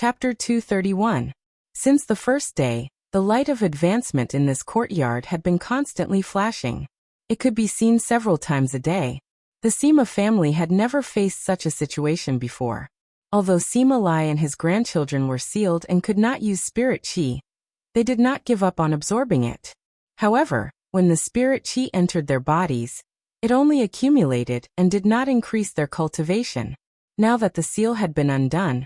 Chapter 231. Since the first day, the light of advancement in this courtyard had been constantly flashing. It could be seen several times a day. The Sima family had never faced such a situation before. Although Sima Lai and his grandchildren were sealed and could not use spirit qi, they did not give up on absorbing it. However, when the spirit qi entered their bodies, it only accumulated and did not increase their cultivation. Now that the seal had been undone,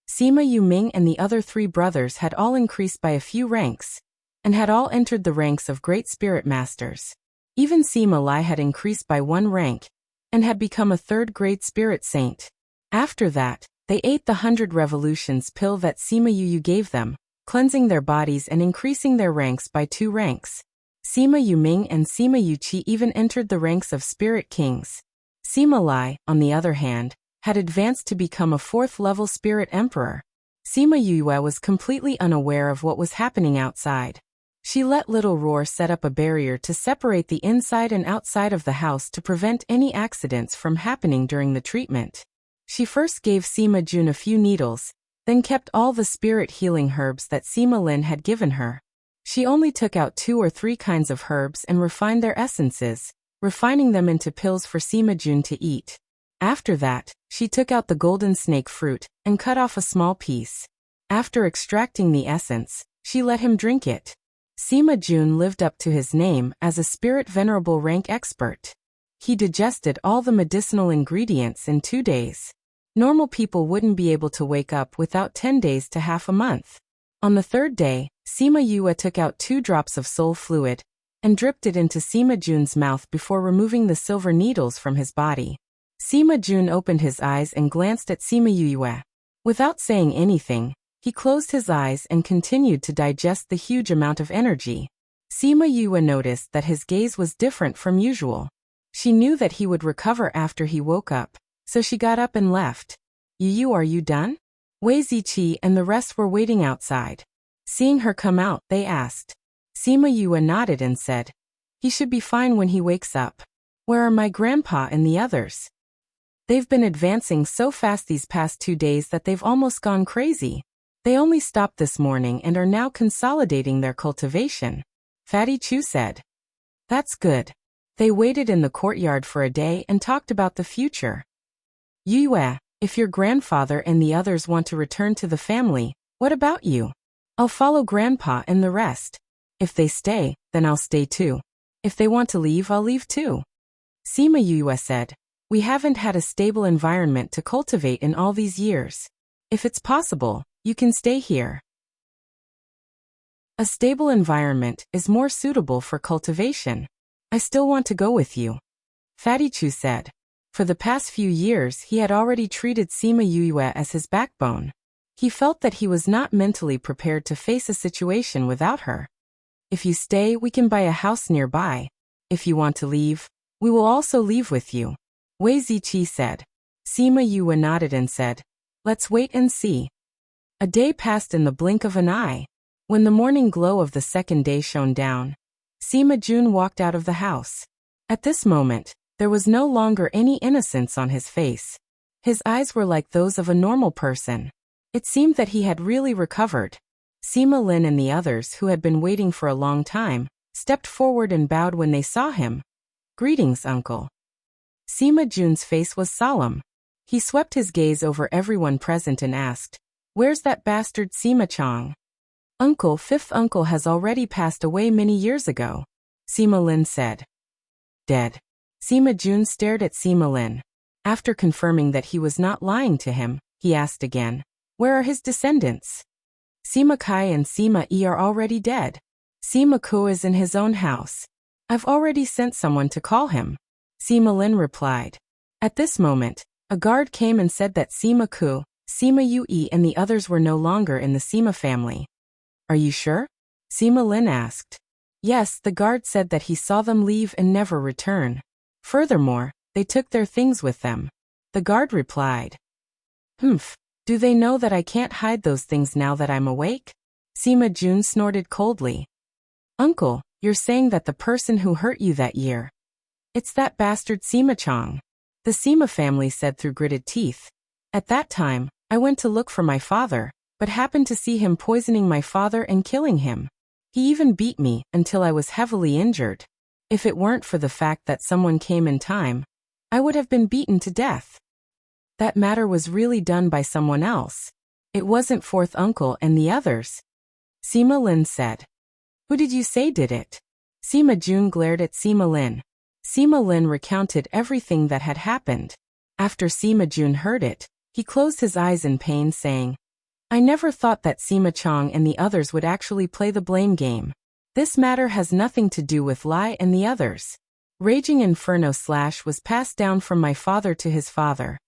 Sima Yuming and the other three brothers had all increased by a few ranks, and had all entered the ranks of great spirit masters. Even Sima Lai had increased by 1 rank, and had become a 3rd-grade spirit saint. After that, they ate the 100 revolutions pill that Sima Yu gave them, cleansing their bodies and increasing their ranks by 2 ranks. Sima Yuming and Sima Yuqi even entered the ranks of spirit kings. Sima Lai, on the other hand, had advanced to become a 4th-level spirit emperor. Sima Yue was completely unaware of what was happening outside. She let Little Roar set up a barrier to separate the inside and outside of the house to prevent any accidents from happening during the treatment. She first gave Sima Jun a few needles, then kept all the spirit healing herbs that Sima Lin had given her. She only took out 2 or 3 kinds of herbs and refined their essences, refining them into pills for Sima Jun to eat. After that, she took out the golden snake fruit and cut off a small piece. After extracting the essence, she let him drink it. Sima Jun lived up to his name as a spirit venerable rank expert. He digested all the medicinal ingredients in 2 days. Normal people wouldn't be able to wake up without 10 days to half a month. On the 3rd day, Sima Yue took out 2 drops of soul fluid and dripped it into Sima Jun's mouth before removing the silver needles from his body. Sima Jun opened his eyes and glanced at Sima Yue. Without saying anything, he closed his eyes and continued to digest the huge amount of energy. Sima Yue noticed that his gaze was different from usual. She knew that he would recover after he woke up, so she got up and left. Yu, are you done? Wei Ziqi and the rest were waiting outside. Seeing her come out, they asked. Sima Yue nodded and said, "He should be fine when he wakes up. Where are my grandpa and the others? They've been advancing so fast these past 2 days that they've almost gone crazy. They only stopped this morning and are now consolidating their cultivation," Fatty Chu said. "That's good." They waited in the courtyard for a day and talked about the future. "Yue, if your grandfather and the others want to return to the family, what about you? I'll follow grandpa and the rest. If they stay, then I'll stay too. If they want to leave, I'll leave too." Sima Yue said, "We haven't had a stable environment to cultivate in all these years. If it's possible, you can stay here. A stable environment is more suitable for cultivation. I still want to go with you," Fatty Chu said. For the past few years he had already treated Sima Yue as his backbone. He felt that he was not mentally prepared to face a situation without her. "If you stay, we can buy a house nearby. If you want to leave, we will also leave with you," Wei Ziqi said. Sima Yue nodded and said, "Let's wait and see." A day passed in the blink of an eye. When the morning glow of the 2nd day shone down, Sima Jun walked out of the house. At this moment, there was no longer any innocence on his face. His eyes were like those of a normal person. It seemed that he had really recovered. Sima Lin and the others, who had been waiting for a long time, stepped forward and bowed when they saw him. "Greetings, uncle." Sima Jun's face was solemn. He swept his gaze over everyone present and asked, "Where's that bastard Sima Chong?" "Uncle, 5th uncle has already passed away many years ago," Sima Lin said. "Dead?" Sima Jun stared at Sima Lin. After confirming that he was not lying to him, he asked again, "Where are his descendants?" "Sima Kai and Sima Yi are already dead. Sima Ku is in his own house. I've already sent someone to call him," Sima Lin replied. At this moment, a guard came and said that Sima Ku, Sima Yue and the others were no longer in the Sima family. "Are you sure?" Sima Lin asked. Yes, the guard said that he saw them leave and never return. Furthermore, they took their things with them. The guard replied, "Humph, do they know that I can't hide those things now that I'm awake?" Sima Jun snorted coldly. "Uncle, you're saying that the person who hurt you that year, it's that bastard Sima Chong," the Sima family said through gritted teeth. "At that time, I went to look for my father, but happened to see him poisoning my father and killing him. He even beat me until I was heavily injured. If it weren't for the fact that someone came in time, I would have been beaten to death. That matter was really done by someone else. It wasn't fourth uncle and the others. Sima Lin said. Who did you say did it? Sima Jun glared at Sima Lin. Sima Lin recounted everything that had happened. After Sima Jun heard it, he closed his eyes in pain, saying, I never thought that Sima Chong and the others would actually play the blame game. This matter has nothing to do with Lai and the others. Raging Inferno / was passed down from my father to his father.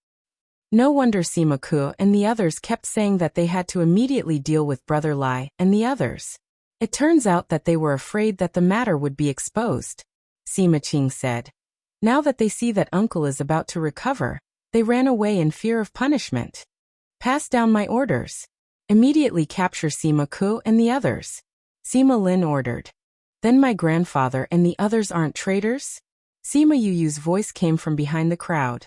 No wonder Sima Ku and the others kept saying that they had to immediately deal with Brother Lai and the others. It turns out that they were afraid that the matter would be exposed. Sima Qing said. Now that they see that uncle is about to recover, they ran away in fear of punishment. Pass down my orders. Immediately capture Sima Ku and the others. Sima Lin ordered. Then my grandfather and the others aren't traitors? Sima Yuyu's voice came from behind the crowd.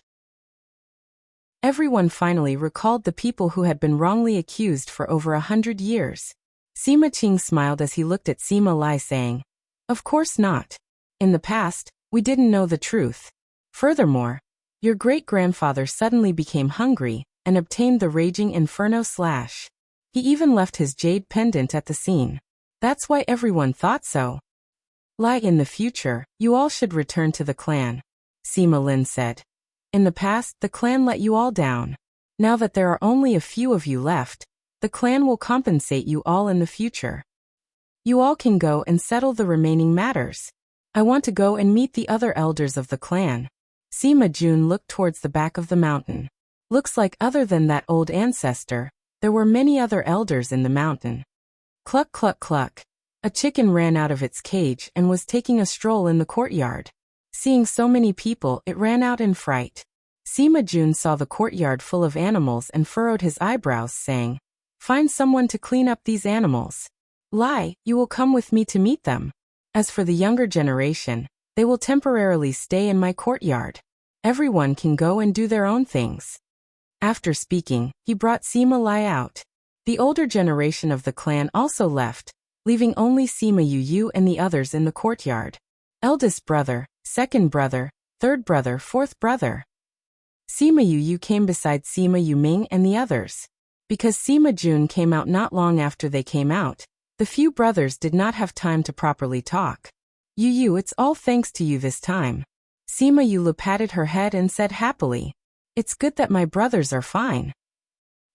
Everyone finally recalled the people who had been wrongly accused for over 100 years. Sima Qing smiled as he looked at Sima Lai, saying, Of course not. In the past, we didn't know the truth. Furthermore, your great-grandfather suddenly became hungry and obtained the Raging Inferno / He even left his jade pendant at the scene. That's why everyone thought so. Lai, in the future, you all should return to the clan. Sima Lin said. In the past, the clan let you all down. Now that there are only a few of you left, the clan will compensate you all in the future. You all can go and settle the remaining matters. I want to go and meet the other elders of the clan. Sima Jun looked towards the back of the mountain. Looks like other than that old ancestor, there were many other elders in the mountain. Cluck cluck cluck. A chicken ran out of its cage and was taking a stroll in the courtyard. Seeing so many people, it ran out in fright. Sima Jun saw the courtyard full of animals and furrowed his eyebrows, saying, Find someone to clean up these animals. Lai, you will come with me to meet them. As for the younger generation, they will temporarily stay in my courtyard. Everyone can go and do their own things. After speaking, he brought Sima Lai out. The older generation of the clan also left, leaving only Sima Yuyu and the others in the courtyard. Eldest brother, second brother, third brother, fourth brother. Sima Yuyu came beside Sima Yuming and the others. Because Sima Jun came out not long after they came out, the few brothers did not have time to properly talk. Yuyu, it's all thanks to you this time. Sima Yulu patted her head and said happily, It's good that my brothers are fine.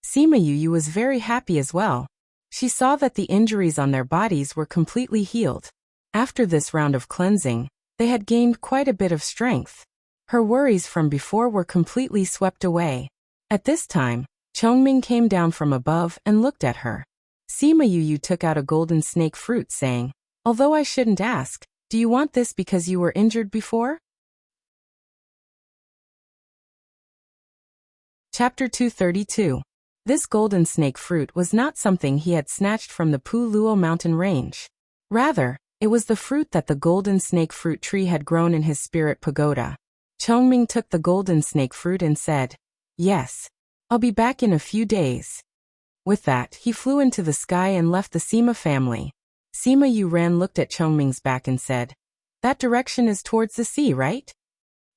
Sima Yuyu was very happy as well. She saw that the injuries on their bodies were completely healed. After this round of cleansing, they had gained quite a bit of strength. Her worries from before were completely swept away. At this time, Chongming came down from above and looked at her. Sima Yuyu took out a golden snake fruit, saying, Although I shouldn't ask, do you want this because you were injured before? Chapter 232. This golden snake fruit was not something he had snatched from the Pu Luo mountain range. Rather, it was the fruit that the golden snake fruit tree had grown in his spirit pagoda. Chongming took the golden snake fruit and said, Yes. I'll be back in a few days. With that, he flew into the sky and left the Sima family. Sima Yu ran, looked at Chongming's back and said, That direction is towards the sea, right?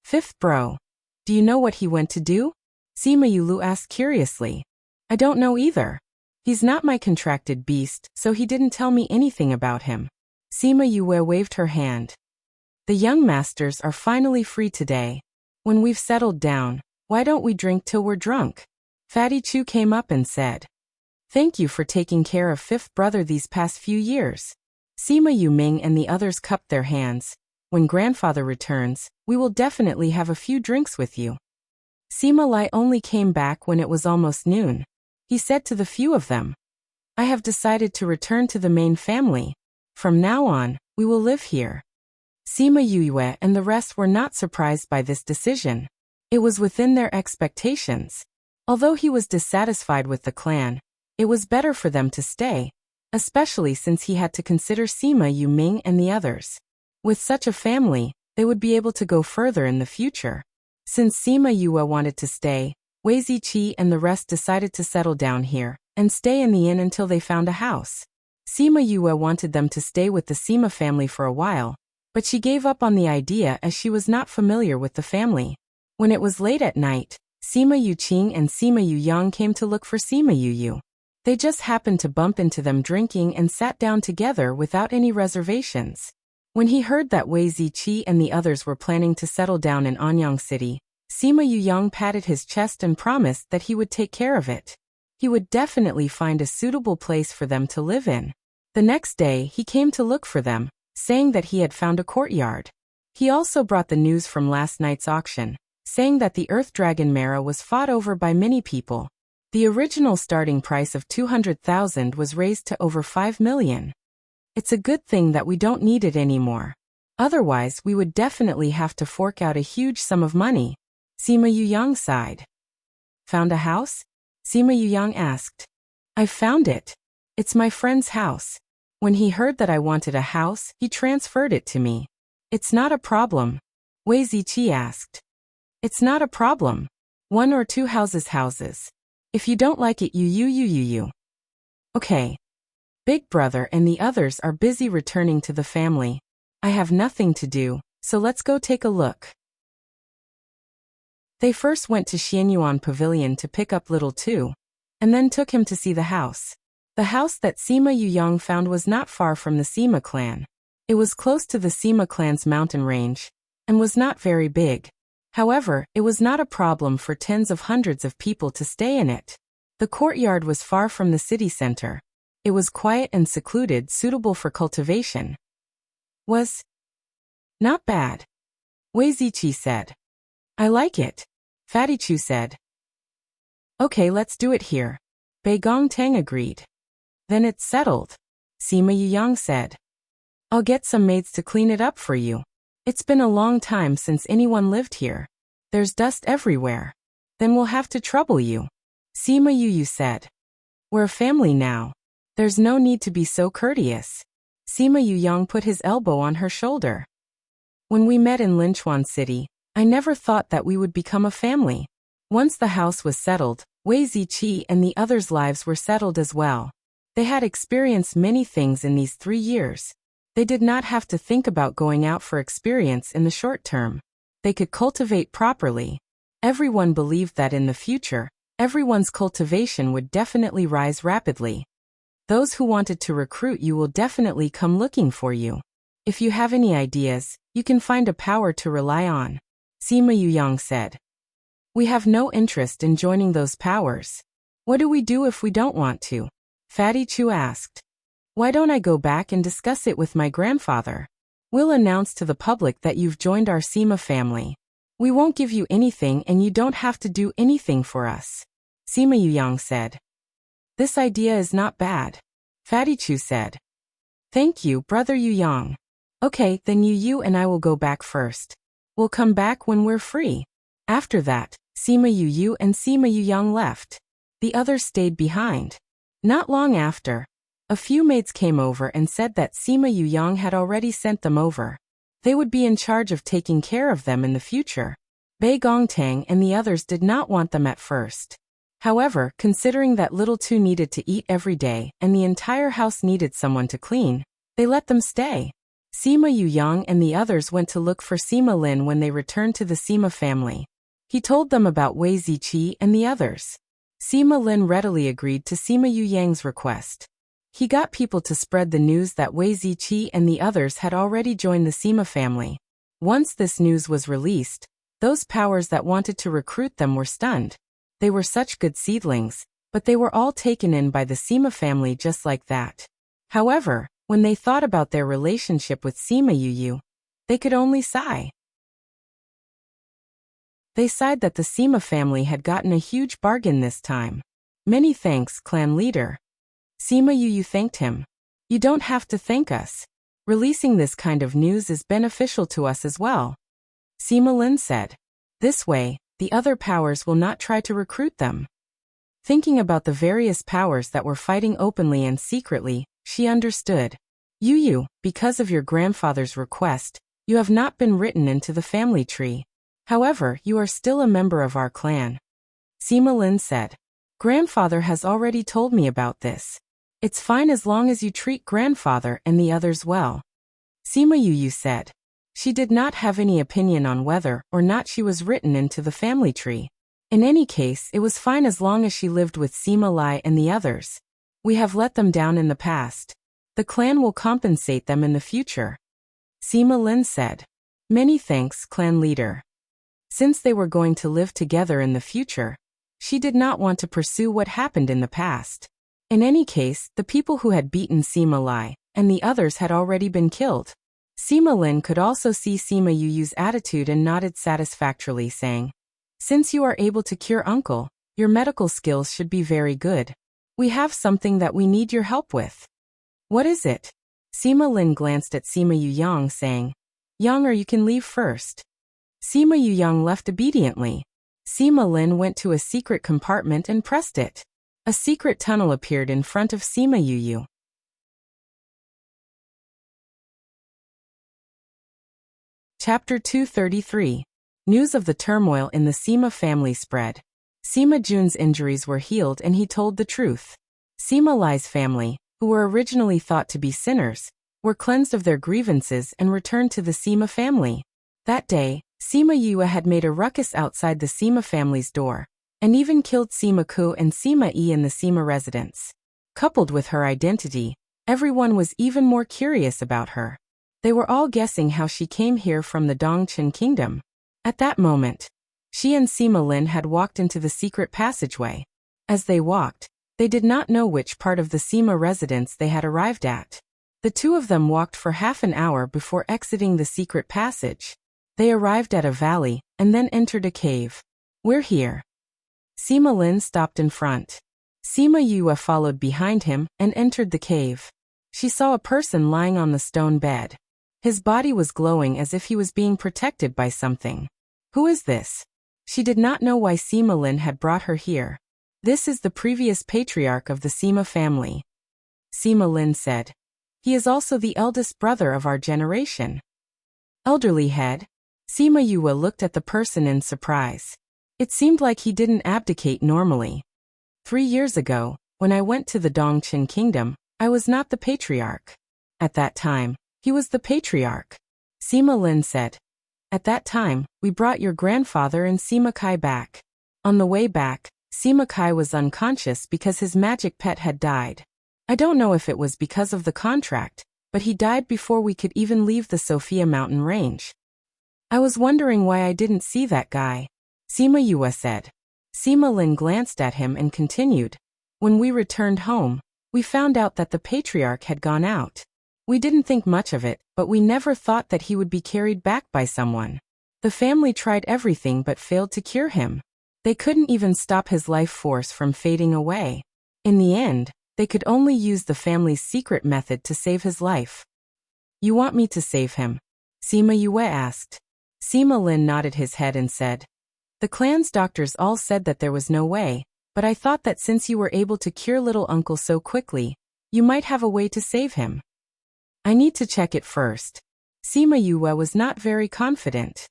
Fifth bro. Do you know what he went to do? Sima Yulu asked curiously. I don't know either. He's not my contracted beast, so he didn't tell me anything about him. Sima Yue waved her hand. The young masters are finally free today. When we've settled down, why don't we drink till we're drunk? Fatty Chu came up and said. Thank you for taking care of fifth brother these past few years. Sima Yuming and the others cupped their hands. When grandfather returns, we will definitely have a few drinks with you. Sima Lai only came back when it was almost noon. He said to the few of them, I have decided to return to the main family. From now on, we will live here. Sima Yue and the rest were not surprised by this decision. It was within their expectations. Although he was dissatisfied with the clan, it was better for them to stay, especially since he had to consider Sima Yuming and the others. With such a family, they would be able to go further in the future. Since Sima Yue wanted to stay, Wei Ziqi and the rest decided to settle down here and stay in the inn until they found a house. Sima Yue wanted them to stay with the Sima family for a while, but she gave up on the idea as she was not familiar with the family. When it was late at night, Sima Yuqing and Sima Yuyang came to look for Sima Yuyu. They just happened to bump into them drinking and sat down together without any reservations. When he heard that Wei Ziqi and the others were planning to settle down in Anyang City, Sima Yuyang patted his chest and promised that he would take care of it. He would definitely find a suitable place for them to live in. The next day he came to look for them, saying that he had found a courtyard. He also brought the news from last night's auction, saying that the Earth Dragon Mara was fought over by many people. The original starting price of 200,000 was raised to over 5 million. It's a good thing that we don't need it anymore. Otherwise we would definitely have to fork out a huge sum of money. Sima Yuyang sighed. Found a house? Sima Yuyang asked. I've found it. It's my friend's house. When he heard that I wanted a house, he transferred it to me. It's not a problem. Wei Ziqi asked. It's not a problem. 1 or 2 houses. If you don't like it, you. Okay. Big brother and the others are busy returning to the family. I have nothing to do, so let's go take a look. They first went to Xianyuan Pavilion to pick up Little Two, and then took him to see the house. The house that Sima Yuyang found was not far from the Sima clan. It was close to the Sima clan's mountain range, and was not very big. However, it was not a problem for tens of hundreds of people to stay in it. The courtyard was far from the city center. It was quiet and secluded, suitable for cultivation. Was not bad. Wei Ziqi said. I like it. Fatty Chu said. Okay, let's do it here. Bei Gongtang agreed. Then it's settled. Sima Yuyang said. I'll get some maids to clean it up for you. It's been a long time since anyone lived here. There's dust everywhere. Then we'll have to trouble you. Sima Yuyu said. We're a family now. There's no need to be so courteous. Sima Yuyang put his elbow on her shoulder. When we met in Linchuan City, I never thought that we would become a family. Once the house was settled, Wei Ziqi and the others' lives were settled as well. They had experienced many things in these 3 years. They did not have to think about going out for experience in the short term. They could cultivate properly. Everyone believed that in the future, everyone's cultivation would definitely rise rapidly. Those who wanted to recruit you will definitely come looking for you. If you have any ideas, you can find a power to rely on. Sima Yuyang said. We have no interest in joining those powers. What do we do if we don't want to? Fatty Chu asked. Why don't I go back and discuss it with my grandfather? We'll announce to the public that you've joined our Sima family. We won't give you anything and you don't have to do anything for us. Sima Yuyang said. This idea is not bad. Fatty Chu said. Thank you, Brother Yuyang. Okay, then you and I will go back first. We'll come back when we're free. After that, Sima Yuyu and Sima Yuyang left. The others stayed behind. Not long after, a few maids came over and said that Sima Yuyang had already sent them over. They would be in charge of taking care of them in the future. Bei Gongtang and the others did not want them at first. However, considering that Little Two needed to eat every day and the entire house needed someone to clean, they let them stay. Sima Yuyang and the others went to look for Sima Lin when they returned to the Sima family. He told them about Wei Ziqi and the others. Sima Lin readily agreed to Sima Yuyang's request. He got people to spread the news that Wei Ziqi and the others had already joined the Sima family. Once this news was released, those powers that wanted to recruit them were stunned. They were such good seedlings, but they were all taken in by the Sima family just like that. However, when they thought about their relationship with Sima Yuyu, they could only sigh. They sighed that the Sima family had gotten a huge bargain this time. Many thanks, clan leader. Sima Yuyu thanked him. You don't have to thank us. Releasing this kind of news is beneficial to us as well. Sima Lin said. This way, the other powers will not try to recruit them. Thinking about the various powers that were fighting openly and secretly, she understood. Yuyu, because of your grandfather's request, you have not been written into the family tree. However, you are still a member of our clan. Sima Lin said. Grandfather has already told me about this. It's fine as long as you treat grandfather and the others well. Sima Yu said. She did not have any opinion on whether or not she was written into the family tree. In any case, it was fine as long as she lived with Sima Lai and the others. We have let them down in the past. The clan will compensate them in the future. Sima Lin said. Many thanks, clan leader. Since they were going to live together in the future, she did not want to pursue what happened in the past. In any case, the people who had beaten Sima Lai and the others had already been killed. Sima Lin could also see Sima Yu's attitude and nodded satisfactorily, saying, Since you are able to cure uncle, your medical skills should be very good. We have something that we need your help with. What is it? Sima Lin glanced at Sima Yang, saying, Yang, or you can leave first. Sima Yang left obediently. Sima Lin went to a secret compartment and pressed it. A secret tunnel appeared in front of Sima Yu. Chapter 233. News of the turmoil in the Sima family spread. Sima Jun's injuries were healed and he told the truth. Sima Lai's family, who were originally thought to be sinners, were cleansed of their grievances and returned to the Sima family. That day, Sima Yue had made a ruckus outside the Sima family's door, and even killed Sima Ku and Sima Yi in the Sima residence. Coupled with her identity, everyone was even more curious about her. They were all guessing how she came here from the Dongchen kingdom. At that moment, she and Sima Lin had walked into the secret passageway. As they walked, they did not know which part of the Sima residence they had arrived at. The two of them walked for half an hour before exiting the secret passage. They arrived at a valley, and then entered a cave. We're here. Sima Lin stopped in front. Sima Yue followed behind him and entered the cave. She saw a person lying on the stone bed. His body was glowing as if he was being protected by something. Who is this? She did not know why Sima Lin had brought her here. This is the previous patriarch of the Sima family. Sima Lin said. He is also the eldest brother of our generation. Elderly head. Sima Yue looked at the person in surprise. It seemed like he didn't abdicate normally. 3 years ago, when I went to the Dongchen kingdom, I was not the patriarch. At that time, he was the patriarch. Sima Lin said. At that time, we brought your grandfather and Sima Kai back. On the way back, Sima Kai was unconscious because his magic pet had died. I don't know if it was because of the contract, but he died before we could even leave the Sophia mountain range. I was wondering why I didn't see that guy. Sima Yue said. Sima Lin glanced at him and continued. When we returned home, we found out that the patriarch had gone out. We didn't think much of it, but we never thought that he would be carried back by someone. The family tried everything but failed to cure him. They couldn't even stop his life force from fading away. In the end, they could only use the family's secret method to save his life. You want me to save him? Sima Yue asked. Sima Lin nodded his head and said. The clan's doctors all said that there was no way, but I thought that since you were able to cure little uncle so quickly, you might have a way to save him. I need to check it first. Sima Yue was not very confident.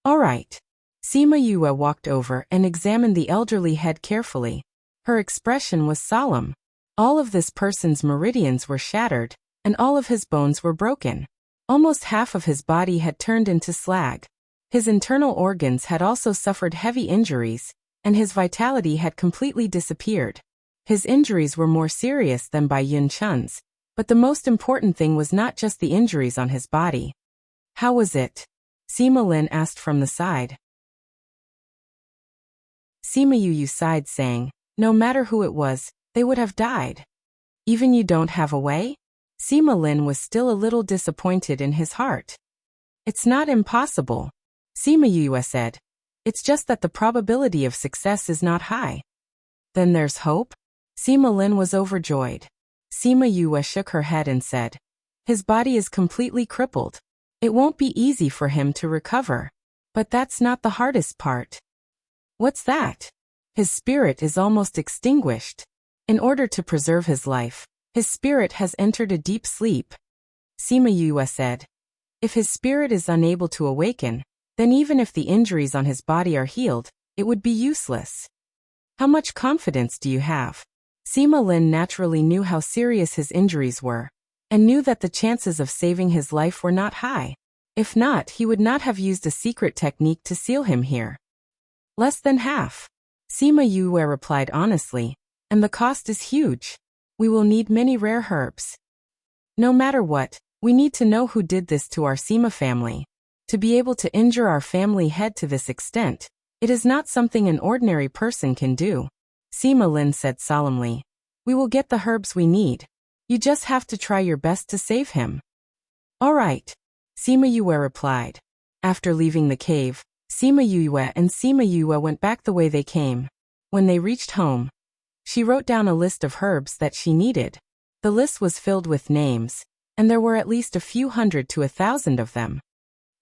All right. Sima Yue walked over and examined the elderly head carefully. Her expression was solemn. All of this person's meridians were shattered, and all of his bones were broken. Almost half of his body had turned into slag. His internal organs had also suffered heavy injuries, and his vitality had completely disappeared. His injuries were more serious than Bai Yun Chun's, but the most important thing was not just the injuries on his body. How was it? Sima Lin asked from the side. Sima Yu sighed, saying, no matter who it was, they would have died. Even you don't have a way? Sima Lin was still a little disappointed in his heart. It's not impossible. Sima Yu said. It's just that the probability of success is not high. Then there's hope? Sima Lin was overjoyed. Sima Yue shook her head and said. His body is completely crippled. It won't be easy for him to recover. But that's not the hardest part. What's that? His spirit is almost extinguished. In order to preserve his life, his spirit has entered a deep sleep. Sima Yue said. If his spirit is unable to awaken, then even if the injuries on his body are healed, it would be useless. How much confidence do you have? Sima Lin naturally knew how serious his injuries were, and knew that the chances of saving his life were not high. If not, he would not have used a secret technique to seal him here. Less than half. Sima Yue replied honestly, and the cost is huge. We will need many rare herbs. No matter what, we need to know who did this to our Sima family. To be able to injure our family head to this extent, it is not something an ordinary person can do. Sima Lin said solemnly. We will get the herbs we need. You just have to try your best to save him. All right. Sima Yue replied. After leaving the cave, Sima Yue and Sima Yue went back the way they came. When they reached home, she wrote down a list of herbs that she needed. The list was filled with names, and there were at least a few hundred to 1,000 of them.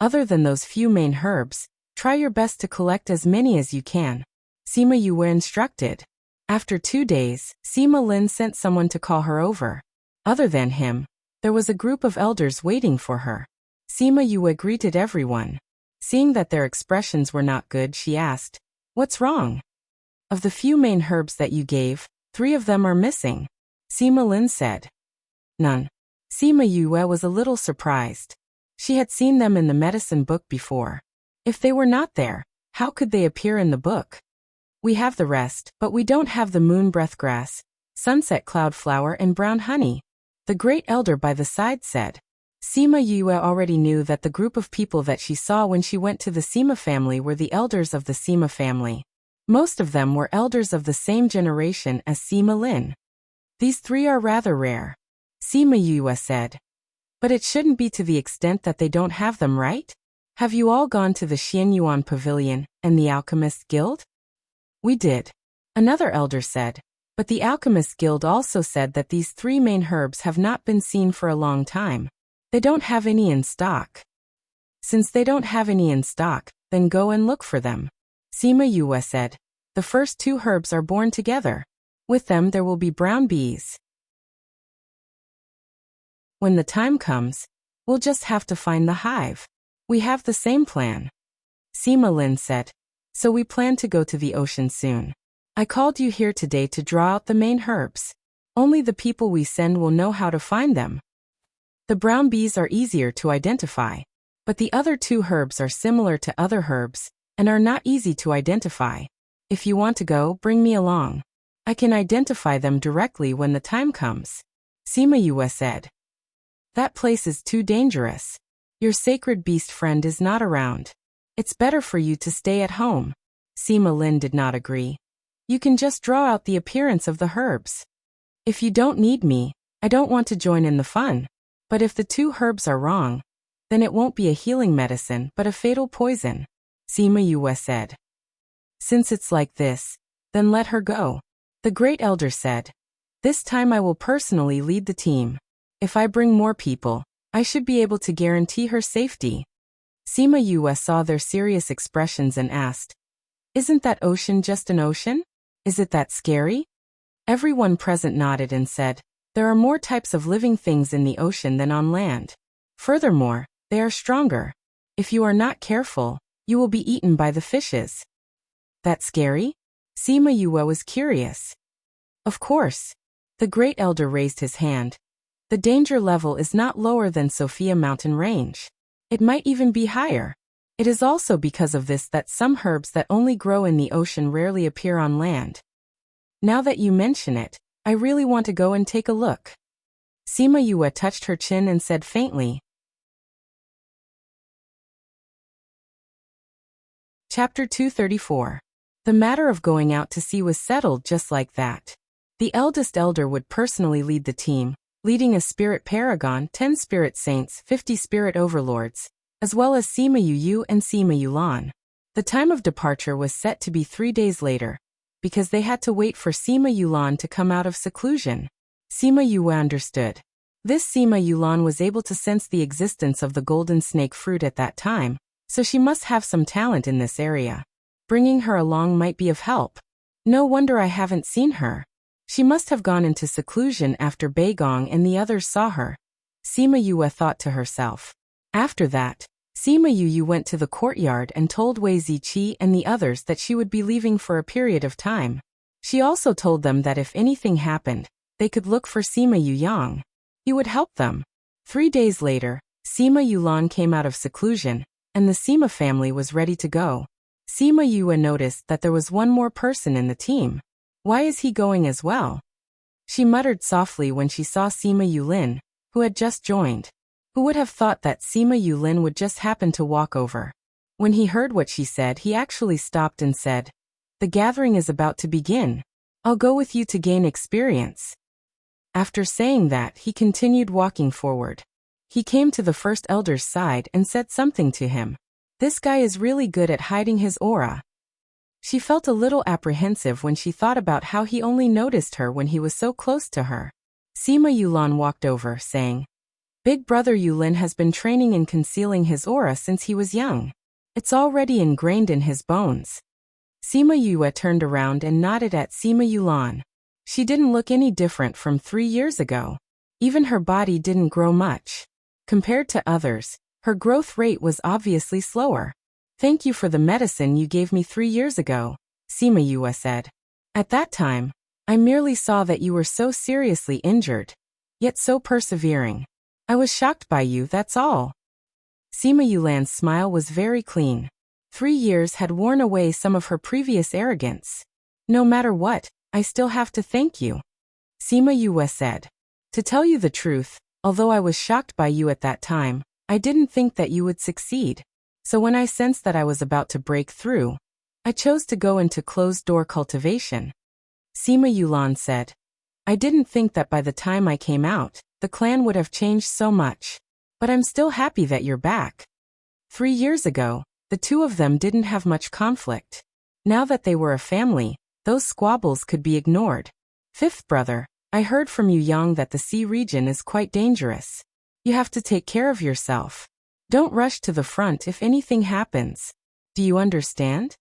Other than those few main herbs, try your best to collect as many as you can. Sima Yue instructed. After 2 days, Sima Lin sent someone to call her over. Other than him, there was a group of elders waiting for her. Sima Yue greeted everyone. Seeing that their expressions were not good, she asked, "What's wrong?" "Of the few main herbs that you gave, 3 of them are missing," Sima Lin said. "None." Sima Yue was a little surprised. She had seen them in the medicine book before. If they were not there, how could they appear in the book? "We have the rest, but we don't have the moon breath grass, sunset cloud flower and brown honey," the great elder by the side said. Sima Yue already knew that the group of people that she saw when she went to the Sima family were the elders of the Sima family. Most of them were elders of the same generation as Sima Lin. "These 3 are rather rare," Sima Yue said. "But it shouldn't be to the extent that they don't have them, right? Have you all gone to the Xianyuan Pavilion and the Alchemist Guild?" "We did," another elder said. "But the Alchemist Guild also said that these 3 main herbs have not been seen for a long time. They don't have any in stock." "Since they don't have any in stock, then go and look for them," Sima Yue said. "The first 2 herbs are born together. With them there will be brown bees. When the time comes, we'll just have to find the hive. We have the same plan," Sima Lin said. "So we plan to go to the ocean soon. I called you here today to draw out the main herbs. Only the people we send will know how to find them. The brown bees are easier to identify, but the other 2 herbs are similar to other herbs and are not easy to identify. If you want to go, bring me along. I can identify them directly when the time comes," Sima Yue said. "That place is too dangerous. Your sacred beast friend is not around. It's better for you to stay at home." Sima Lin did not agree. "You can just draw out the appearance of the herbs. If you don't need me, I don't want to join in the fun. But if the 2 herbs are wrong, then it won't be a healing medicine but a fatal poison," Sima Yue said. "Since it's like this, then let her go," the great elder said. "This time I will personally lead the team. If I bring more people, I should be able to guarantee her safety." Sima Yue saw their serious expressions and asked, "Isn't that ocean just an ocean? Is it that scary?" Everyone present nodded and said, "There are more types of living things in the ocean than on land. Furthermore, they are stronger. If you are not careful, you will be eaten by the fishes." "That scary?" Sima Yue was curious. "Of course." The great elder raised his hand. "The danger level is not lower than Sophia Mountain Range. It might even be higher. It is also because of this that some herbs that only grow in the ocean rarely appear on land. Now that you mention it, I really want to go and take a look." Sima Yue touched her chin and said faintly. Chapter 234. The matter of going out to sea was settled just like that. The eldest elder would personally lead the team, leading a spirit paragon, 10 spirit saints, 50 spirit overlords, as well as Sima Yu and Sima Yulan. The time of departure was set to be 3 days later, because they had to wait for Sima Yulan to come out of seclusion. Sima Yue understood. This Sima Yulan was able to sense the existence of the golden snake fruit at that time, so she must have some talent in this area. Bringing her along might be of help. No wonder I haven't seen her. She must have gone into seclusion after Beigong and the others saw her, Sima Yue thought to herself. After that, Sima Yu went to the courtyard and told Wei Ziqi and the others that she would be leaving for a period of time. She also told them that if anything happened, they could look for Sima Yuyang. He would help them. 3 days later, Sima Yulan came out of seclusion, and the Sima family was ready to go. Sima Yue noticed that there was one more person in the team. Why is he going as well? She muttered softly when she saw Sima Yulin, who had just joined. Who would have thought that Sima Yulin would just happen to walk over? When he heard what she said, he actually stopped and said, "The gathering is about to begin. I'll go with you to gain experience." After saying that, he continued walking forward. He came to the first elder's side and said something to him. This guy is really good at hiding his aura. She felt a little apprehensive when she thought about how he only noticed her when he was so close to her. Sima Yulan walked over, saying, "Big brother Yulin has been training in concealing his aura since he was young. It's already ingrained in his bones." Sima Yue turned around and nodded at Sima Yulan. She didn't look any different from 3 years ago. Even her body didn't grow much. Compared to others, her growth rate was obviously slower. "Thank you for the medicine you gave me 3 years ago," Sima Yue said. "At that time, I merely saw that you were so seriously injured, yet so persevering. I was shocked by you, that's all." Sima Yulan's smile was very clean. 3 years had worn away some of her previous arrogance. "No matter what, I still have to thank you," Sima Yue said. "To tell you the truth, although I was shocked by you at that time, I didn't think that you would succeed. So when I sensed that I was about to break through, I chose to go into closed-door cultivation." Sima Yulan said, "I didn't think that by the time I came out, the clan would have changed so much. But I'm still happy that you're back." 3 years ago, the two of them didn't have much conflict. Now that they were a family, those squabbles could be ignored. "Fifth brother, I heard from Yu Yang that the sea region is quite dangerous. You have to take care of yourself. Don't rush to the front if anything happens. Do you understand?"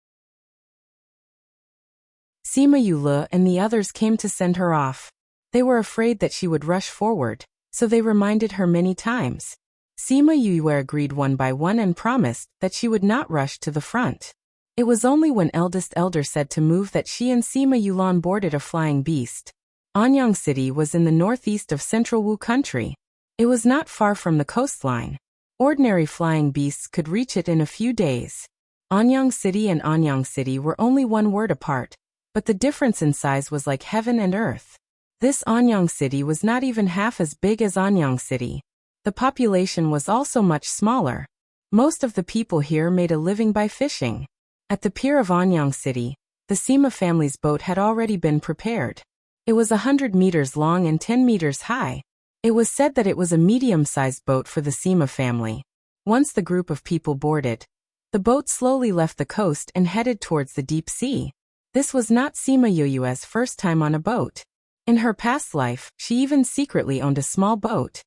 Sima Yule and the others came to send her off. They were afraid that she would rush forward, so they reminded her many times. Sima Yue agreed one by one and promised that she would not rush to the front. It was only when eldest elder said to move that she and Sima Yulan boarded a flying beast. Anyang City was in the northeast of central Wu country. It was not far from the coastline. Ordinary flying beasts could reach it in a few days. Anyang City and Anyang City were only one word apart, but the difference in size was like heaven and earth. This Anyang City was not even half as big as Anyang City. The population was also much smaller. Most of the people here made a living by fishing. At the pier of Anyang City, the Sima family's boat had already been prepared. It was 100 meters long and 10 meters high. It was said that it was a medium-sized boat for the Sima family. Once the group of people boarded, the boat slowly left the coast and headed towards the deep sea. This was not Sima Yue's first time on a boat. In her past life, she even secretly owned a small boat.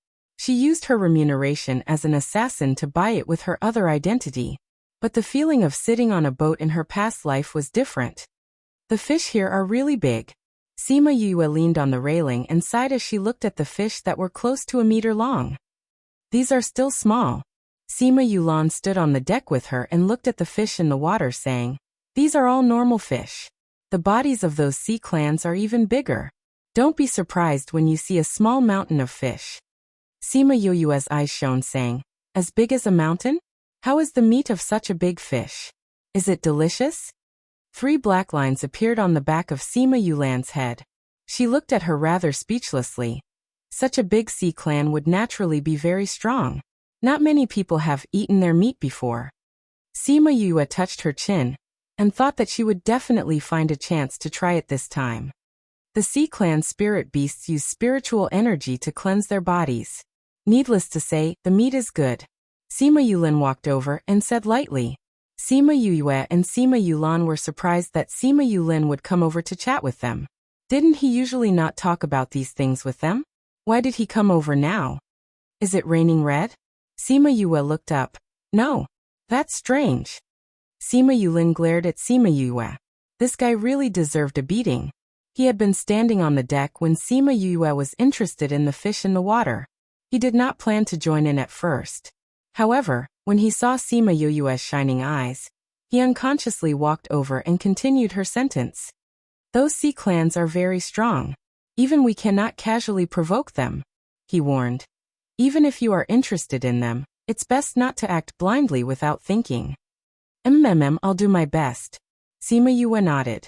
She used her remuneration as an assassin to buy it with her other identity. But the feeling of sitting on a boat in her past life was different. "The fish here are really big." Sima Yue leaned on the railing and sighed as she looked at the fish that were close to a meter long. "These are still small." Sima Yulan stood on the deck with her and looked at the fish in the water, saying, "These are all normal fish. The bodies of those sea clans are even bigger. Don't be surprised when you see a small mountain of fish." Sima Yue's eyes shone, saying, "As big as a mountain? How is the meat of such a big fish? Is it delicious?" 3 black lines appeared on the back of Sima Yulan's head. She looked at her rather speechlessly. Such a big sea clan would naturally be very strong. Not many people have eaten their meat before. Sima Yue touched her chin and thought that she would definitely find a chance to try it this time. The sea clan spirit beasts use spiritual energy to cleanse their bodies. Needless to say, the meat is good. Sima Yulin walked over and said lightly. Sima Yue and Sima Yulan were surprised that Sima Yulin would come over to chat with them. Didn't he usually not talk about these things with them? Why did he come over now? Is it raining red? Sima Yue looked up. No. That's strange. Sima Yulin glared at Sima Yue. This guy really deserved a beating. He had been standing on the deck when Sima Yue was interested in the fish in the water. He did not plan to join in at first. However, when he saw Sima Yue's shining eyes, he unconsciously walked over and continued her sentence. Those sea clans are very strong. Even we cannot casually provoke them, he warned. Even if you are interested in them, it's best not to act blindly without thinking. I'll do my best. Sima Yue nodded.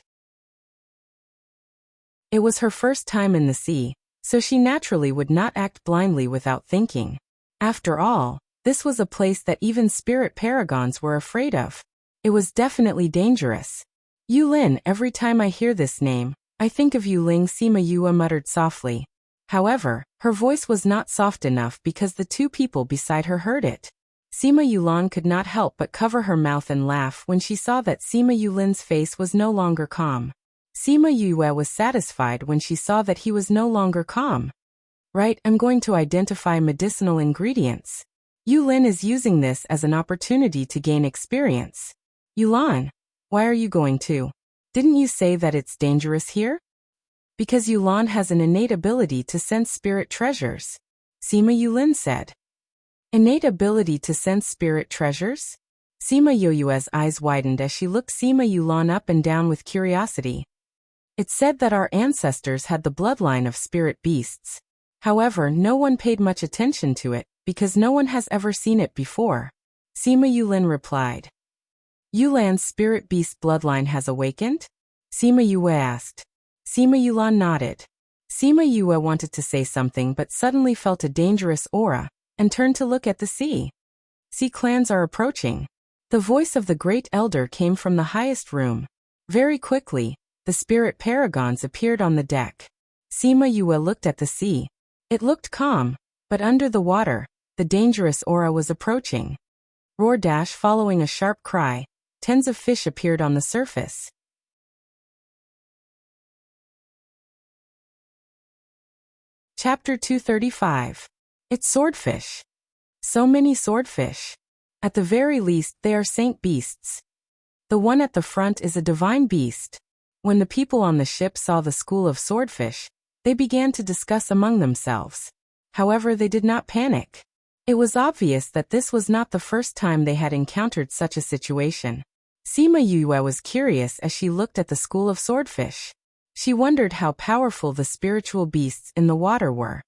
It was her first time in the sea, so she naturally would not act blindly without thinking. After all, this was a place that even spirit paragons were afraid of. It was definitely dangerous. Yulin, every time I hear this name, I think of Yuling, Sima Yue muttered softly. However, her voice was not soft enough because the two people beside her heard it. Sima Yulan could not help but cover her mouth and laugh when she saw that Sima Yulin's face was no longer calm. Sima Yue was satisfied when she saw that he was no longer calm. Right, I'm going to identify medicinal ingredients. Yulin is using this as an opportunity to gain experience. Yulan, why are you going to? Didn't you say that it's dangerous here? Because Yulan has an innate ability to sense spirit treasures. Sima Yulin said. Innate ability to sense spirit treasures? Sima Yue's eyes widened as she looked Sima Yulan up and down with curiosity. It's said that our ancestors had the bloodline of spirit beasts. However, no one paid much attention to it, because no one has ever seen it before. Sima Yulin replied. Yulan's spirit beast bloodline has awakened? Sima Yue asked. Sima Yulan nodded. Sima Yue wanted to say something but suddenly felt a dangerous aura, and turned to look at the sea. Sea clans are approaching. The voice of the great elder came from the highest room. Very quickly, the spirit paragons appeared on the deck. Sima Yue looked at the sea. It looked calm, but under the water, the dangerous aura was approaching. Roar dash following a sharp cry, tens of fish appeared on the surface. Chapter 235. It's swordfish. So many swordfish. At the very least, they are saint beasts. The one at the front is a divine beast. When the people on the ship saw the school of swordfish, they began to discuss among themselves. However, they did not panic. It was obvious that this was not the first time they had encountered such a situation. Sima Yue was curious as she looked at the school of swordfish. She wondered how powerful the spiritual beasts in the water were.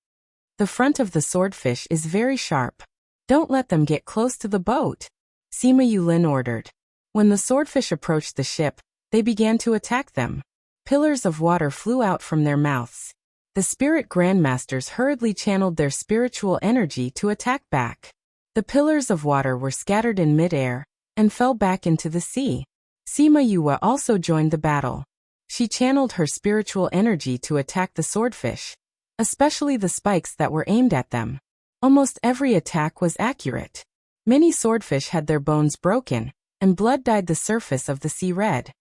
The front of the swordfish is very sharp. Don't let them get close to the boat, Sima Yulin ordered. When the swordfish approached the ship, they began to attack them. Pillars of water flew out from their mouths. The spirit grandmasters hurriedly channeled their spiritual energy to attack back. The pillars of water were scattered in mid-air and fell back into the sea. Sima Yue also joined the battle. She channeled her spiritual energy to attack the swordfish, especially the spikes that were aimed at them. Almost every attack was accurate. Many swordfish had their bones broken, and blood dyed the surface of the sea red.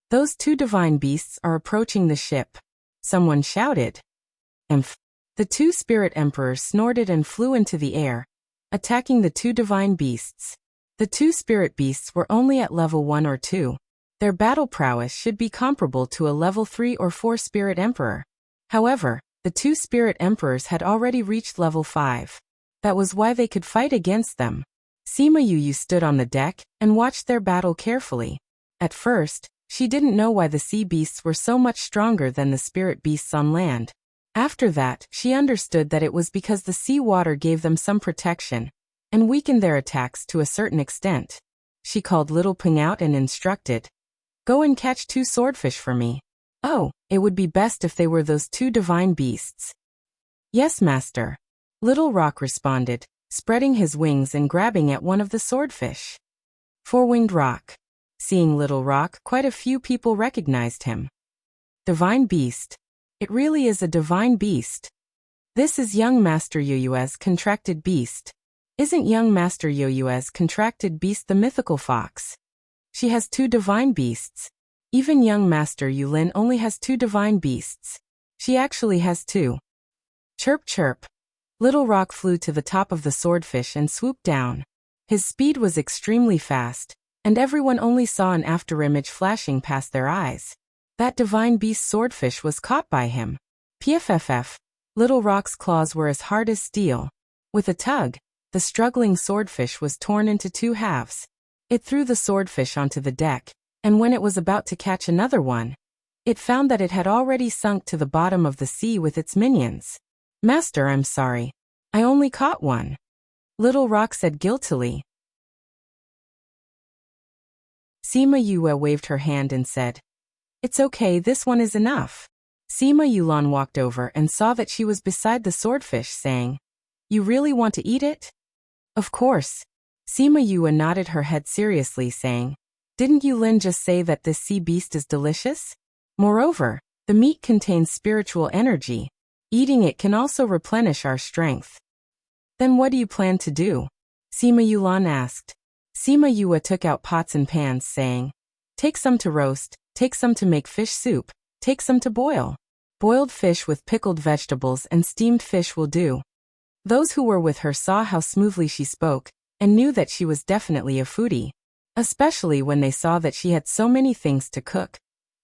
Those two divine beasts are approaching the ship. Someone shouted. The two spirit emperors snorted and flew into the air, attacking the two divine beasts. The two spirit beasts were only at level 1 or 2. Their battle prowess should be comparable to a level 3 or 4 spirit emperor. However, the two spirit emperors had already reached level 5. That was why they could fight against them. Sima Yue stood on the deck and watched their battle carefully. At first, she didn't know why the sea beasts were so much stronger than the spirit beasts on land. After that, she understood that it was because the sea water gave them some protection and weakened their attacks to a certain extent. She called Little Ping out and instructed, "Go and catch 2 swordfish for me." Oh, it would be best if they were those 2 divine beasts. Yes, master. Little Rock responded, spreading his wings and grabbing at one of the swordfish. Four-winged rock. Seeing Little Rock, quite a few people recognized him. Divine beast. It really is a divine beast. This is young Master Yoyue's contracted beast. Isn't young Master Yoyue's contracted beast the mythical fox? She has 2 divine beasts. Even young Master Yulin only has 2 divine beasts. She actually has 2. Chirp chirp. Little Rock flew to the top of the swordfish and swooped down. His speed was extremely fast, and everyone only saw an afterimage flashing past their eyes. That divine beast swordfish was caught by him. Pff. Little Rock's claws were as hard as steel. With a tug, the struggling swordfish was torn into 2 halves. It threw the swordfish onto the deck, and when it was about to catch another one, It found that it had already sunk to the bottom of the sea with its minions. Master, I'm sorry. I only caught one. Little Rock said guiltily. Sima Yue waved her hand and said, It's okay, this one is enough. Sima Yulan walked over and saw that she was beside the swordfish, saying, You really want to eat it? Of course. Sima Yue nodded her head seriously, saying, Didn't Yulin just say that this sea beast is delicious? Moreover, the meat contains spiritual energy. Eating it can also replenish our strength. Then what do you plan to do? Sima Yulan asked. Sima Yue took out pots and pans, saying, Take some to roast, take some to make fish soup, take some to boil. Boiled fish with pickled vegetables and steamed fish will do. Those who were with her saw how smoothly she spoke, and knew that she was definitely a foodie. Especially when they saw that she had so many things to cook.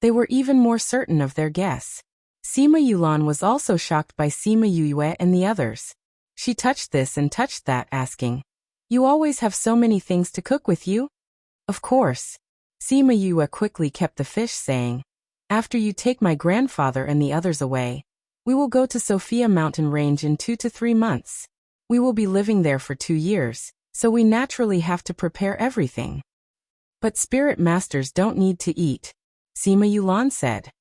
They were even more certain of their guess. Sima Yulan was also shocked by Sima Yue and the others. She touched this and touched that, asking, You always have so many things to cook with you? Of course. Sima Yue quickly kept the fish, saying, After you take my grandfather and the others away, we will go to Sophia Mountain Range in 2 to 3 months. We will be living there for 2 years, so we naturally have to prepare everything. But spirit masters don't need to eat, Sima Yulan said.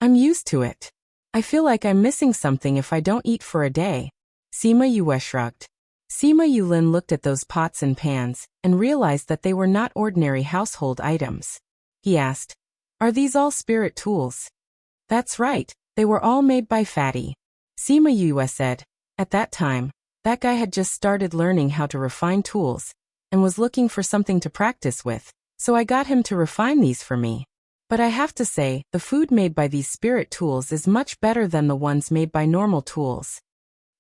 I'm used to it. I feel like I'm missing something if I don't eat for a day. Sima Yue shrugged. Sima Yulin looked at those pots and pans and realized that they were not ordinary household items. He asked, Are these all spirit tools? That's right, they were all made by Fatty. Sima Yue said. At that time, that guy had just started learning how to refine tools and was looking for something to practice with, so I got him to refine these for me. But I have to say, the food made by these spirit tools is much better than the ones made by normal tools.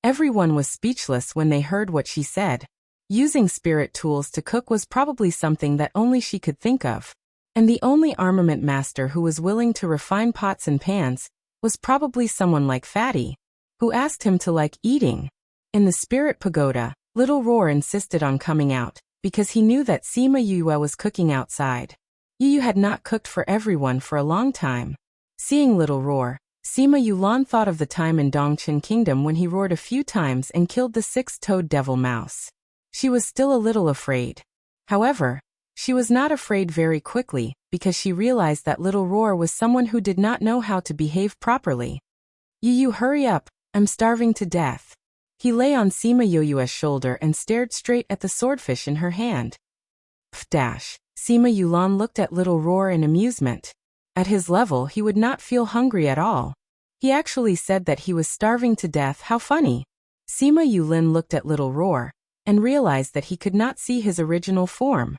Everyone was speechless when they heard what she said. Using spirit tools to cook was probably something that only she could think of. And the only armament master who was willing to refine pots and pans was probably someone like Fatty, who asked him to like eating. In the spirit pagoda, Little Roar insisted on coming out, because he knew that Sima Yue was cooking outside. Yu had not cooked for everyone for a long time. Seeing Little Roar, Sima Yulan thought of the time in Dongchen Kingdom when he roared a few times and killed the 6-toed devil mouse. She was still a little afraid. However, she was not afraid very quickly, because she realized that Little Roar was someone who did not know how to behave properly. Yu, hurry up, I'm starving to death. He lay on Sima Yue's shoulder and stared straight at the swordfish in her hand. Pf! Sima Yulan looked at Little Roar in amusement. At his level, he would not feel hungry at all. He actually said that he was starving to death. How funny. Sima Yulin looked at Little Roar and realized that he could not see his original form.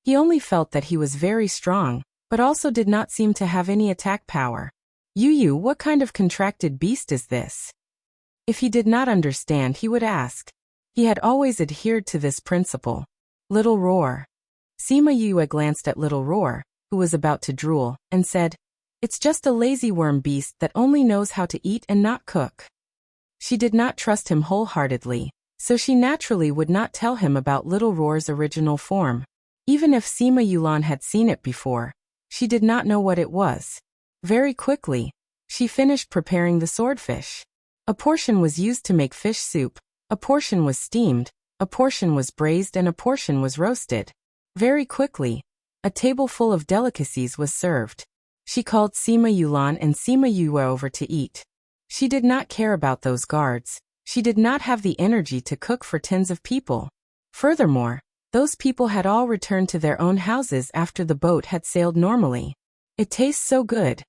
He only felt that he was very strong, but also did not seem to have any attack power. Yu, what kind of contracted beast is this? If he did not understand, he would ask. He had always adhered to this principle. Little Roar. Sima Yue glanced at Little Roar, who was about to drool, and said, It's just a lazy worm beast that only knows how to eat and not cook. She did not trust him wholeheartedly, so she naturally would not tell him about Little Roar's original form. Even if Sima Yulan had seen it before, she did not know what it was. Very quickly, she finished preparing the swordfish. A portion was used to make fish soup, a portion was steamed, a portion was braised, and a portion was roasted. Very quickly, a table full of delicacies was served. She called Sima Yulan and Sima Yue over to eat. She did not care about those guards. She did not have the energy to cook for tens of people. Furthermore, those people had all returned to their own houses after the boat had sailed normally. It tastes so good.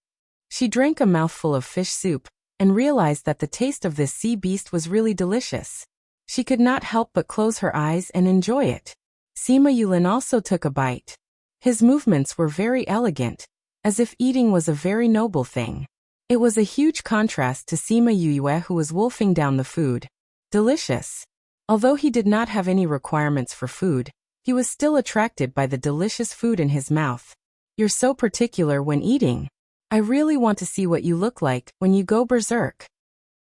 She drank a mouthful of fish soup and realized that the taste of this sea beast was really delicious. She could not help but close her eyes and enjoy it. Sima Yulin also took a bite. His movements were very elegant, as if eating was a very noble thing. It was a huge contrast to Sima Yue, who was wolfing down the food. Delicious. Although he did not have any requirements for food, he was still attracted by the delicious food in his mouth. You're so particular when eating. I really want to see what you look like when you go berserk.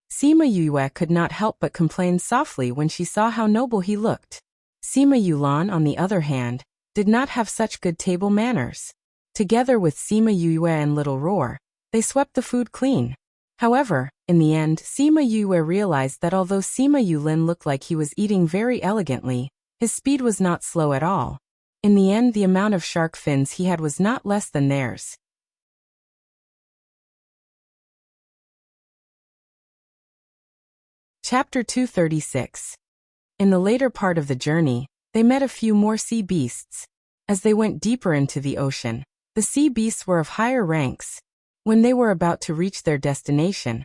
Sima Yue could not help but complain softly when she saw how noble he looked. Sima Yulan, on the other hand, did not have such good table manners. Together with Sima Yue and Little Roar, they swept the food clean. However, in the end, Sima Yue realized that although Sima Yulin looked like he was eating very elegantly, his speed was not slow at all. In the end, the amount of shark fins he had was not less than theirs. Chapter 236. In the later part of the journey, they met a few more sea beasts. As they went deeper into the ocean, the sea beasts were of higher ranks. When they were about to reach their destination,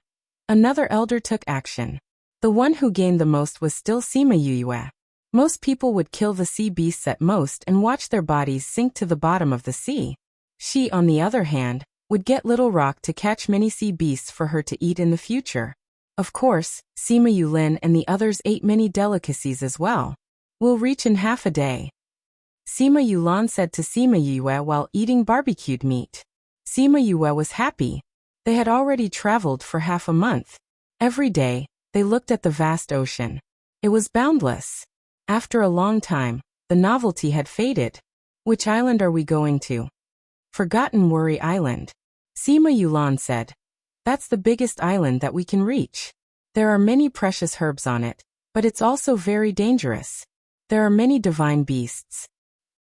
another elder took action. The one who gained the most was still Sima Yue. Most people would kill the sea beasts at most and watch their bodies sink to the bottom of the sea. She, on the other hand, would get Little Rock to catch many sea beasts for her to eat in the future. Of course, Sima Yulin and the others ate many delicacies as well. We'll reach in half a day, Sima Yulin said to Sima Yue while eating barbecued meat. Sima Yue was happy. They had already traveled for half a month. Every day, they looked at the vast ocean. It was boundless. After a long time, the novelty had faded. Which island are we going to? Forgotten Worry Island. Sima Yulin said. That's the biggest island that we can reach. There are many precious herbs on it, but it's also very dangerous. There are many divine beasts.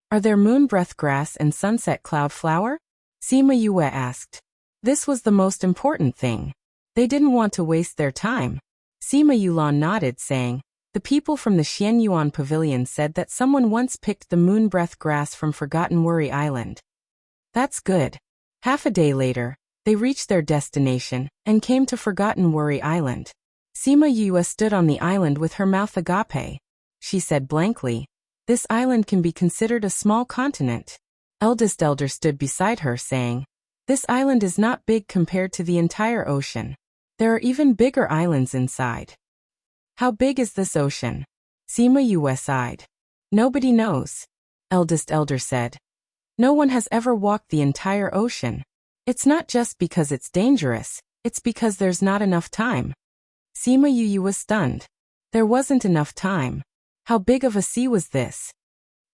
Are there moonbreath grass and sunset cloud flower? Sima Yue asked. This was the most important thing. They didn't want to waste their time. Sima Yulin nodded, saying, the people from the Xianyuan pavilion said that someone once picked the moonbreath grass from Forgotten Worry Island. That's good. Half a day later, they reached their destination and came to Forgotten Worry Island. Sima Yue stood on the island with her mouth agape. She said blankly, this island can be considered a small continent. Eldest elder stood beside her saying, this island is not big compared to the entire ocean. There are even bigger islands inside. How big is this ocean? Sima Yue sighed. Nobody knows. Eldest elder said. No one has ever walked the entire ocean. It's not just because it's dangerous, it's because there's not enough time. Sima Yue was stunned. There wasn't enough time. How big of a sea was this?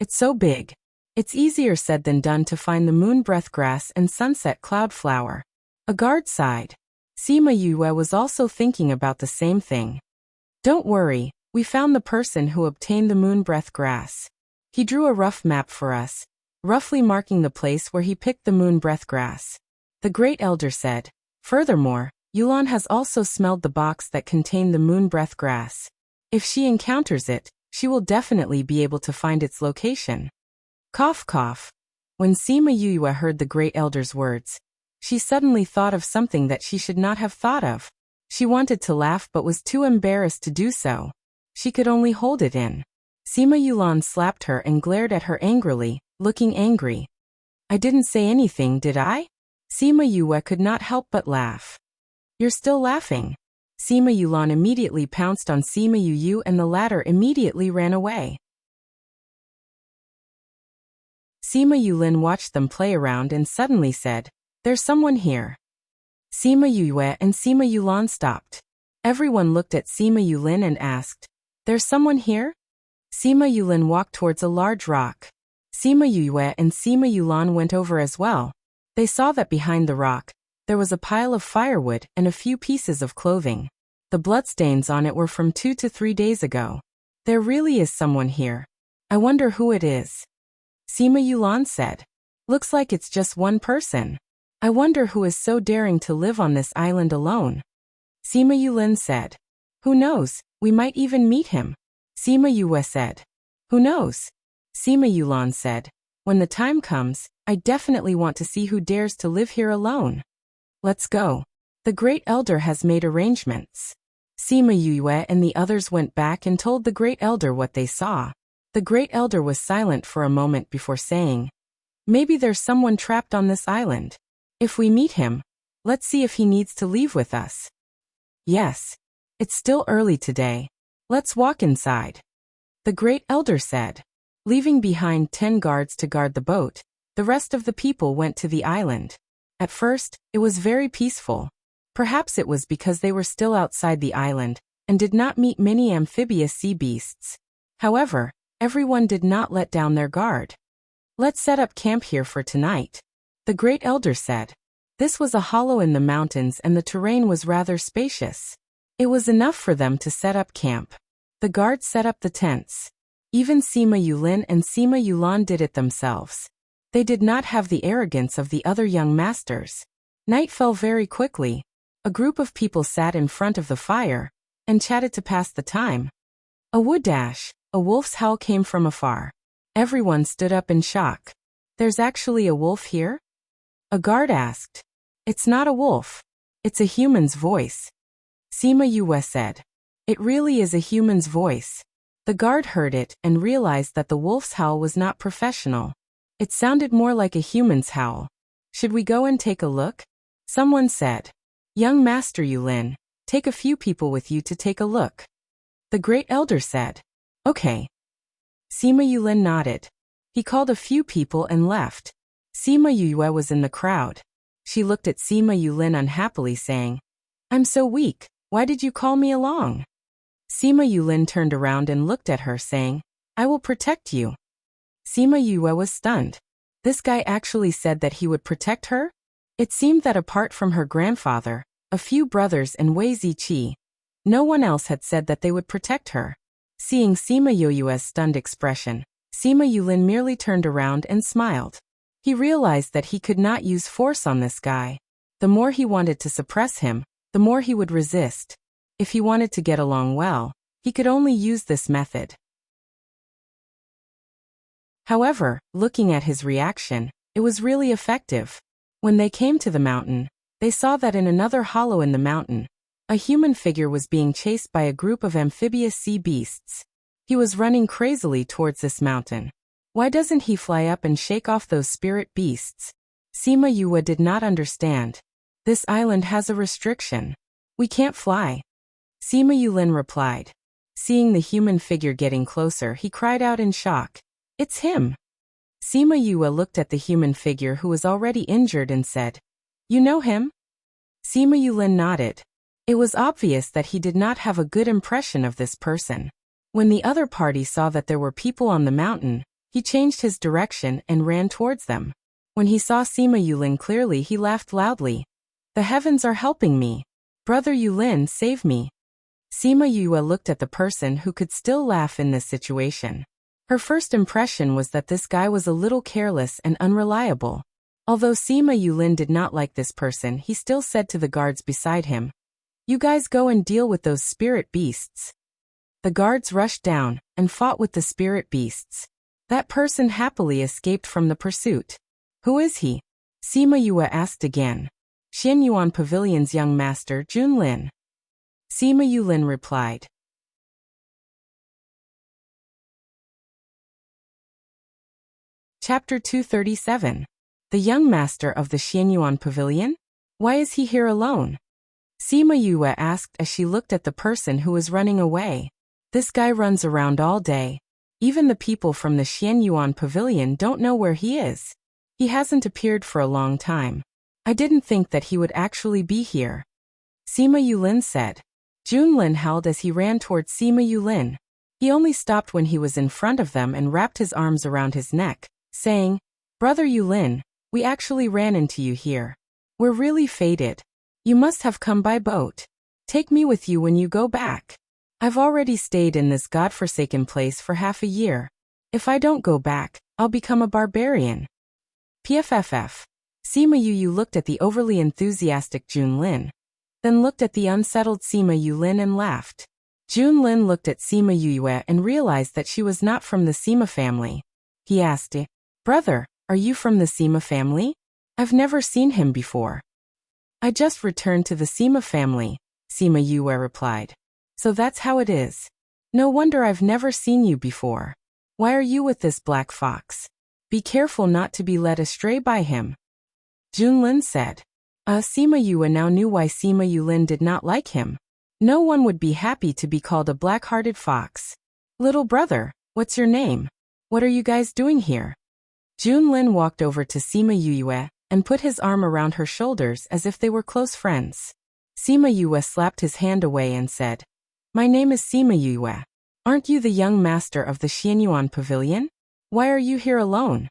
It's so big. It's easier said than done to find the moonbreath grass and sunset cloud flower. A guard sighed. Sima Yue was also thinking about the same thing. Don't worry, we found the person who obtained the moonbreath grass. He drew a rough map for us, roughly marking the place where he picked the moonbreath grass. The great elder said. Furthermore, Yulin has also smelled the box that contained the moonbreath grass. If she encounters it, she will definitely be able to find its location. Cough cough. When Sima Yue heard the great elder's words, she suddenly thought of something that she should not have thought of. She wanted to laugh but was too embarrassed to do so. She could only hold it in. Sima Yulin slapped her and glared at her angrily, looking angry. I didn't say anything, did I? Sima Yue could not help but laugh. You're still laughing. Sima Yulin immediately pounced on Sima Yue and the latter immediately ran away. Sima Yulin watched them play around and suddenly said, there's someone here. Sima Yue and Sima Yulin stopped. Everyone looked at Sima Yulin and asked, there's someone here? Sima Yulin walked towards a large rock. Sima Yue and Sima Yulin went over as well. They saw that behind the rock, there was a pile of firewood and a few pieces of clothing. The bloodstains on it were from 2 to 3 days ago. There really is someone here. I wonder who it is. Sima Yulin said. Looks like it's just one person. I wonder who is so daring to live on this island alone. Sima Yulin said. Who knows, we might even meet him. Sima Yue said. Who knows? Sima Yulin said. When the time comes, I definitely want to see who dares to live here alone. Let's go. The great elder has made arrangements. Sima Yue and the others went back and told the great elder what they saw. The great elder was silent for a moment before saying, maybe there's someone trapped on this island. If we meet him, let's see if he needs to leave with us. Yes. It's still early today. Let's walk inside. The great elder said. Leaving behind 10 guards to guard the boat, the rest of the people went to the island. At first, it was very peaceful. Perhaps it was because they were still outside the island and did not meet many amphibious sea beasts. However, everyone did not let down their guard. Let's set up camp here for tonight. The great elder said. This was a hollow in the mountains and the terrain was rather spacious. It was enough for them to set up camp. The guards set up the tents. Even Sima Yulin and Sima Yulan did it themselves. They did not have the arrogance of the other young masters. Night fell very quickly. A group of people sat in front of the fire and chatted to pass the time. A wood dash, a wolf's howl came from afar. Everyone stood up in shock. There's actually a wolf here? A guard asked. It's not a wolf. It's a human's voice. Sima Yue said. It really is a human's voice. The guard heard it and realized that the wolf's howl was not professional. It sounded more like a human's howl. Should we go and take a look? Someone said. Young Master Yulin, take a few people with you to take a look. The great elder said. Okay. Sima Yulin nodded. He called a few people and left. Sima Yue was in the crowd. She looked at Sima Yulin unhappily saying, I'm so weak, why did you call me along? Sima Yulin turned around and looked at her saying, I will protect you. Sima Yue was stunned. This guy actually said that he would protect her? It seemed that apart from her grandfather, a few brothers and Wei Ziqi, no one else had said that they would protect her. Seeing Sima Yue's stunned expression, Sima Yulin merely turned around and smiled. He realized that he could not use force on this guy. The more he wanted to suppress him, the more he would resist. If he wanted to get along well, he could only use this method. However, looking at his reaction, it was really effective. When they came to the mountain, they saw that in another hollow in the mountain, a human figure was being chased by a group of amphibious sea beasts. He was running crazily towards this mountain. Why doesn't he fly up and shake off those spirit beasts? Sima Yue did not understand. This island has a restriction. We can't fly. Sima Yulin replied. Seeing the human figure getting closer, he cried out in shock. It's him. Sima Yue looked at the human figure who was already injured and said, You know him? Sima Yulin nodded. It was obvious that he did not have a good impression of this person. When the other party saw that there were people on the mountain, he changed his direction and ran towards them. When he saw Sima Yulin clearly, he laughed loudly. The heavens are helping me. Brother Yulin, save me. Sima Yue looked at the person who could still laugh in this situation. Her first impression was that this guy was a little careless and unreliable. Although Sima Yulin did not like this person, he still said to the guards beside him, You guys go and deal with those spirit beasts. The guards rushed down and fought with the spirit beasts. That person happily escaped from the pursuit. Who is he? Sima Yue asked again. Xianyuan Pavilion's young master, Junlin. Sima Yulin replied. Chapter 237. The young master of the Xianyuan Pavilion? Why is he here alone? Sima Yue asked as she looked at the person who was running away. This guy runs around all day. Even the people from the Xianyuan Pavilion don't know where he is. He hasn't appeared for a long time. I didn't think that he would actually be here. Sima Yulin said. Junlin howled as he ran towards Sima Yulin. He only stopped when he was in front of them and wrapped his arms around his neck, saying, Brother Yulin, we actually ran into you here. We're really fated. You must have come by boat. Take me with you when you go back. I've already stayed in this godforsaken place for half a year. If I don't go back, I'll become a barbarian. PFFF. Sima Yu looked at the overly enthusiastic Junlin, then looked at the unsettled Sima Yulin and laughed. Junlin looked at Sima Yue and realized that she was not from the Sima family. He asked, Brother, are you from the Sima family? I've never seen him before. I just returned to the Sima family, Sima Yue replied. So that's how it is. No wonder I've never seen you before. Why are you with this black fox? Be careful not to be led astray by him. Junlin said. Sima Yue now knew why Sima Yulin did not like him. No one would be happy to be called a black-hearted fox. Little brother, what's your name? What are you guys doing here? Junlin walked over to Sima Yue and put his arm around her shoulders as if they were close friends. Sima Yue slapped his hand away and said, My name is Sima Yue. Aren't you the young master of the Xianyuan Pavilion? Why are you here alone?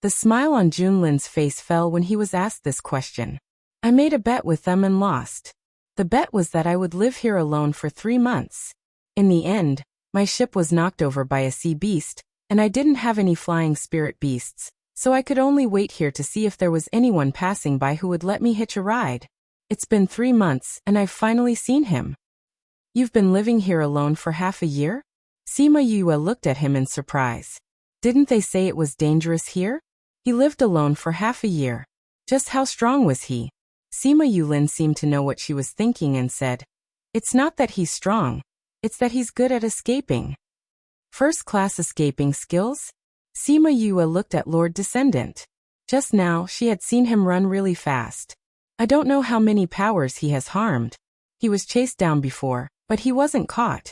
The smile on Junlin's face fell when he was asked this question. I made a bet with them and lost. The bet was that I would live here alone for 3 months. In the end, my ship was knocked over by a sea beast, and I didn't have any flying spirit beasts, so I could only wait here to see if there was anyone passing by who would let me hitch a ride. It's been 3 months, and I've finally seen him. You've been living here alone for half a year? Sima Yue looked at him in surprise. Didn't they say it was dangerous here? He lived alone for half a year. Just how strong was he? Sima Yulin seemed to know what she was thinking and said, It's not that he's strong, it's that he's good at escaping. First-class escaping skills? Sima Yue looked at Lord Descendant. Just now, she had seen him run really fast. I don't know how many powers he has harmed. He was chased down before, but he wasn't caught.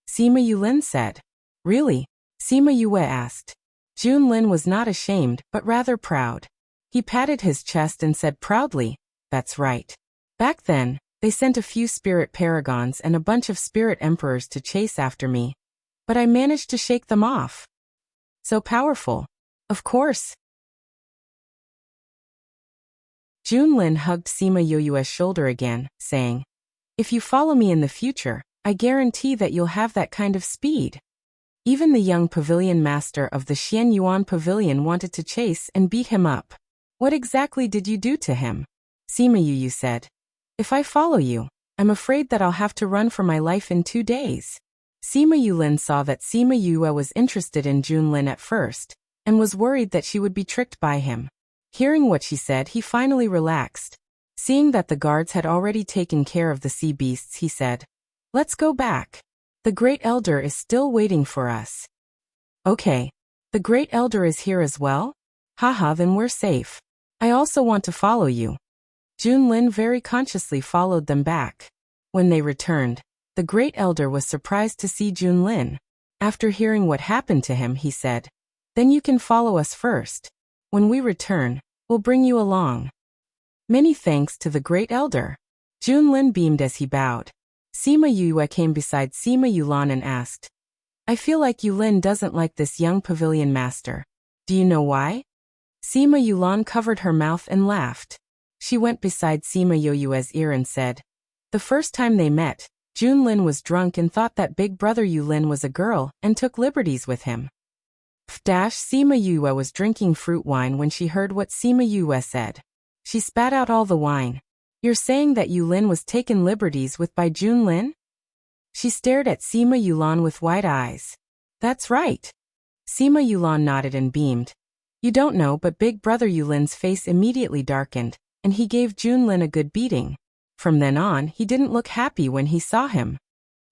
Sima Yulin said. Really? Sima Yue asked. Junlin was not ashamed, but rather proud. He patted his chest and said proudly, That's right. Back then, they sent a few spirit paragons and a bunch of spirit emperors to chase after me. But I managed to shake them off. So powerful. Of course. Junlin hugged Sima Yue's shoulder again, saying, If you follow me in the future, I guarantee that you'll have that kind of speed. Even the young pavilion master of the Xian Yuan pavilion wanted to chase and beat him up. What exactly did you do to him? Sima Yu said. If I follow you, I'm afraid that I'll have to run for my life in 2 days. Sima Yulin saw that Sima Yue was interested in Junlin at first, and was worried that she would be tricked by him. Hearing what she said, he finally relaxed. Seeing that the guards had already taken care of the sea beasts, he said, Let's go back. The Great Elder is still waiting for us. Okay. The Great Elder is here as well? Haha, then we're safe. I also want to follow you. Junlin very consciously followed them back. When they returned, the Great Elder was surprised to see Junlin. After hearing what happened to him, he said, Then you can follow us first. When we return, we'll bring you along. Many thanks to the Great Elder. Junlin beamed as he bowed. Sima Yue came beside Sima Yulan and asked, I feel like Yulin doesn't like this young pavilion master. Do you know why? Sima Yulan covered her mouth and laughed. She went beside Sima Yue's ear and said, The first time they met, Junlin was drunk and thought that big brother Yulin was a girl and took liberties with him. Sima Yue was drinking fruit wine when she heard what Sima Yue said. She spat out all the wine. You're saying that Yulin was taken liberties with by Junlin? She stared at Sima Yulan with wide eyes. That's right. Sima Yulan nodded and beamed. You don't know, but big brother Yulin's face immediately darkened, and he gave Junlin a good beating. From then on, he didn't look happy when he saw him.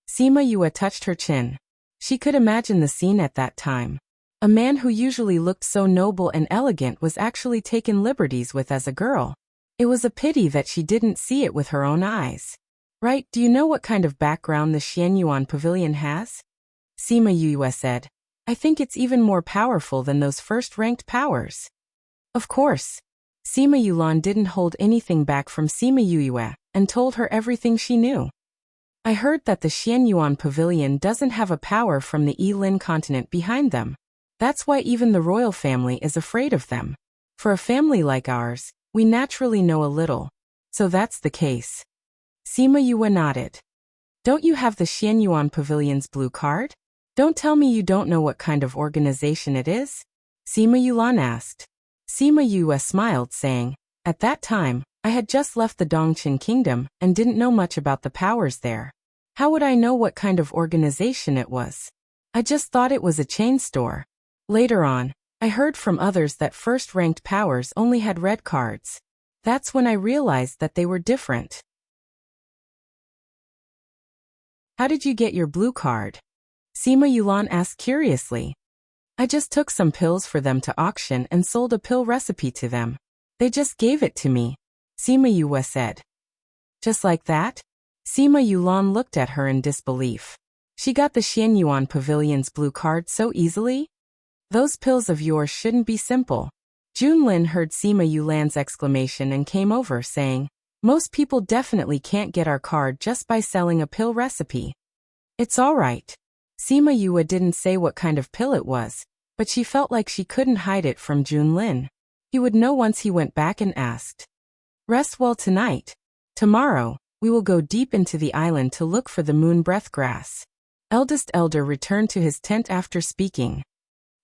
Sima Yue touched her chin. She could imagine the scene at that time. A man who usually looked so noble and elegant was actually taken liberties with as a girl. It was a pity that she didn't see it with her own eyes. Right, do you know what kind of background the Xianyuan pavilion has? Sima Yue said. I think it's even more powerful than those first-ranked powers. Of course. Sima Yulan didn't hold anything back from Sima Yue, and told her everything she knew. I heard that the Xianyuan pavilion doesn't have a power from the Yilin continent behind them. That's why even the royal family is afraid of them. For a family like ours, we naturally know a little. So that's the case. Sima Yue nodded. Don't you have the Xianyuan pavilion's blue card? Don't tell me you don't know what kind of organization it is? Sima Yulan asked. Sima Yue smiled, saying, At that time, I had just left the Dongqin kingdom and didn't know much about the powers there. How would I know what kind of organization it was? I just thought it was a chain store. Later on, I heard from others that first-ranked powers only had red cards. That's when I realized that they were different. How did you get your blue card? Sima Yulan asked curiously. I just took some pills for them to auction and sold a pill recipe to them. They just gave it to me, Sima Yue said. Just like that? Sima Yulan looked at her in disbelief. She got the Xianyuan pavilion's blue card so easily? Those pills of yours shouldn't be simple. Junlin heard Sima Yulan's exclamation and came over, saying, Most people definitely can't get our card just by selling a pill recipe. It's all right. Sima Yue didn't say what kind of pill it was, but she felt like she couldn't hide it from Junlin. He would know once he went back and asked. Rest well tonight. Tomorrow, we will go deep into the island to look for the moon breath grass. Eldest elder returned to his tent after speaking.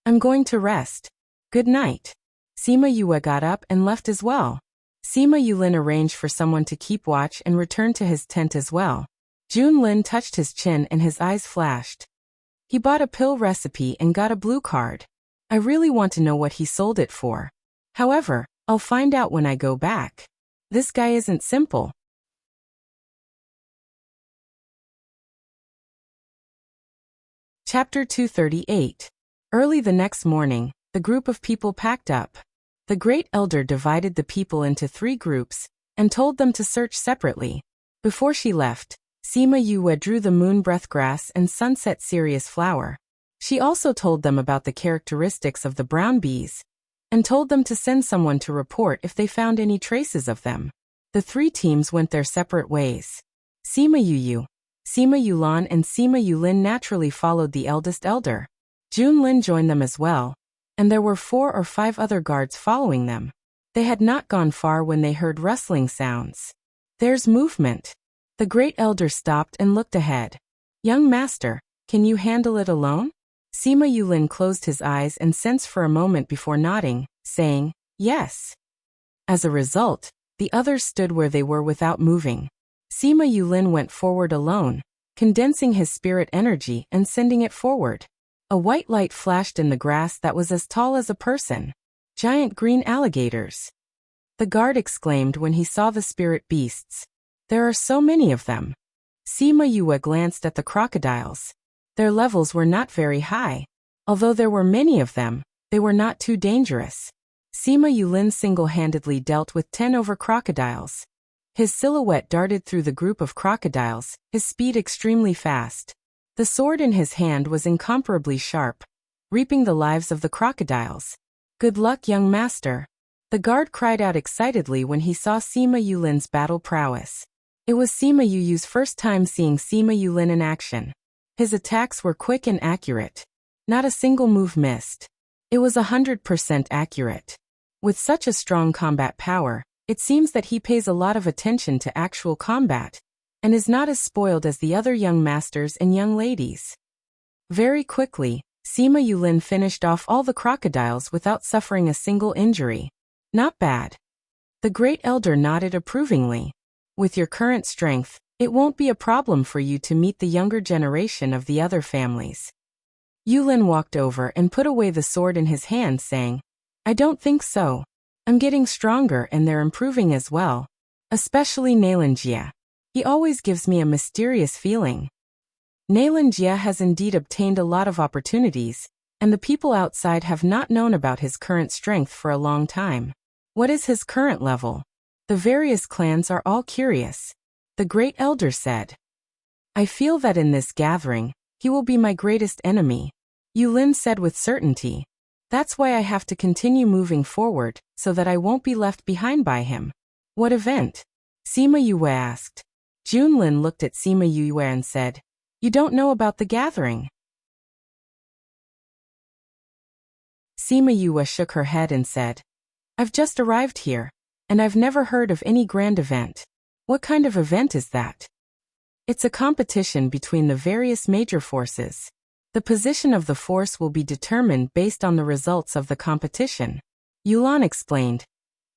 I'm going to rest. Good night. Sima Yue got up and left as well. Sima Yulin arranged for someone to keep watch and returned to his tent as well. Junlin touched his chin and his eyes flashed. He bought a pill recipe and got a blue card. I really want to know what he sold it for. However, I'll find out when I go back. This guy isn't simple. Chapter 238. Early the next morning, the group of people packed up. The great elder divided the people into 3 groups and told them to search separately. Before she left, Sima Yue drew the moon breath grass and sunset Sirius flower. She also told them about the characteristics of the brown bees and told them to send someone to report if they found any traces of them. The 3 teams went their separate ways. Sima Yu, Sima Yulan and Sima Yulin naturally followed the eldest elder. Junlin joined them as well, and there were 4 or 5 other guards following them. They had not gone far when they heard rustling sounds. There's movement. The great elder stopped and looked ahead. Young master, can you handle it alone? Sima Yulin closed his eyes and sensed for a moment before nodding, saying, yes. As a result, the others stood where they were without moving. Sima Yulin went forward alone, condensing his spirit energy and sending it forward. A white light flashed in the grass that was as tall as a person. Giant green alligators. The guard exclaimed when he saw the spirit beasts. There are so many of them. Sima Yue glanced at the crocodiles. Their levels were not very high. Although there were many of them, they were not too dangerous. Sima Yulin single-handedly dealt with 10 over crocodiles. His silhouette darted through the group of crocodiles, his speed extremely fast. The sword in his hand was incomparably sharp, reaping the lives of the crocodiles. Good luck, young master. The guard cried out excitedly when he saw Sima Yulin's battle prowess. It was Sima Yu's first time seeing Sima Yulin in action. His attacks were quick and accurate. Not a single move missed. It was 100% accurate. With such a strong combat power, it seems that he pays a lot of attention to actual combat, and is not as spoiled as the other young masters and young ladies. Very quickly, Sima Yulin finished off all the crocodiles without suffering a single injury. Not bad. The great elder nodded approvingly. With your current strength, it won't be a problem for you to meet the younger generation of the other families. Yulin walked over and put away the sword in his hand, saying, I don't think so. I'm getting stronger and they're improving as well. Especially Nalanjia. He always gives me a mysterious feeling. Nalanjia has indeed obtained a lot of opportunities, and the people outside have not known about his current strength for a long time. What is his current level? The various clans are all curious. The great elder said. I feel that in this gathering, he will be my greatest enemy. Yulin said with certainty. That's why I have to continue moving forward, so that I won't be left behind by him. What event? Sima Yue asked. Junlin looked at Sima Yue and said, You don't know about the gathering. Sima Yue shook her head and said, I've just arrived here, and I've never heard of any grand event. What kind of event is that? It's a competition between the various major forces. The position of the force will be determined based on the results of the competition. Yulan explained.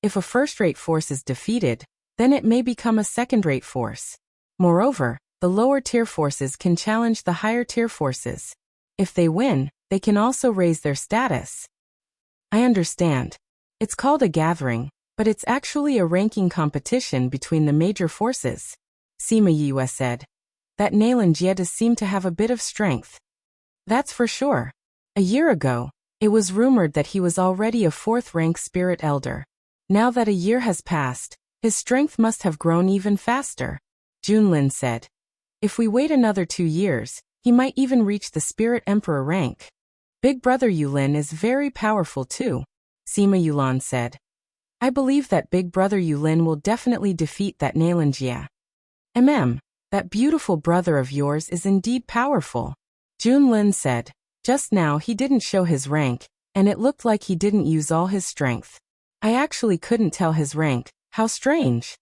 If a first-rate force is defeated, then it may become a second-rate force. Moreover, the lower-tier forces can challenge the higher-tier forces. If they win, they can also raise their status. I understand. It's called a gathering, but it's actually a ranking competition between the major forces. Sima Yue said. That Nalanjia does seem to have a bit of strength. That's for sure. A year ago, it was rumored that he was already a 4th-rank spirit elder. Now that a year has passed, his strength must have grown even faster. Junlin said. If we wait another 2 years, he might even reach the spirit emperor rank. Big brother Yulin is very powerful too, Sima Yulan said. I believe that big brother Yulin will definitely defeat that Nalanjia. That beautiful brother of yours is indeed powerful, Junlin said. Just now he didn't show his rank, and it looked like he didn't use all his strength. I actually couldn't tell his rank. How strange.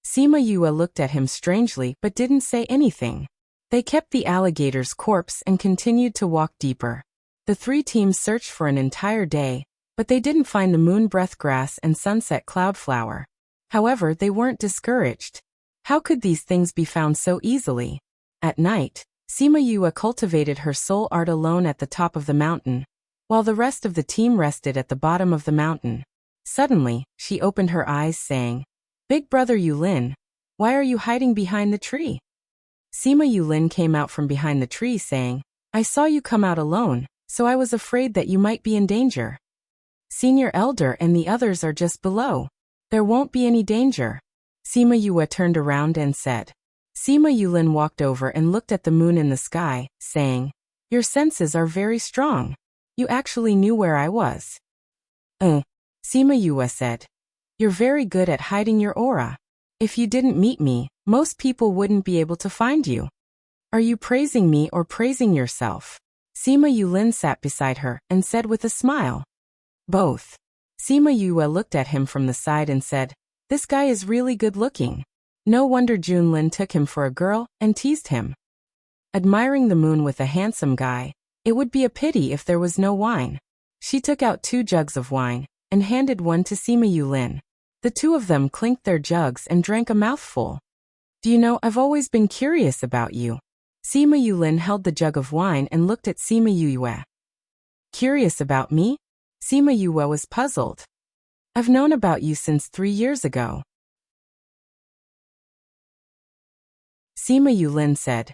Sima Yue looked at him strangely but didn't say anything. They kept the alligator's corpse and continued to walk deeper. The three teams searched for an entire day, but they didn't find the moon breath grass and sunset cloud flower. However, they weren't discouraged. How could these things be found so easily? At night, Sima Yue cultivated her soul art alone at the top of the mountain, while the rest of the team rested at the bottom of the mountain. Suddenly, she opened her eyes saying, "Big brother Yulin, why are you hiding behind the tree?" Sima Yulin came out from behind the tree saying, "I saw you come out alone, so I was afraid that you might be in danger. Senior Elder and the others are just below. There won't be any danger." Sima Yue turned around and said. Sima Yulin walked over and looked at the moon in the sky, saying, "Your senses are very strong. You actually knew where I was." Sima Yue said. "You're very good at hiding your aura. If you didn't meet me, most people wouldn't be able to find you. Are you praising me or praising yourself?" Sima Yulin sat beside her and said with a smile. "Both." Sima Yue looked at him from the side and said, "This guy is really good looking. No wonder Junlin took him for a girl and teased him. Admiring the moon with a handsome guy, it would be a pity if there was no wine." She took out 2 jugs of wine and handed one to Sima Yulin. The two of them clinked their jugs and drank a mouthful. "Do you know, I've always been curious about you." Sima Yulin held the jug of wine and looked at Sima Yue. "Curious about me?" Sima Yue was puzzled. "I've known about you since 3 years ago." Sima Yulin said.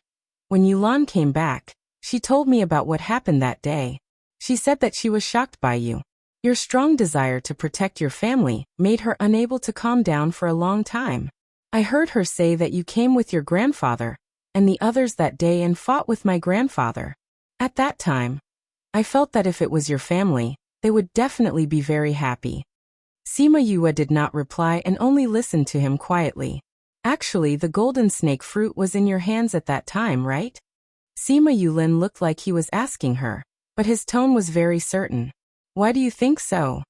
"When Yulan came back, she told me about what happened that day. She said that she was shocked by you. Your strong desire to protect your family made her unable to calm down for a long time. I heard her say that you came with your grandfather and the others that day and fought with my grandfather. At that time, I felt that if it was your family, they would definitely be very happy." Sima Yue did not reply and only listened to him quietly. "Actually, the golden snake fruit was in your hands at that time, right?" Sima Yulin looked like he was asking her, but his tone was very certain. "Why do you think so?"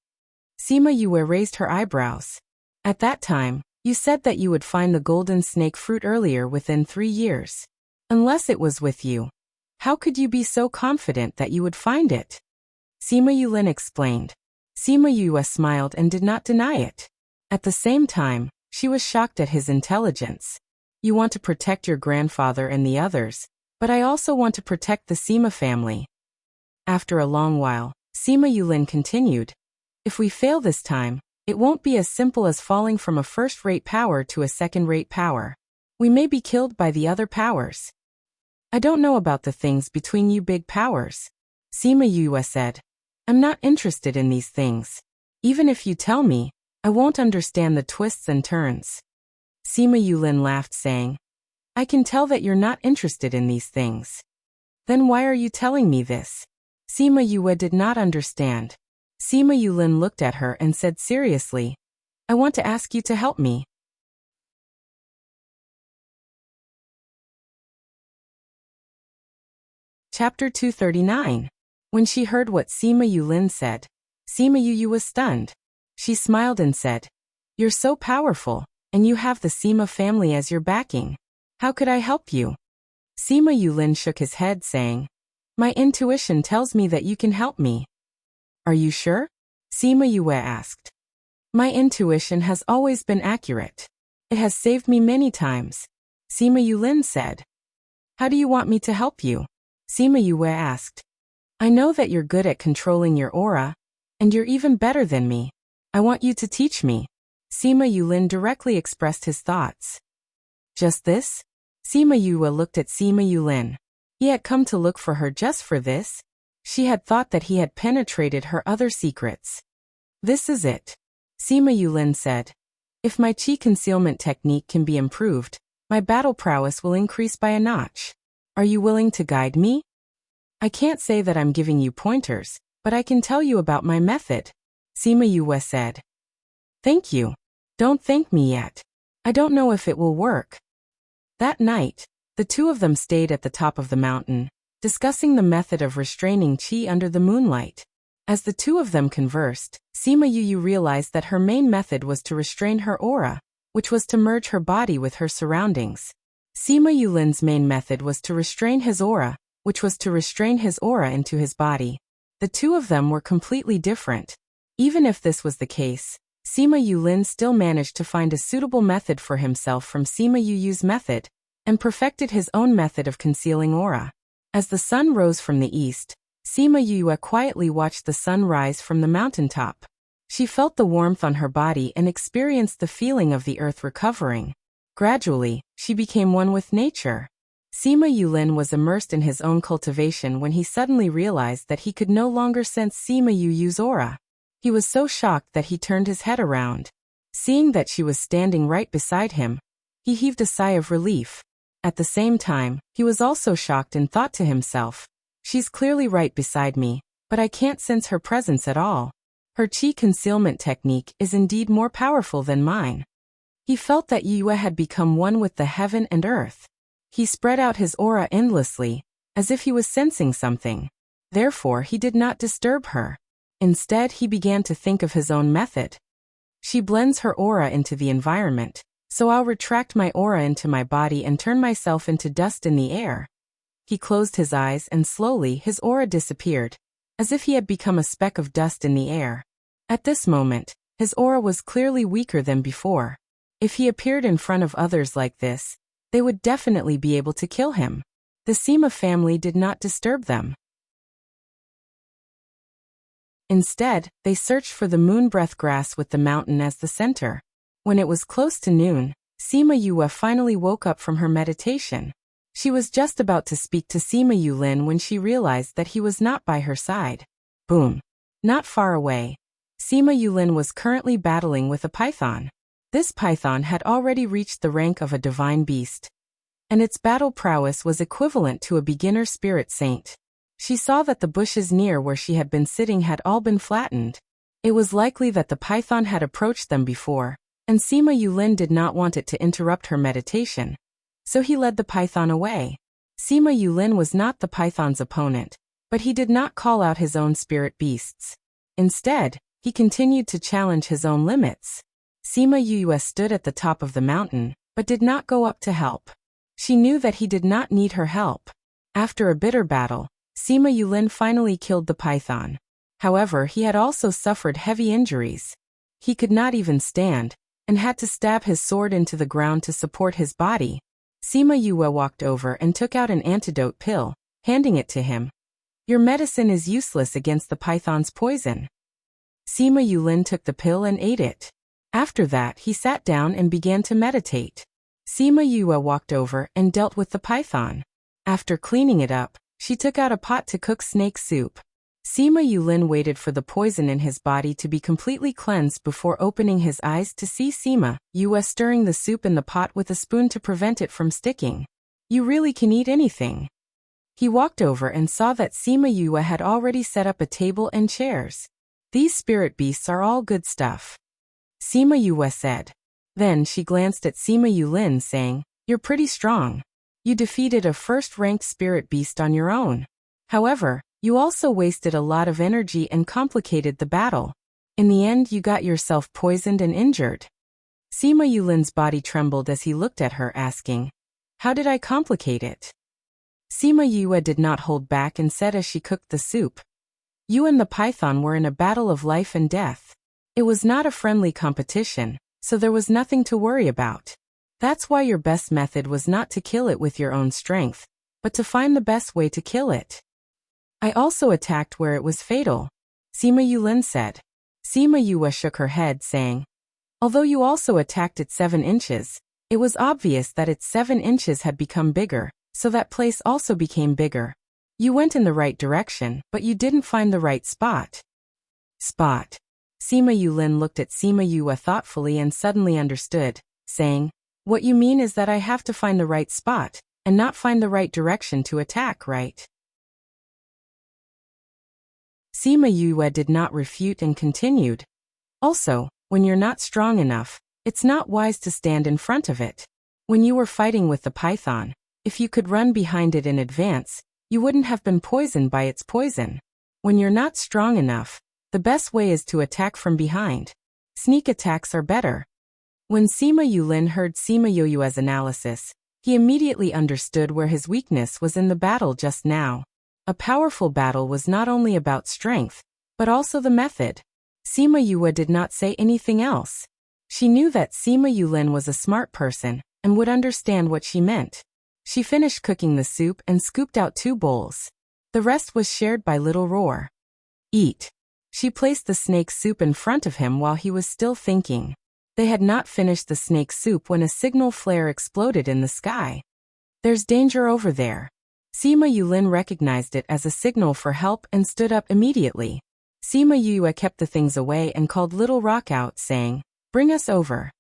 Sima Yue raised her eyebrows. "At that time, you said that you would find the golden snake fruit earlier within 3 years. Unless it was with you, how could you be so confident that you would find it?" Sima Yulin explained. Sima Yue smiled and did not deny it. At the same time, she was shocked at his intelligence. "You want to protect your grandfather and the others, but I also want to protect the Sima family." After a long while, Sima Yulin continued, "If we fail this time, it won't be as simple as falling from a first-rate power to a second-rate power. We may be killed by the other powers." "I don't know about the things between you big powers," Sima Yue said. "I'm not interested in these things. Even if you tell me, I won't understand the twists and turns." Sima Yulin laughed, saying, "I can tell that you're not interested in these things. Then why are you telling me this?" Sima Yue did not understand. Sima Yulin looked at her and said seriously, "I want to ask you to help me." Chapter 239. When she heard what Sima Yulin said, Sima Yue was stunned. She smiled and said, "You're so powerful, and you have the Sima family as your backing. How could I help you?" Sima Yulin shook his head, saying, "My intuition tells me that you can help me." "Are you sure?" Sima Yue asked. "My intuition has always been accurate. It has saved me many times," Sima Yulin said. "How do you want me to help you?" Sima Yue asked. "I know that you're good at controlling your aura, and you're even better than me. I want you to teach me." Sima Yulin directly expressed his thoughts. "Just this?" Sima Yue looked at Sima Yulin. He had come to look for her just for this? She had thought that he had penetrated her other secrets. "This is it," Sima Yulin said. "If my chi concealment technique can be improved, my battle prowess will increase by a notch. Are you willing to guide me? I can't say that I'm giving you pointers, but I can tell you about my method," Sima Yue said. "Thank you. Don't thank me yet. I don't know if it will work." That night, the two of them stayed at the top of the mountain, discussing the method of restraining qi under the moonlight. As the two of them conversed, Sima Yu realized that her main method was to restrain her aura, which was to merge her body with her surroundings. Sima Yulin's main method was to restrain his aura, which was to restrain his aura into his body. The two of them were completely different. Even if this was the case, Sima Yulin still managed to find a suitable method for himself from Sima Yu's method, and perfected his own method of concealing aura. As the sun rose from the east, Sima Yu quietly watched the sun rise from the mountaintop. She felt the warmth on her body and experienced the feeling of the earth recovering. Gradually, she became one with nature. Sima Yulin was immersed in his own cultivation when he suddenly realized that he could no longer sense Sima Yu's aura. He was so shocked that he turned his head around. Seeing that she was standing right beside him, he heaved a sigh of relief. At the same time, he was also shocked and thought to himself, "She's clearly right beside me, but I can't sense her presence at all. Her qi concealment technique is indeed more powerful than mine." He felt that Yue had become one with the heaven and earth. He spread out his aura endlessly, as if he was sensing something. Therefore, he did not disturb her. Instead, he began to think of his own method. She blends her aura into the environment, so I'll retract my aura into my body and turn myself into dust in the air. He closed his eyes and slowly his aura disappeared, as if he had become a speck of dust in the air. At this moment, his aura was clearly weaker than before. If he appeared in front of others like this, they would definitely be able to kill him. The Sima family did not disturb them. Instead, they searched for the moonbreath grass with the mountain as the center. When it was close to noon, Sima Yue finally woke up from her meditation. She was just about to speak to Sima Yulin when she realized that he was not by her side. Boom. Not far away, Sima Yulin was currently battling with a python. This python had already reached the rank of a divine beast, and its battle prowess was equivalent to a beginner spirit saint. She saw that the bushes near where she had been sitting had all been flattened. It was likely that the python had approached them before, and Sima Yulin did not want it to interrupt her meditation. So he led the python away. Sima Yulin was not the python's opponent, but he did not call out his own spirit beasts. Instead, he continued to challenge his own limits. Sima Yue stood at the top of the mountain, but did not go up to help. She knew that he did not need her help. After a bitter battle, Sima Yulin finally killed the python. However, he had also suffered heavy injuries. He could not even stand, and had to stab his sword into the ground to support his body. Sima Yue walked over and took out an antidote pill, handing it to him. "Your medicine is useless against the python's poison." Sima Yulin took the pill and ate it. After that, he sat down and began to meditate. Sima Yue walked over and dealt with the python. After cleaning it up, she took out a pot to cook snake soup. Sima Yulin waited for the poison in his body to be completely cleansed before opening his eyes to see Sima Yue stirring the soup in the pot with a spoon to prevent it from sticking. "You really can eat anything." He walked over and saw that Sima Yue had already set up a table and chairs. "These spirit beasts are all good stuff," Sima Yue said. Then she glanced at Sima Yulin saying, "You're pretty strong. You defeated a first-ranked spirit beast on your own. However, you also wasted a lot of energy and complicated the battle. In the end, you got yourself poisoned and injured." Sima Yulin's body trembled as he looked at her, asking, "How did I complicate it?" Sima Yue did not hold back and said as she cooked the soup, "You and the python were in a battle of life and death. It was not a friendly competition, so there was nothing to worry about. That's why your best method was not to kill it with your own strength, but to find the best way to kill it. I also attacked where it was fatal," Sima Yulin said. Sima Yue shook her head, saying, "Although you also attacked at 7 inches, it was obvious that its 7 inches had become bigger, so that place also became bigger. You went in the right direction, but you didn't find the right spot." Spot. Sima Yulin looked at Sima Yue thoughtfully and suddenly understood, saying, "What you mean is that I have to find the right spot, and not find the right direction to attack, right?" Sima Yue did not refute and continued, "Also, when you're not strong enough, it's not wise to stand in front of it. When you were fighting with the python, if you could run behind it in advance, You wouldn't have been poisoned by its poison. When you're not strong enough, the best way is to attack from behind. Sneak attacks are better. When Sima Yulin heard Sima Yoyue's analysis, he immediately understood where his weakness was in the battle just now. A powerful battle was not only about strength, but also the method. Sima Yue did not say anything else. She knew that Sima Yulin was a smart person and would understand what she meant. She finished cooking the soup and scooped out 2 bowls. The rest was shared by Little Roar. Eat. She placed the snake soup in front of him while he was still thinking. They had not finished the snake soup when a signal flare exploded in the sky. There's danger over there. Sima Yulin recognized it as a signal for help and stood up immediately. Sima Yue kept the things away and called Little Rock out, saying, "Bring us over."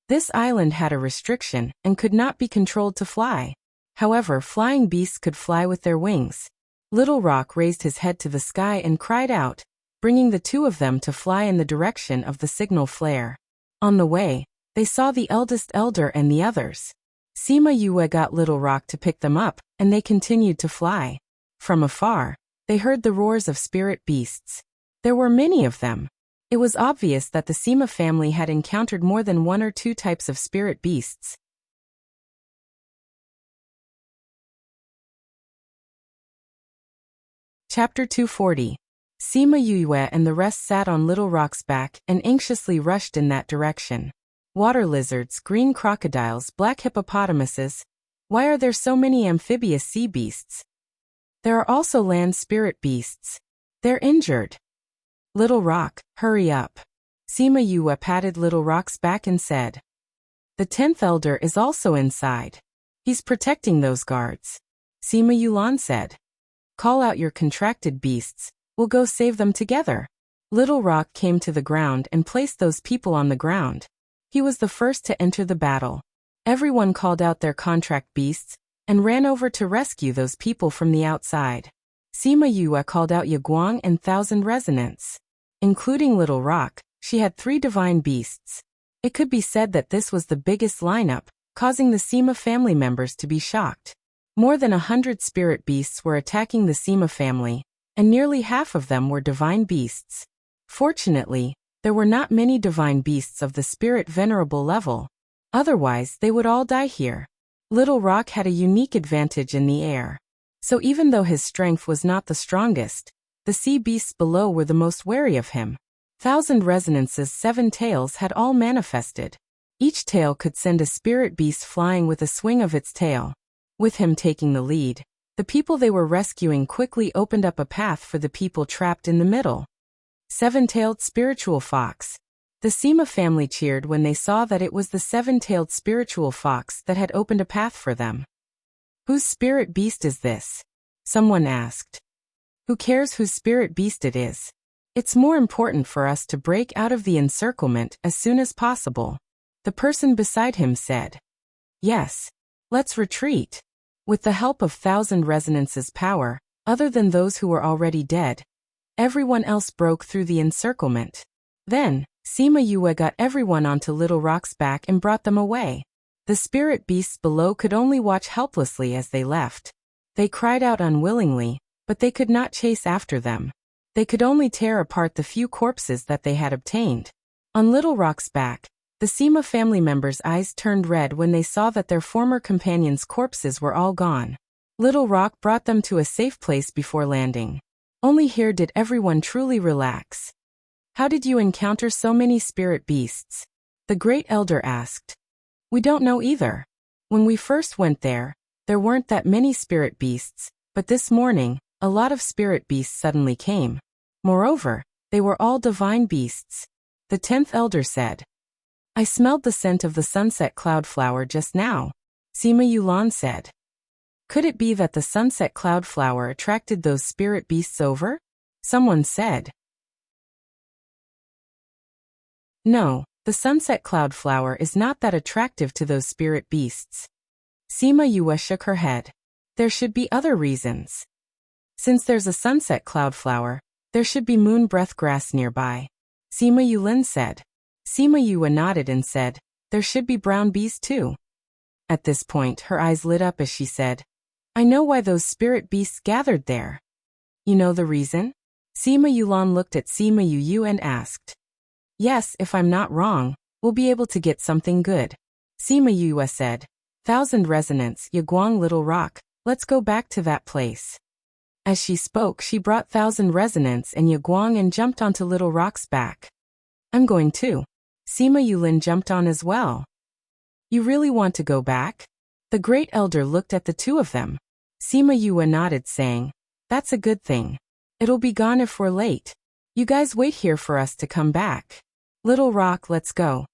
This island had a restriction and could not be controlled to fly. However, flying beasts could fly with their wings. Little Rock raised his head to the sky and cried out, bringing the 2 of them to fly in the direction of the signal flare. On the way, they saw the eldest elder and the others. Sima Yue got Little Rock to pick them up, and they continued to fly. From afar, they heard the roars of spirit beasts. There were many of them. It was obvious that the Sima family had encountered more than 1 or 2 types of spirit beasts. Chapter 240. Sima Yue and the rest sat on Little Rock's back and anxiously rushed in that direction. Water lizards, green crocodiles, black hippopotamuses. Why are there so many amphibious sea beasts? There are also land spirit beasts. They're injured. Little Rock, hurry up. Sima Yue patted Little Rock's back and said. The 10th elder is also inside. He's protecting those guards. Sima Yulan said. Call out your contracted beasts. We'll go save them together. Little Rock came to the ground and placed those people on the ground. He was the first to enter the battle. Everyone called out their contract beasts and ran over to rescue those people from the outside. Sima Yue called out Yaguang and Thousand Resonance. Including Little Rock, she had 3 divine beasts. It could be said that this was the biggest lineup, causing the Sima family members to be shocked. More than 100 spirit beasts were attacking the Sima family, and nearly half of them were divine beasts. Fortunately, there were not many divine beasts of the spirit venerable level. Otherwise, they would all die here. Little Rock had a unique advantage in the air. So even though his strength was not the strongest, the sea beasts below were the most wary of him. Thousand Resonance's 7 tails had all manifested. Each tail could send a spirit beast flying with a swing of its tail. With him taking the lead, the people they were rescuing quickly opened up a path for the people trapped in the middle. 7-tailed spiritual fox. The Sima family cheered when they saw that it was the 7-tailed spiritual fox that had opened a path for them. Whose spirit beast is this? Someone asked. Who cares whose spirit beast it is? It's more important for us to break out of the encirclement as soon as possible. The person beside him said. Yes. Let's retreat. With the help of Thousand Resonance's power, other than those who were already dead, everyone else broke through the encirclement. Then, Sima Yue got everyone onto Little Rock's back and brought them away. The spirit beasts below could only watch helplessly as they left. They cried out unwillingly, but they could not chase after them. They could only tear apart the few corpses that they had obtained. On Little Rock's back, the Sima family members' eyes turned red when they saw that their former companions' corpses were all gone. Little Rock brought them to a safe place before landing. Only here did everyone truly relax. How did you encounter so many spirit beasts? The Great Elder asked. We don't know either. When we first went there weren't that many spirit beasts, but this morning, a lot of spirit beasts suddenly came. Moreover, they were all divine beasts. The 10th elder said. I smelled the scent of the sunset cloud flower just now. Sima Yulan said. Could it be that the sunset cloud flower attracted those spirit beasts over? Someone said. No, the sunset cloud flower is not that attractive to those spirit beasts. Sima Yue shook her head. There should be other reasons. Since there's a sunset cloud flower, there should be moon breath grass nearby. Sima Yulin said. Sima Yue nodded and said, there should be brown bees too. At this point her eyes lit up as she said, I know why those spirit beasts gathered there. You know the reason? Sima Yulan looked at Sima Yu and asked. Yes, if I'm not wrong, we'll be able to get something good. Sima Yu said. 1,000 resonance, Yaguang Little Rock, let's go back to that place. As she spoke, she brought 1,000 resonance and Yaguang and jumped onto Little Rock's back. I'm going too. Sima Yulin jumped on as well. You really want to go back? The great elder looked at the two of them. Sima Yua nodded, saying, That's a good thing. It'll be gone if we're late. You guys wait here for us to come back. Little Rock, let's go.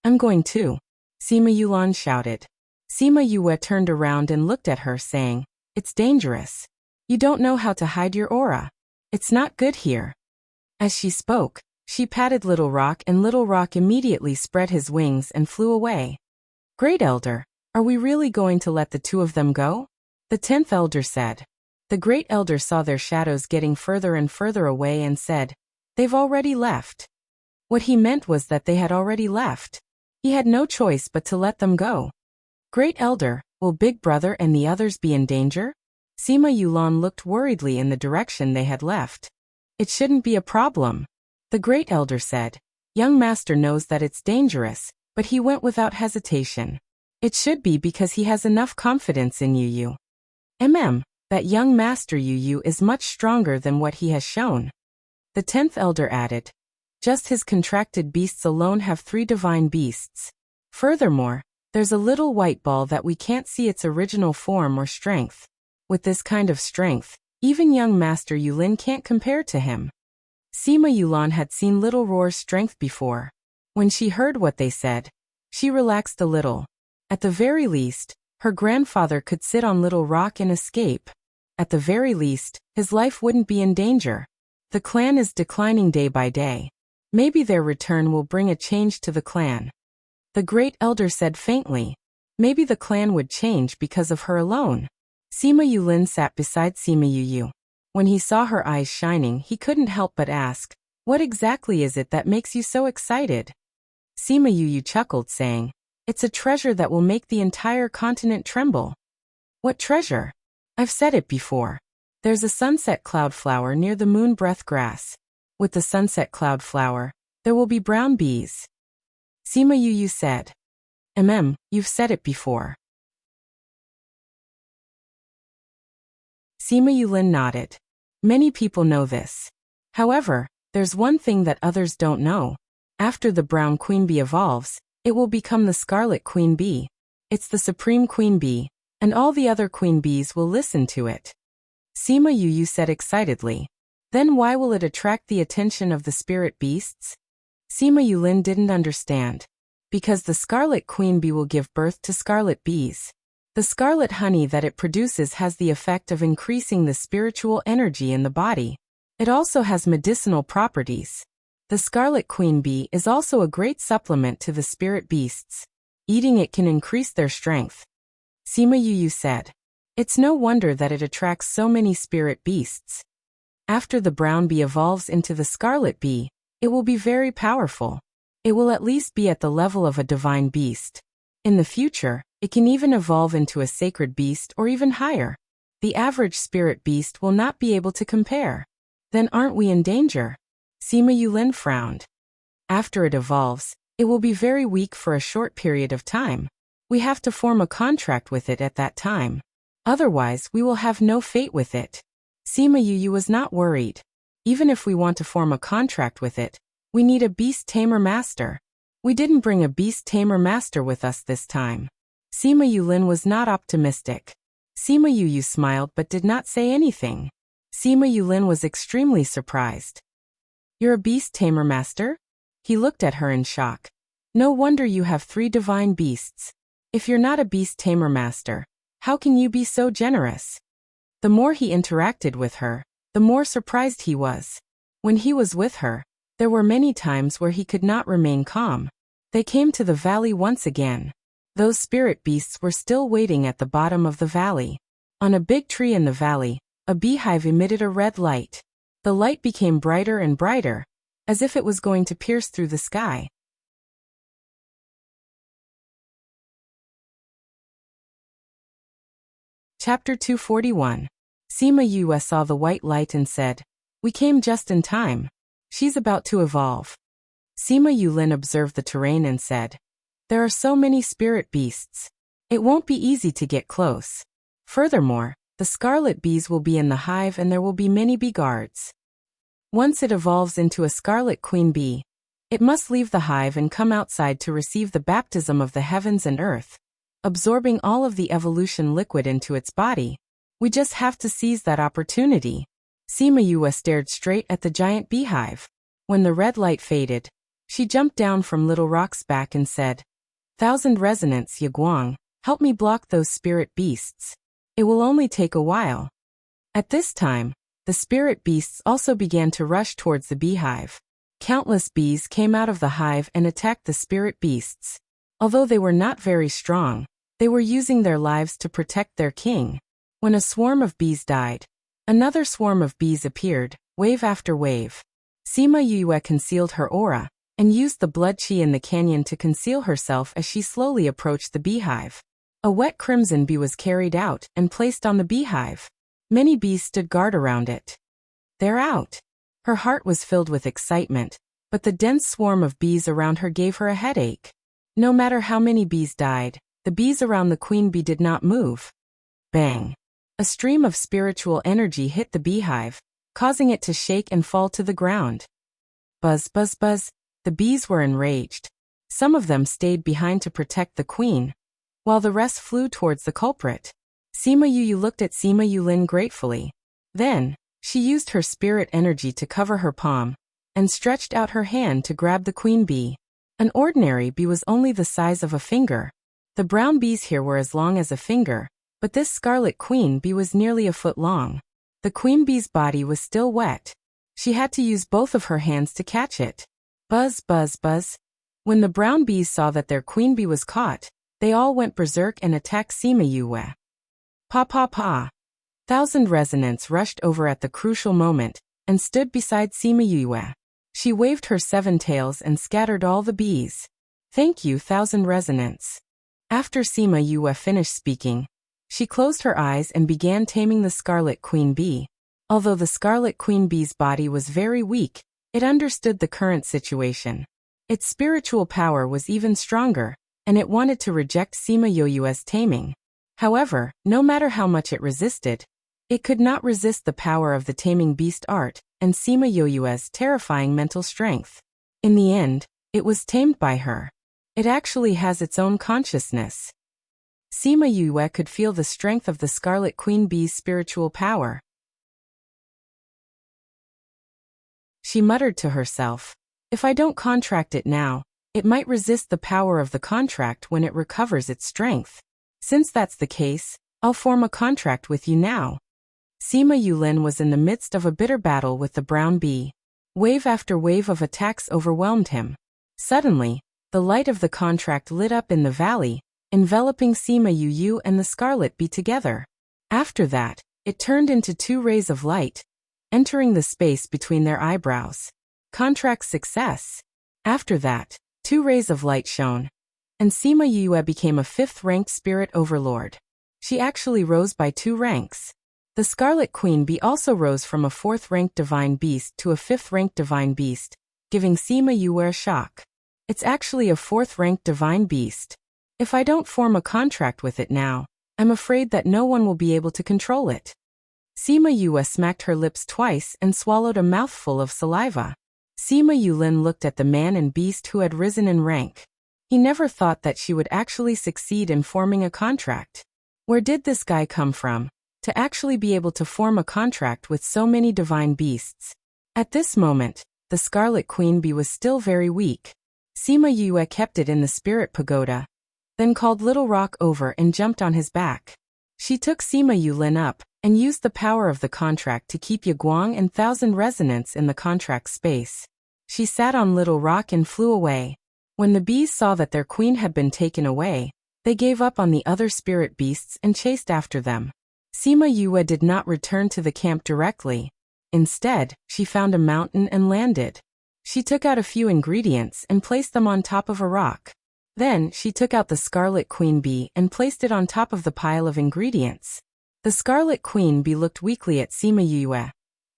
I'm going too. Sima Yulan shouted. Sima Yua turned around and looked at her, saying, It's dangerous. You don't know how to hide your aura. It's not good here. As she spoke, she patted Little Rock and Little Rock immediately spread his wings and flew away. Great Elder, are we really going to let the two of them go? The 10th Elder said. The Great Elder saw their shadows getting further and further away and said, They've already left. What he meant was that they had already left. He had no choice but to let them go. Great Elder, will Big Brother and the others be in danger? Sima Yulan looked worriedly in the direction they had left. It shouldn't be a problem. The Great Elder said. Young Master knows that it's dangerous, but he went without hesitation. It should be because he has enough confidence in Yu. That young Master Yu is much stronger than what he has shown. The 10th Elder added. Just his contracted beasts alone have 3 divine beasts. Furthermore, there's a little white ball that we can't see its original form or strength. With this kind of strength, even young Master Yulin can't compare to him. Sima Yulan had seen Little Roar's strength before. When she heard what they said, she relaxed a little. At the very least, her grandfather could sit on Little Rock and escape. At the very least, his life wouldn't be in danger. The clan is declining day by day. Maybe their return will bring a change to the clan. The Great Elder said faintly. Maybe the clan would change because of her alone. Sima Yulin sat beside Sima Yu. When he saw her eyes shining, he couldn't help but ask, What exactly is it that makes you so excited? Sima Yu chuckled, saying, It's a treasure that will make the entire continent tremble. What treasure? I've said it before. There's a sunset cloud flower near the moon breath grass. With the sunset cloud flower, there will be brown bees. Sima Yu said. You've said it before. Sima Yulin nodded. Many people know this. However, there's one thing that others don't know. After the brown queen bee evolves, it will become the scarlet queen bee. It's the supreme queen bee, and all the other queen bees will listen to it. Sima Yu said excitedly. Then why will it attract the attention of the spirit beasts? Sima Yulin didn't understand. Because the scarlet queen bee will give birth to scarlet bees. The scarlet honey that it produces has the effect of increasing the spiritual energy in the body. It also has medicinal properties. The scarlet queen bee is also a great supplement to the spirit beasts. Eating it can increase their strength. Sima Yu said. It's no wonder that it attracts so many spirit beasts. After the brown bee evolves into the scarlet bee, it will be very powerful. It will at least be at the level of a divine beast. In the future, it can even evolve into a sacred beast or even higher. The average spirit beast will not be able to compare. Then aren't we in danger? Sima Yulin frowned. After it evolves, it will be very weak for a short period of time. We have to form a contract with it at that time. Otherwise, we will have no fate with it. Sima Yu was not worried. Even if we want to form a contract with it, we need a beast tamer master. We didn't bring a beast tamer master with us this time. Sima Yulin was not optimistic. Sima Yu smiled but did not say anything. Sima Yulin was extremely surprised. You're a beast tamer master? He looked at her in shock. No wonder you have 3 divine beasts. If you're not a beast tamer master, how can you be so generous? The more he interacted with her, the more surprised he was. When he was with her, there were many times where he could not remain calm. They came to the valley once again. Those spirit beasts were still waiting at the bottom of the valley. On a big tree in the valley, a beehive emitted a red light. The light became brighter and brighter, as if it was going to pierce through the sky. Chapter 241. Sima Yue saw the white light and said, "We came just in time. She's about to evolve." Sima Yulin observed the terrain and said, "There are so many spirit beasts. It won't be easy to get close. Furthermore, the scarlet bees will be in the hive and there will be many bee guards. Once it evolves into a scarlet queen bee, it must leave the hive and come outside to receive the baptism of the heavens and earth, absorbing all of the evolution liquid into its body. We just have to seize that opportunity." Sima Yue stared straight at the giant beehive. When the red light faded, she jumped down from Little Rock's back and said, "Thousand Resonance Yaguang, help me block those spirit beasts. It will only take a while." At this time, the spirit beasts also began to rush towards the beehive. Countless bees came out of the hive and attacked the spirit beasts. Although they were not very strong, they were using their lives to protect their king. When a swarm of bees died, another swarm of bees appeared, wave after wave. Sima Yue concealed her aura, and used the blood chi in the canyon to conceal herself as she slowly approached the beehive. A wet crimson bee was carried out and placed on the beehive. Many bees stood guard around it. "They're out." Her heart was filled with excitement, but the dense swarm of bees around her gave her a headache. No matter how many bees died, the bees around the queen bee did not move. Bang! A stream of spiritual energy hit the beehive, causing it to shake and fall to the ground. Buzz, buzz, buzz. The bees were enraged. Some of them stayed behind to protect the queen, while the rest flew towards the culprit. Sima Yu looked at Sima Yulin gratefully. Then, she used her spirit energy to cover her palm, and stretched out her hand to grab the queen bee. An ordinary bee was only the size of a finger. The brown bees here were as long as a finger, but this scarlet queen bee was nearly a foot long. The queen bee's body was still wet. She had to use both of her hands to catch it. Buzz, buzz, buzz. When the brown bees saw that their queen bee was caught, they all went berserk and attacked Sima Yue. Pa pa pa. Thousand Resonance rushed over at the crucial moment, and stood beside Sima Yue. She waved her 7 tails and scattered all the bees. "Thank you, Thousand Resonance." After Sima Yue finished speaking, she closed her eyes and began taming the scarlet queen bee. Although the scarlet queen bee's body was very weak, it understood the current situation. Its spiritual power was even stronger, and it wanted to reject Sima Yue's taming. However, no matter how much it resisted, it could not resist the power of the taming beast art and Sima Yue's terrifying mental strength. In the end, it was tamed by her. It actually has its own consciousness. Sima Yue could feel the strength of the Scarlet Queen Bee's spiritual power. She muttered to herself, "If I don't contract it now, it might resist the power of the contract when it recovers its strength. Since that's the case, I'll form a contract with you now." Sima Yulin was in the midst of a bitter battle with the brown bee. Wave after wave of attacks overwhelmed him. Suddenly, the light of the contract lit up in the valley, enveloping Sima Yu and the scarlet bee together. After that, it turned into 2 rays of light, entering the space between their eyebrows. Contract success. After that, 2 rays of light shone, and Sima Yue became a 5th-ranked spirit overlord. She actually rose by 2 ranks. The Scarlet Queen Bee also rose from a 4th-ranked divine beast to a 5th-ranked divine beast, giving Sima Yue a shock. It's actually a 4th-ranked divine beast. If I don't form a contract with it now, I'm afraid that no one will be able to control it. Sima Yue smacked her lips twice and swallowed a mouthful of saliva. Sima Yulin looked at the man and beast who had risen in rank. He never thought that she would actually succeed in forming a contract. Where did this guy come from, to actually be able to form a contract with so many divine beasts? At this moment, the Scarlet Queen Bee was still very weak. Sima Yue kept it in the spirit pagoda, then called Little Rock over and jumped on his back. She took Sima Yulin up, and used the power of the contract to keep Yaguang and Thousand Resonance in the contract space. She sat on Little Rock and flew away. When the bees saw that their queen had been taken away, they gave up on the other spirit beasts and chased after them. Sima Yue did not return to the camp directly. Instead, she found a mountain and landed. She took out a few ingredients and placed them on top of a rock. Then, she took out the Scarlet Queen Bee and placed it on top of the pile of ingredients. The Scarlet Queen Bee looked weakly at Sima Yue,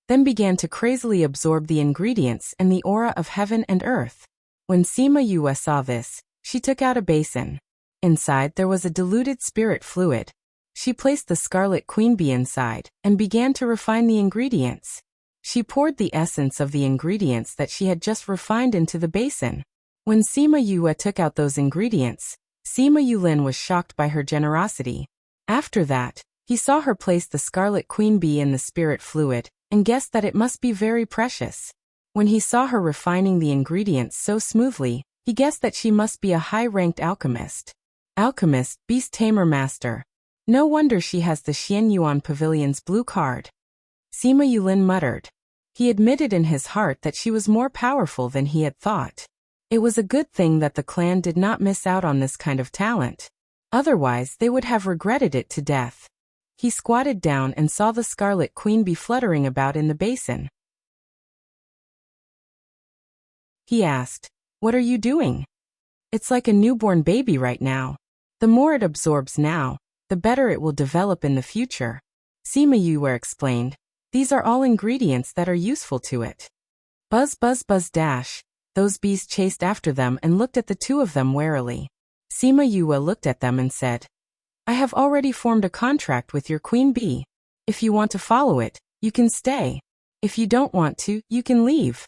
then began to crazily absorb the ingredients and the aura of heaven and earth. When Sima Yue saw this, she took out a basin. Inside there was a diluted spirit fluid. She placed the Scarlet Queen Bee inside and began to refine the ingredients. She poured the essence of the ingredients that she had just refined into the basin. When Sima Yue took out those ingredients, Sima Yulin was shocked by her generosity. After that, he saw her place the Scarlet Queen Bee in the spirit fluid and guessed that it must be very precious. When he saw her refining the ingredients so smoothly, he guessed that she must be a high-ranked alchemist. Alchemist, Beast Tamer Master. No wonder she has the Xian Yuan Pavilion's blue card. Sima Yulin muttered. He admitted in his heart that she was more powerful than he had thought. It was a good thing that the clan did not miss out on this kind of talent. Otherwise, they would have regretted it to death. He squatted down and saw the Scarlet Queen Bee fluttering about in the basin. He asked, "What are you doing?" "It's like a newborn baby right now. The more it absorbs now, the better it will develop in the future." Sima Yue explained, "These are all ingredients that are useful to it." Buzz buzz buzz dash. Those bees chased after them and looked at the two of them warily. Sima Yue looked at them and said, "I have already formed a contract with your queen bee. If you want to follow it, you can stay. If you don't want to, you can leave."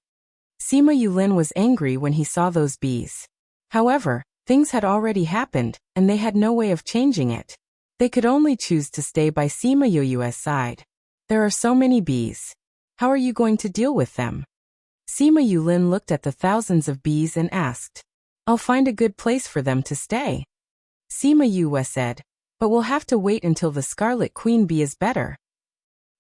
Sima Yulin was angry when he saw those bees. However, things had already happened, and they had no way of changing it. They could only choose to stay by Sima Yue's side. There are so many bees. How are you going to deal with them? Sima Yulin looked at the thousands of bees and asked, "I'll find a good place for them to stay." Sima Yue said, "But we'll have to wait until the Scarlet Queen Bee is better."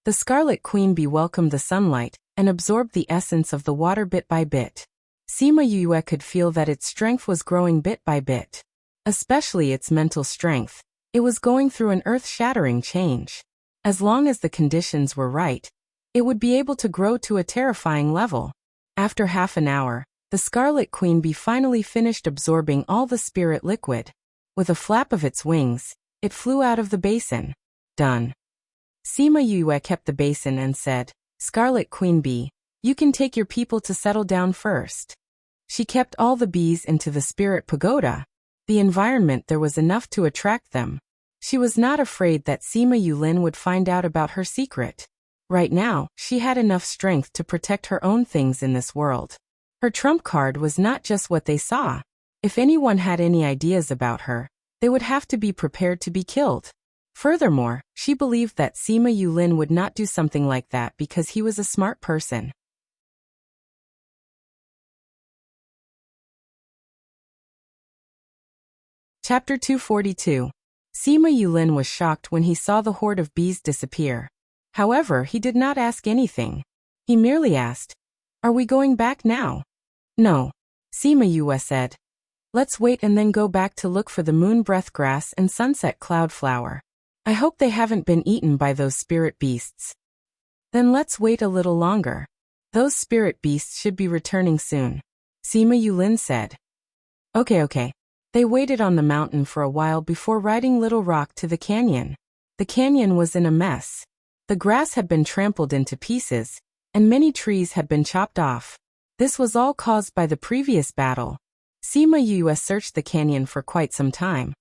The Scarlet Queen Bee welcomed the sunlight and absorbed the essence of the water bit by bit. Sima Yue could feel that its strength was growing bit by bit. Especially its mental strength. It was going through an earth-shattering change. As long as the conditions were right, it would be able to grow to a terrifying level. After half an hour, the Scarlet Queen Bee finally finished absorbing all the spirit liquid. With a flap of its wings, it flew out of the basin. Done. Sima Yue kept the basin and said, "Scarlet Queen Bee, you can take your people to settle down first." She kept all the bees into the spirit pagoda. The environment there was enough to attract them. She was not afraid that Sima Yulin would find out about her secret. Right now, she had enough strength to protect her own things in this world. Her trump card was not just what they saw. If anyone had any ideas about her, they would have to be prepared to be killed. Furthermore, she believed that Sima Yulin would not do something like that because he was a smart person. Chapter 242. Sima Yulin was shocked when he saw the horde of bees disappear. However, he did not ask anything. He merely asked, "Are we going back now?" "No," Sima Yue said. "Let's wait and then go back to look for the moon breath grass and sunset cloud flower. I hope they haven't been eaten by those spirit beasts." "Then let's wait a little longer. Those spirit beasts should be returning soon," Sima Yulin said. Okay. They waited on the mountain for a while before riding Little Rock to the canyon. The canyon was in a mess. The grass had been trampled into pieces, and many trees had been chopped off. This was all caused by the previous battle. Sima Yue searched the canyon for quite some time,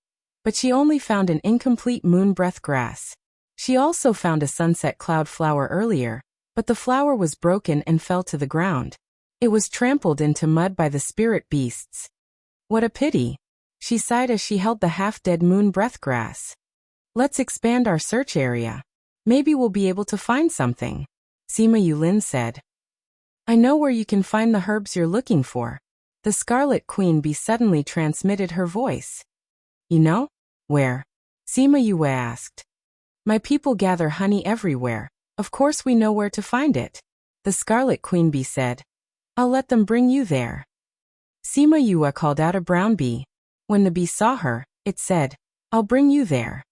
but she only found an incomplete moon breath grass. She also found a sunset cloud flower earlier, but the flower was broken and fell to the ground. It was trampled into mud by the spirit beasts. What a pity! She sighed as she held the half-dead moon breath grass. "Let's expand our search area. Maybe we'll be able to find something," Sima Yulin said. "I know where you can find the herbs you're looking for." The Scarlet Queen Bee suddenly transmitted her voice. "You know? Where?" Sima Yue asked. "My people gather honey everywhere. Of course we know where to find it," the Scarlet Queen Bee said. "I'll let them bring you there." Sima Yue called out a brown bee. When the bee saw her, it said, "I'll bring you there."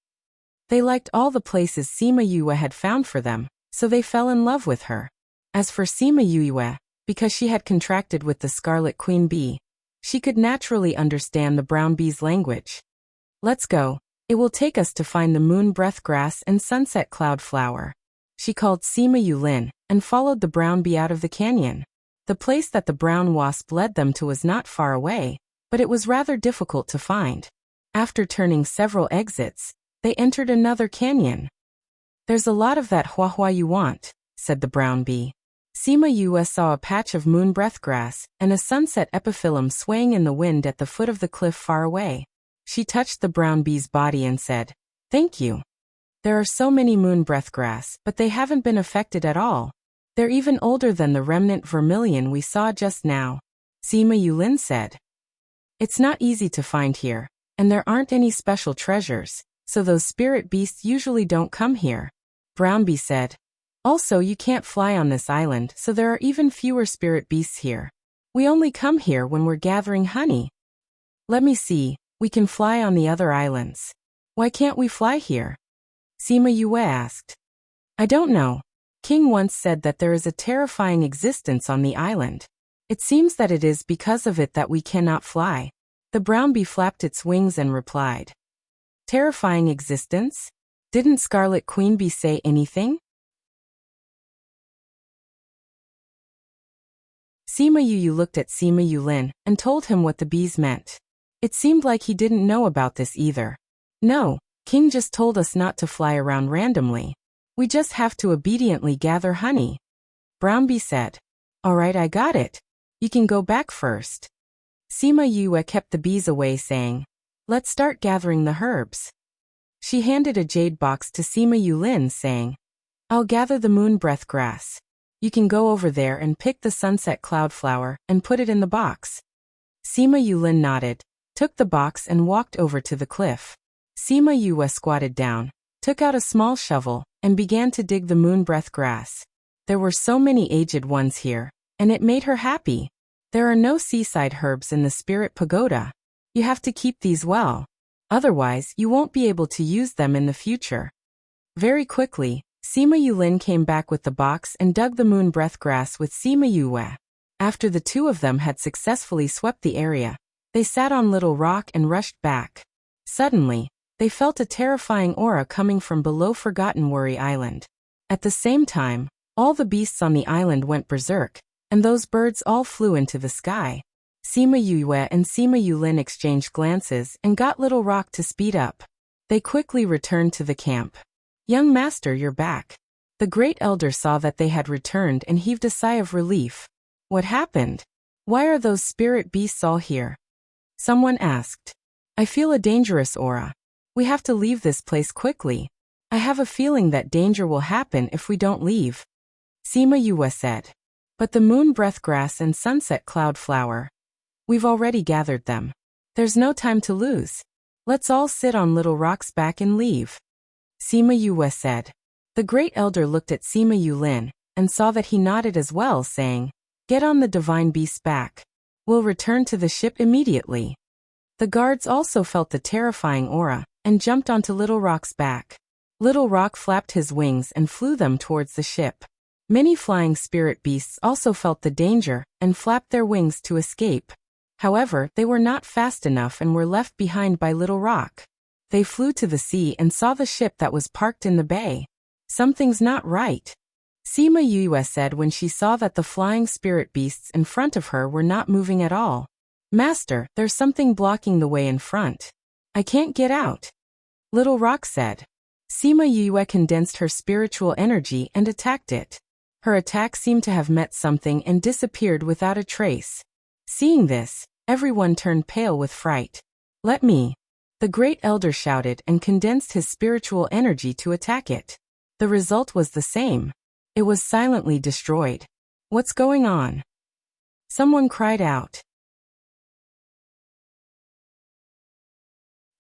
They liked all the places Sima Yue had found for them, so they fell in love with her. As for Sima Yue, because she had contracted with the Scarlet Queen Bee, she could naturally understand the brown bee's language. "Let's go. It will take us to find the moon breath grass and sunset cloud flower. She called Sima Yulin and followed the brown bee out of the canyon. The place that the brown wasp led them to was not far away, but it was rather difficult to find. After turning several exits, they entered another canyon. There's a lot of that hua you want, said the brown bee. Sima Yue saw a patch of moon breath grass and a sunset epiphyllum swaying in the wind at the foot of the cliff far away. She touched the brown bee's body and said, "Thank you. There are so many moon breath grass, but they haven't been affected at all. They're even older than the remnant vermilion we saw just now," Sima Yulin said. "It's not easy to find here, and there aren't any special treasures, so those spirit beasts usually don't come here," Brown Bee said. "Also, you can't fly on this island, so there are even fewer spirit beasts here. We only come here when we're gathering honey." "Let me see, we can fly on the other islands. Why can't we fly here?" Sima Yue asked. "I don't know. King once said that there is a terrifying existence on the island. It seems that it is because of it that we cannot fly." The brown bee flapped its wings and replied. "Terrifying existence? Didn't Scarlet Queen Bee say anything?" Sima Yu looked at Sima Yulin and told him what the bees meant. It seemed like he didn't know about this either. "No, King just told us not to fly around randomly. We just have to obediently gather honey," Brown Bee said. "All right, I got it. You can go back first." Sima Yue kept the bees away, saying, "Let's start gathering the herbs." She handed a jade box to Sima Yulin, saying, "I'll gather the moon breath grass. You can go over there and pick the sunset cloud flower and put it in the box." Sima Yulin nodded, took the box and walked over to the cliff. Sima Yue squatted down, took out a small shovel, and began to dig the moon breath grass. There were so many aged ones here, and it made her happy. There are no seaside herbs in the spirit pagoda. You have to keep these well. Otherwise, you won't be able to use them in the future. Very quickly, Sima Yulin came back with the box and dug the moon breath grass with Sima Yue. After the two of them had successfully swept the area, they sat on Little Rock and rushed back. Suddenly, they felt a terrifying aura coming from below Forgotten Worry Island. At the same time, all the beasts on the island went berserk, and those birds all flew into the sky. Sima Yue and Sima Yulin exchanged glances and got Little Rock to speed up. They quickly returned to the camp. "Young master, you're back." The great elder saw that they had returned and heaved a sigh of relief. "What happened? Why are those spirit beasts all here?" Someone asked. "I feel a dangerous aura. We have to leave this place quickly. I have a feeling that danger will happen if we don't leave," Sima Yue said. "But the moon breath grass and sunset cloud flower. We've already gathered them. There's no time to lose. Let's all sit on Little Rock's back and leave," Sima Yue said. The great elder looked at Sima Yulin and saw that he nodded as well, saying, "Get on the divine beast's back. We'll return to the ship immediately." The guards also felt the terrifying aura and jumped onto Little Rock's back. Little Rock flapped his wings and flew them towards the ship. Many flying spirit beasts also felt the danger and flapped their wings to escape. However, they were not fast enough and were left behind by Little Rock. They flew to the sea and saw the ship that was parked in the bay. "Something's not right," Sima Yue said when she saw that the flying spirit beasts in front of her were not moving at all. "Master, there's something blocking the way in front. I can't get out," Little Rock said. Sima Yue condensed her spiritual energy and attacked it. Her attack seemed to have met something and disappeared without a trace. Seeing this, everyone turned pale with fright. "Let me!" The great elder shouted and condensed his spiritual energy to attack it. The result was the same. It was silently destroyed. "What's going on?" Someone cried out.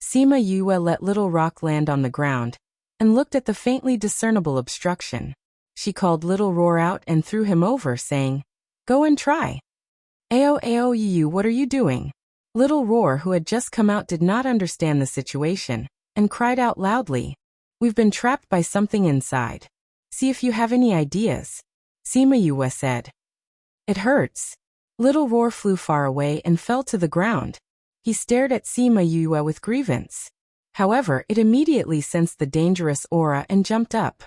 Sima Yue let Little Rock land on the ground and looked at the faintly discernible obstruction. She called Little Roar out and threw him over, saying, "Go and try." "Ao you, what are you doing?" Little Roar, who had just come out, did not understand the situation and cried out loudly, "We've been trapped by something inside. See if you have any ideas," Sima Yue said. "It hurts." Little Roar flew far away and fell to the ground. He stared at Sima Yue with grievance. However, it immediately sensed the dangerous aura and jumped up.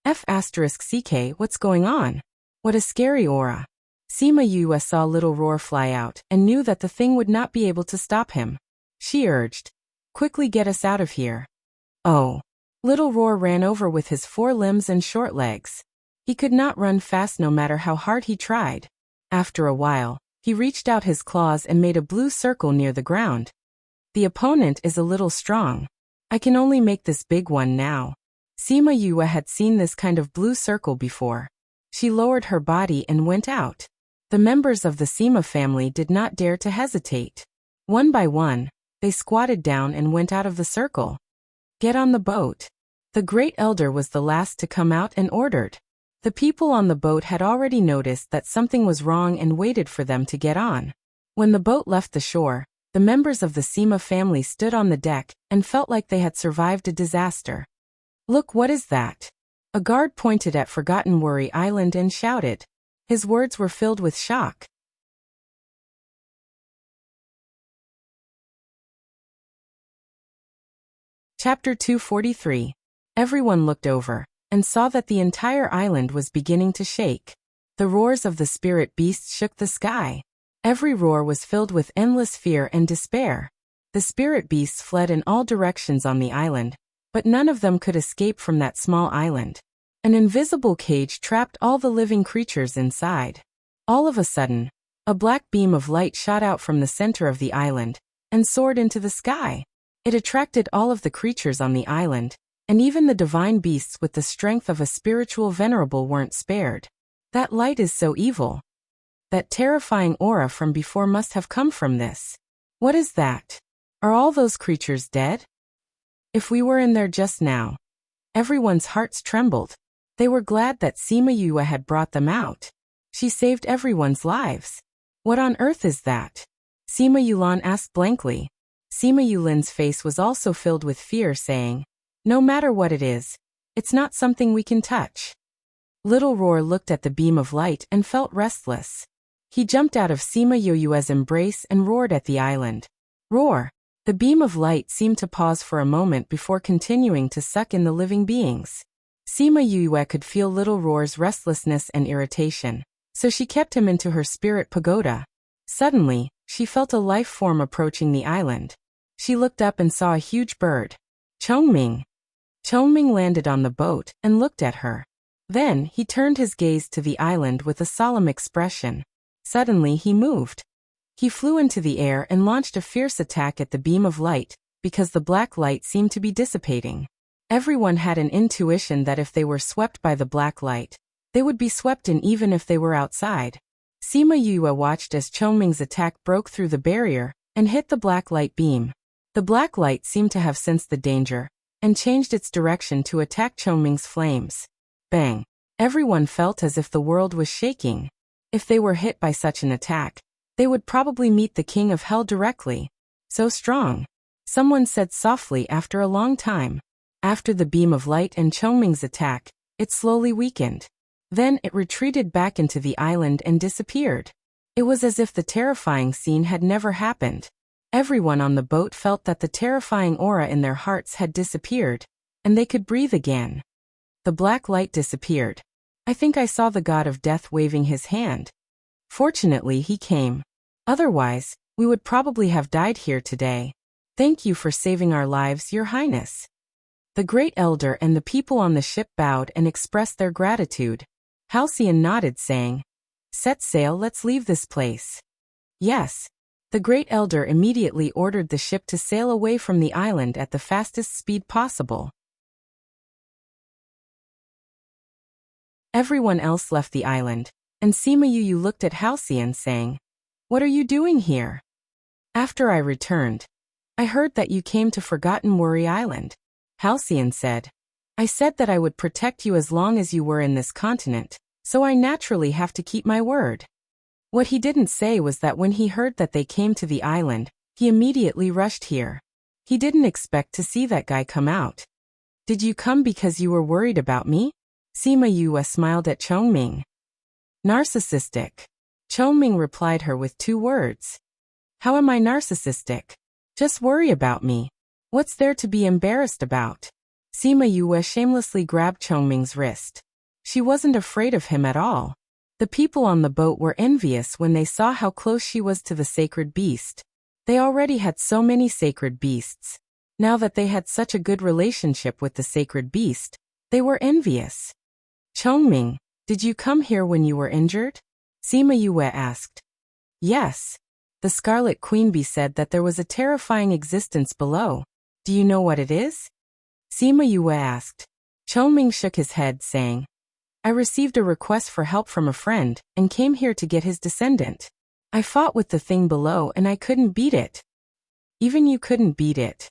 F***CK, what's going on? What a scary aura. Sima Yue saw Little Roar fly out and knew that the thing would not be able to stop him. She urged, quickly get us out of here. Oh. Little Roar ran over with his 4 limbs and short legs. He could not run fast no matter how hard he tried. After a while, he reached out his claws and made a blue circle near the ground. The opponent is a little strong. I can only make this big one now. Sima Yue had seen this kind of blue circle before. She lowered her body and went out. The members of the Sima family did not dare to hesitate. One by one, they squatted down and went out of the circle. Get on the boat. The Great Elder was the last to come out and ordered. The people on the boat had already noticed that something was wrong and waited for them to get on. When the boat left the shore, the members of the Sima family stood on the deck and felt like they had survived a disaster. Look, what is that? A guard pointed at Forgotten Worry Island and shouted. His words were filled with shock. Chapter 243. Everyone looked over and saw that the entire island was beginning to shake. The roars of the spirit beasts shook the sky. Every roar was filled with endless fear and despair. The spirit beasts fled in all directions on the island, but none of them could escape from that small island. An invisible cage trapped all the living creatures inside. All of a sudden, a black beam of light shot out from the center of the island and soared into the sky. It attracted all of the creatures on the island, and even the divine beasts with the strength of a spiritual venerable weren't spared. That light is so evil. That terrifying aura from before must have come from this. What is that? Are all those creatures dead? If we were in there just now. Everyone's hearts trembled. They were glad that Sima Yue had brought them out. She saved everyone's lives. What on earth is that? Sima Yulan asked blankly. Sima Yulin's face was also filled with fear, saying, no matter what it is, it's not something we can touch. Little Roar looked at the beam of light and felt restless. He jumped out of Sima Yue's embrace and roared at the island. Roar! The beam of light seemed to pause for a moment before continuing to suck in the living beings. Sima Yue could feel Little Roar's restlessness and irritation, so she kept him into her spirit pagoda. Suddenly, she felt a life form approaching the island. She looked up and saw a huge bird. Chongming. Chongming landed on the boat and looked at her. Then, he turned his gaze to the island with a solemn expression. Suddenly he moved. He flew into the air and launched a fierce attack at the beam of light, because the black light seemed to be dissipating. Everyone had an intuition that if they were swept by the black light, they would be swept in even if they were outside. Sima Yue watched as Chongming's attack broke through the barrier and hit the black light beam. The black light seemed to have sensed the danger and changed its direction to attack Chongming's flames. Bang! Everyone felt as if the world was shaking. If they were hit by such an attack, they would probably meet the King of Hell directly. So strong. Someone said softly after a long time. After the beam of light and Chongming's attack, it slowly weakened. Then it retreated back into the island and disappeared. It was as if the terrifying scene had never happened. Everyone on the boat felt that the terrifying aura in their hearts had disappeared, and they could breathe again. The black light disappeared. I think I saw the god of death waving his hand. Fortunately, he came. Otherwise, we would probably have died here today. Thank you for saving our lives, Your Highness. The Great Elder and the people on the ship bowed and expressed their gratitude. Halcyon nodded, saying, set sail, let's leave this place. Yes. The Great Elder immediately ordered the ship to sail away from the island at the fastest speed possible. Everyone else left the island, and Sima Yue looked at Halcyon, saying, what are you doing here? After I returned, I heard that you came to Forgotten Worry Island. Halcyon said, I said that I would protect you as long as you were in this continent, so I naturally have to keep my word. What he didn't say was that when he heard that they came to the island, he immediately rushed here. He didn't expect to see that guy come out. Did you come because you were worried about me? Sima Yue smiled at Chongming. Narcissistic. Chongming replied her with 2 words. How am I narcissistic? Just worry about me. What's there to be embarrassed about? Sima Yue shamelessly grabbed Chongming's wrist. She wasn't afraid of him at all. The people on the boat were envious when they saw how close she was to the sacred beast. They already had so many sacred beasts. Now that they had such a good relationship with the sacred beast, they were envious. Chongming, did you come here when you were injured? Sima Yue asked. Yes. The Scarlet Queen Bee said that there was a terrifying existence below. Do you know what it is? Sima Yue asked. Chongming shook his head, saying, I received a request for help from a friend, and came here to get his descendant. I fought with the thing below and I couldn't beat it. Even you couldn't beat it?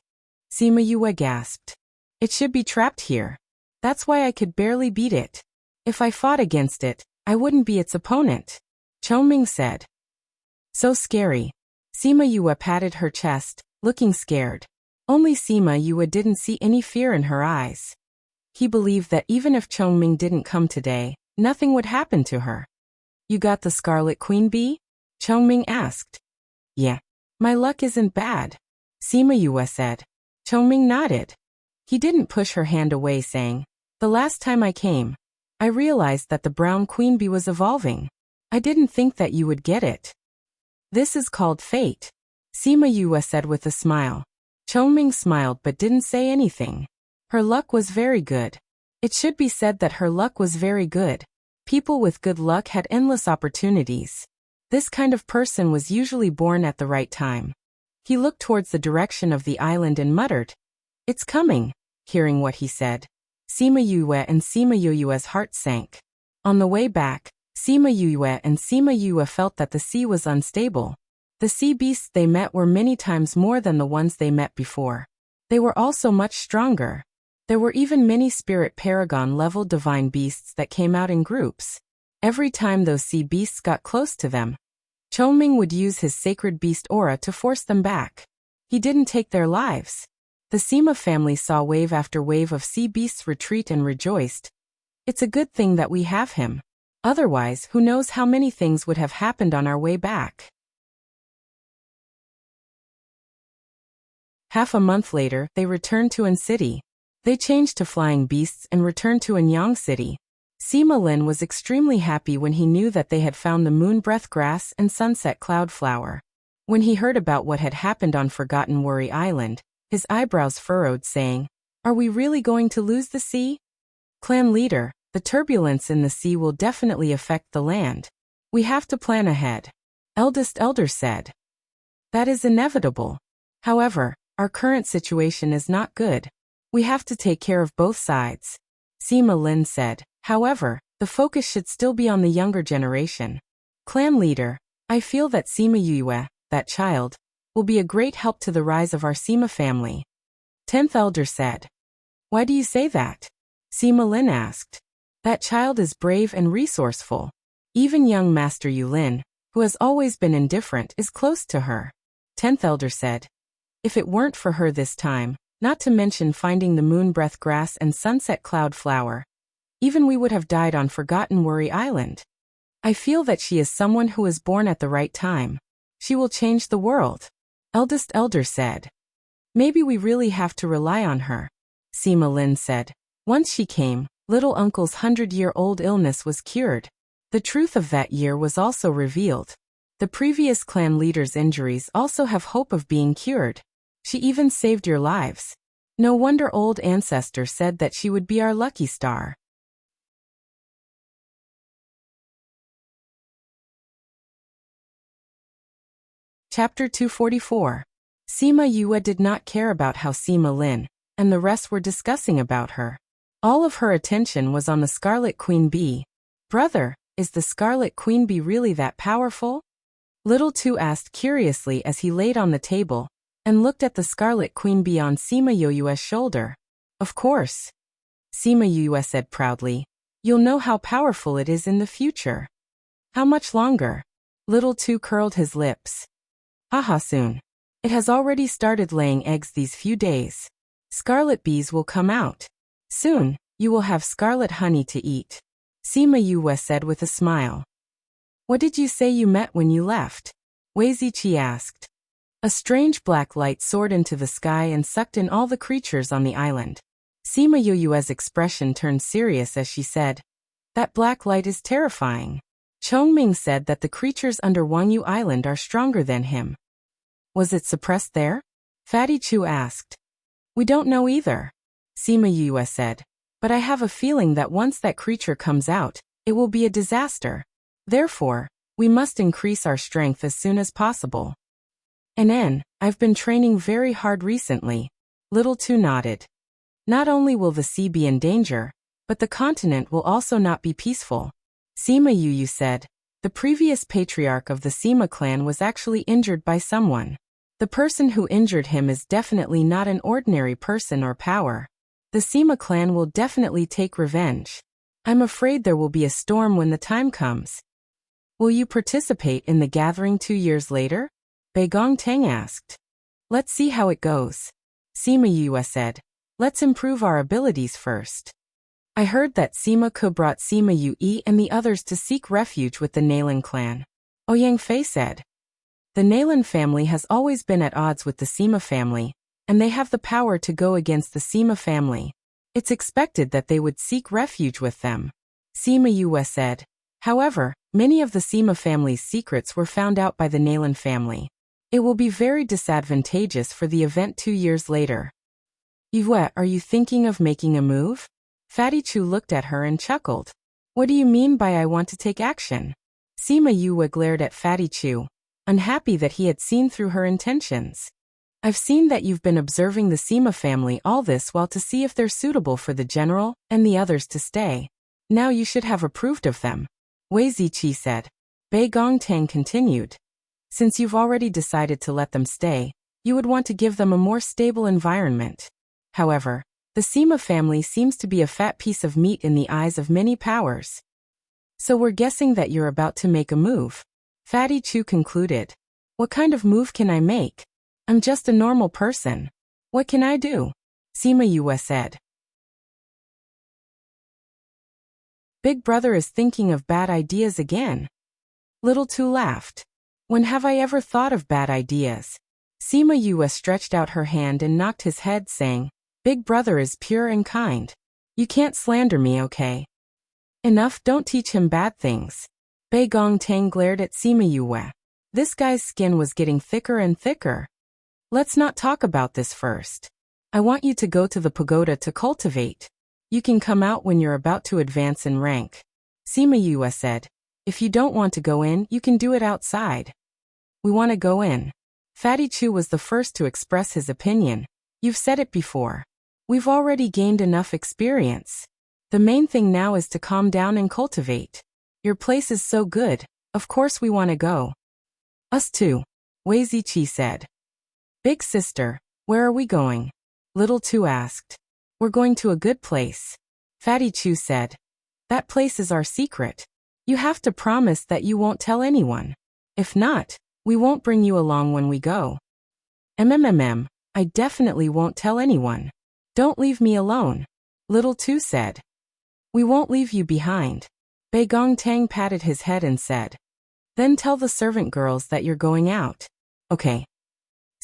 Sima Yue gasped. It should be trapped here. That's why I could barely beat it. If I fought against it, I wouldn't be its opponent. Chongming said. So scary. Sima Yue patted her chest, looking scared. Only Sima Yue didn't see any fear in her eyes. He believed that even if Chongming didn't come today, nothing would happen to her. You got the Scarlet Queen Bee? Chongming asked. Yeah. My luck isn't bad. Sima Yue said. Chongming nodded. He didn't push her hand away, saying, The last time I came, I realized that the brown queen bee was evolving. I didn't think that you would get it. This is called fate. Sima Yue said with a smile. Chongming smiled but didn't say anything. Her luck was very good. It should be said that her luck was very good. People with good luck had endless opportunities. This kind of person was usually born at the right time. He looked towards the direction of the island and muttered, It's coming. Hearing what he said, Sima Yue and Sima Yue's heart sank. On the way back, Sima Yue and Sima Yue felt that the sea was unstable. The sea beasts they met were many times more than the ones they met before. They were also much stronger. There were even many spirit paragon-level divine beasts that came out in groups. Every time those sea beasts got close to them, Chongming would use his sacred beast aura to force them back. He didn't take their lives. The Sima family saw wave after wave of sea beasts retreat and rejoiced. It's a good thing that we have him. Otherwise, who knows how many things would have happened on our way back. Half a month later, they returned to An City. They changed to flying beasts and returned to Anyang City. Sima Lin was extremely happy when he knew that they had found the moonbreath grass and sunset cloud flower. When he heard about what had happened on Forgotten Worry Island, his eyebrows furrowed, saying, Are we really going to lose the sea? Clan leader, the turbulence in the sea will definitely affect the land. We have to plan ahead. Eldest elder said. That is inevitable. However, our current situation is not good. We have to take care of both sides. Sima Lin said. However, the focus should still be on the younger generation. Clan leader, I feel that Sima Yue, that child, will be a great help to the rise of our Sima family. 10th elder said. Why do you say that? Sima Lin asked. That child is brave and resourceful. Even young Master Yulin, who has always been indifferent, is close to her. 10th elder said. If it weren't for her this time, not to mention finding the moonbreath grass and sunset cloud flower, even we would have died on Forgotten Worry Island. I feel that she is someone who is born at the right time. She will change the world. Eldest elder said. Maybe we really have to rely on her. Sima Lin said. Once she came, little uncle's 100-year-old illness was cured. The truth of that year was also revealed. The previous clan leader's injuries also have hope of being cured. She even saved your lives. No wonder old ancestor said that she would be our lucky star. Chapter 244. Sima Yue did not care about how Sima Lin and the rest were discussing about her. All of her attention was on the Scarlet Queen Bee. Brother, is the Scarlet Queen Bee really that powerful? Little Two asked curiously as he laid on the table and looked at the Scarlet Queen Bee on Sima Yue's shoulder. Of course. Sima Yue said proudly. You'll know how powerful it is in the future. How much longer? Little Two curled his lips. Haha, soon. It has already started laying eggs these few days. Scarlet bees will come out. Soon, you will have scarlet honey to eat. Sima Yue said with a smile. What did you say you met when you left? Wei Ziqi asked. A strange black light soared into the sky and sucked in all the creatures on the island. Sima Yuyue's expression turned serious as she said, "That black light is terrifying." Chongming said that the creatures under Wangyu Island are stronger than him. Was it suppressed there? Fatty Chu asked. We don't know either, Sima Yue said. But I have a feeling that once that creature comes out, it will be a disaster. Therefore, we must increase our strength as soon as possible. I've been training very hard recently. Little Tu nodded. Not only will the sea be in danger, but the continent will also not be peaceful. Sima Yuyu said, the previous patriarch of the Sima clan was actually injured by someone. The person who injured him is definitely not an ordinary person or power. The Sima clan will definitely take revenge. I'm afraid there will be a storm when the time comes. Will you participate in the gathering 2 years later? Bei Gongtang asked. Let's see how it goes. Sima Yue said. Let's improve our abilities first. I heard that Sima Ke brought Sima Yue and the others to seek refuge with the Nalan clan. Ouyang Fei said. The Nalan family has always been at odds with the Sima family, and they have the power to go against the Sima family. It's expected that they would seek refuge with them. Sima Yue said. However, many of the Sima family's secrets were found out by the Nalan family. It will be very disadvantageous for the event 2 years later. Yue, are you thinking of making a move? Fatty Chu looked at her and chuckled. What do you mean by I want to take action? Sima Yue glared at Fatty Chu, unhappy that he had seen through her intentions. I've seen that you've been observing the Sima family all this while to see if they're suitable for the general and the others to stay. Now you should have approved of them. Wei Ziqi said. Bei Gongtang continued. Since you've already decided to let them stay, you would want to give them a more stable environment. However, the Sima family seems to be a fat piece of meat in the eyes of many powers. So we're guessing that you're about to make a move. Fatty Chu concluded. What kind of move can I make? I'm just a normal person. What can I do? Sima Yue said. Big brother is thinking of bad ideas again. Little Tu laughed. When have I ever thought of bad ideas? Sima Yue stretched out her hand and knocked his head, saying, Big brother is pure and kind. You can't slander me, okay? Enough, don't teach him bad things. Bei Gongtang glared at Sima Yue. This guy's skin was getting thicker and thicker. Let's not talk about this first. I want you to go to the pagoda to cultivate. You can come out when you're about to advance in rank. Sima Yue said. If you don't want to go in, you can do it outside. We want to go in. Fatty Chu was the first to express his opinion. You've said it before. We've already gained enough experience. The main thing now is to calm down and cultivate. Your place is so good, of course we want to go. Us too, Wei Ziqi said. Big sister, where are we going? Little Tu asked. We're going to a good place. Fatty Chu said. That place is our secret. You have to promise that you won't tell anyone. If not, we won't bring you along when we go. I definitely won't tell anyone. Don't leave me alone. Little Tu said. We won't leave you behind. Bei Gongtang patted his head and said. Then tell the servant girls that you're going out. Okay.